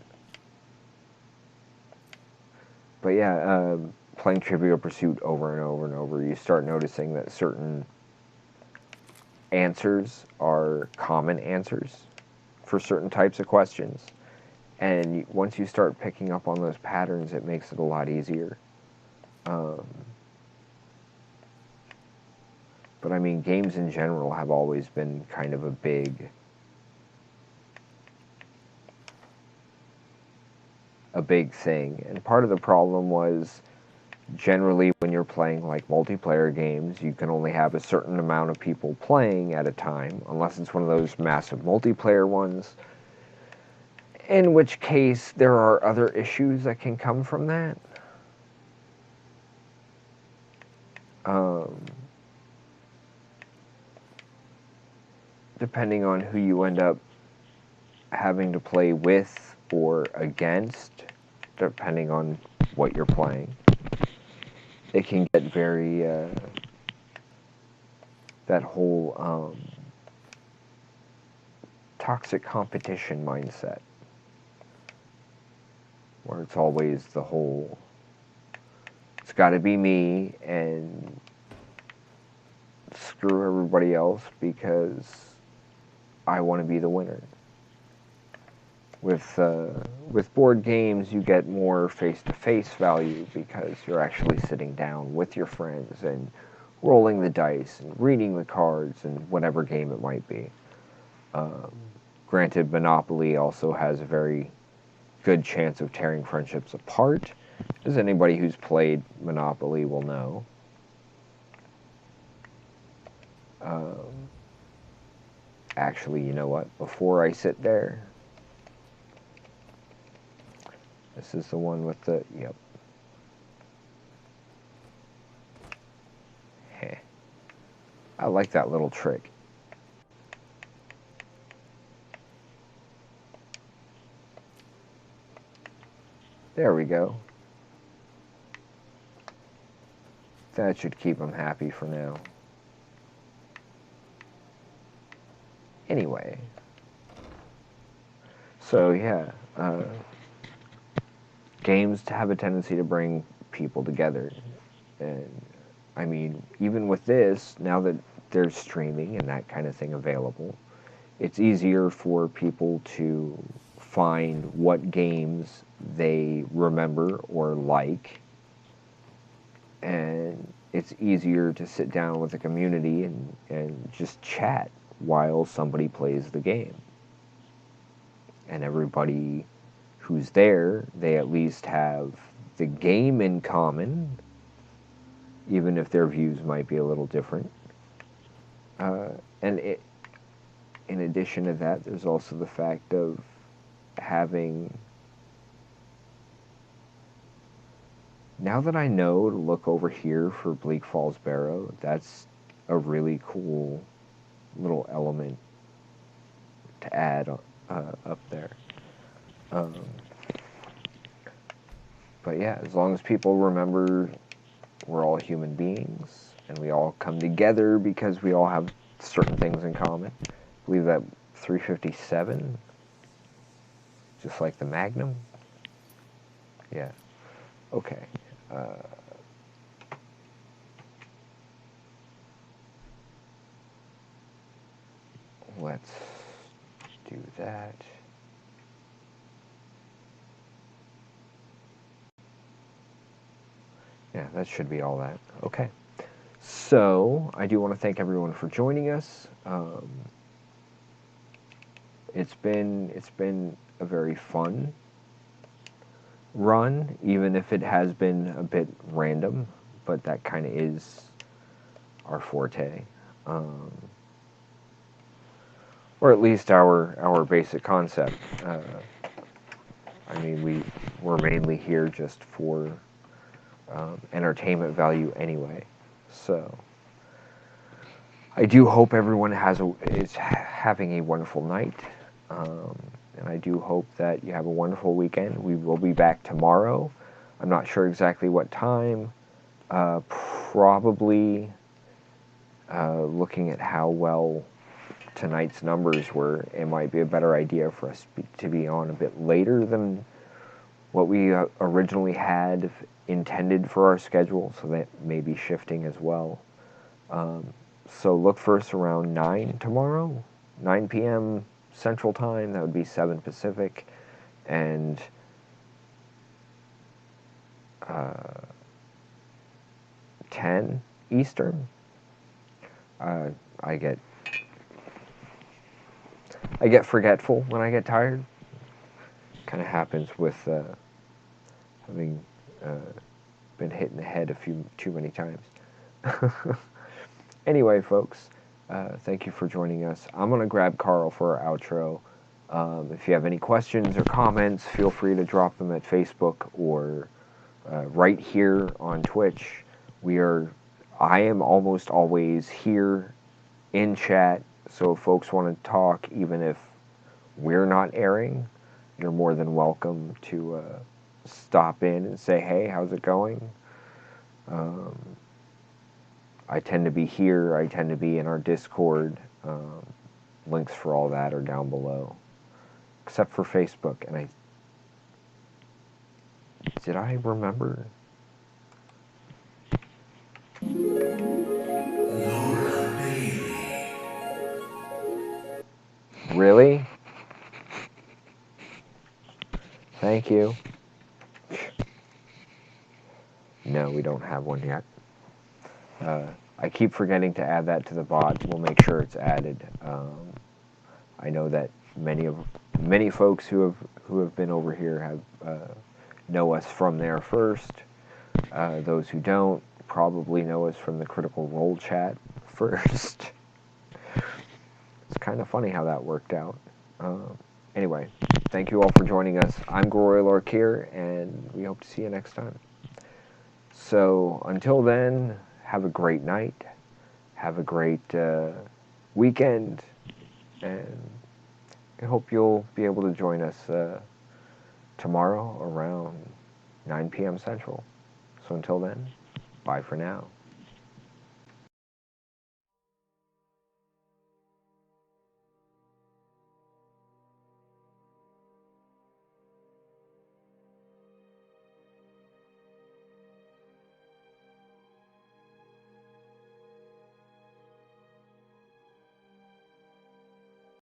But yeah, playing Trivial Pursuit over and over and over, you start noticing that certain answers are common answers for certain types of questions. And once you start picking up on those patterns, it makes it a lot easier. But I mean, games in general have always been kind of a big thing. And part of the problem was generally when you're playing like multiplayer games, you can only have a certain amount of people playing at a time, unless it's one of those massive multiplayer ones. In which case, there are other issues that can come from that. Depending on who you end up having to play with or against, depending on what you're playing, it can get very, that whole toxic competition mindset, where it's always the whole, it's got to be me and screw everybody else because I want to be the winner. With board games, you get more face-to-face value because you're actually sitting down with your friends and rolling the dice and reading the cards and whatever game it might be. Granted, Monopoly also has a very good chance of tearing friendships apart, as anybody who's played Monopoly will know. Actually, you know what? Before I sit there, this is the one with the, yep. Heh. I like that little trick. There we go. That should keep him happy for now. Anyway. So, yeah. Games have a tendency to bring people together. And, I mean, even with this, now that there's streaming and that kind of thing available, it's easier for people to find what games they remember or like, and it's easier to sit down with the community and just chat while somebody plays the game. And everybody who's there, they at least have the game in common, even if their views might be a little different. And in addition to that, there's also the fact of now that I know to look over here for Bleak Falls Barrow, that's a really cool little element to add up there. But yeah, as long as people remember we're all human beings and we all come together because we all have certain things in common. I believe that 357, just like the Magnum. Yeah. Okay. Let's do that. Yeah, that should be all that. Okay. So, I do want to thank everyone for joining us. It's been a very fun run, even if it has been a bit random, but that kind of is our forte. Or at least our basic concept. I mean, we're mainly here just for entertainment value anyway. So I do hope everyone is having a wonderful night, and I do hope that you have a wonderful weekend. We will be back tomorrow. I'm not sure exactly what time. Probably looking at how well tonight's numbers were, it might be a better idea for us to be on a bit later than what we originally had intended for our schedule, so that may be shifting as well. So look for us around 9 tomorrow, 9 p.m. Central Time. That would be 7 Pacific, and 10 Eastern. I get forgetful when I get tired. Kind of happens with having been hit in the head a few too many times. Anyway, folks, thank you for joining us. I'm going to grab Carl for our outro. If you have any questions or comments, feel free to drop them at Facebook or right here on Twitch. I am almost always here in chat, so if folks want to talk, even if we're not airing, you're more than welcome to stop in and say, hey, how's it going? I tend to be here. I tend to be in our Discord. Links for all that are down below, except for Facebook. And did I remember? Really? Thank you. No, we don't have one yet. I keep forgetting to add that to the bot. We'll make sure it's added. I know that many folks who have been over here have know us from there first. Those who don't probably know us from the Critical Role chat first. It's kind of funny how that worked out. Anyway, thank you all for joining us. I'm Goroy Lorkier, and we hope to see you next time. So until then, have a great night, have a great weekend, and I hope you'll be able to join us tomorrow around 9 p.m. Central. So until then, bye for now.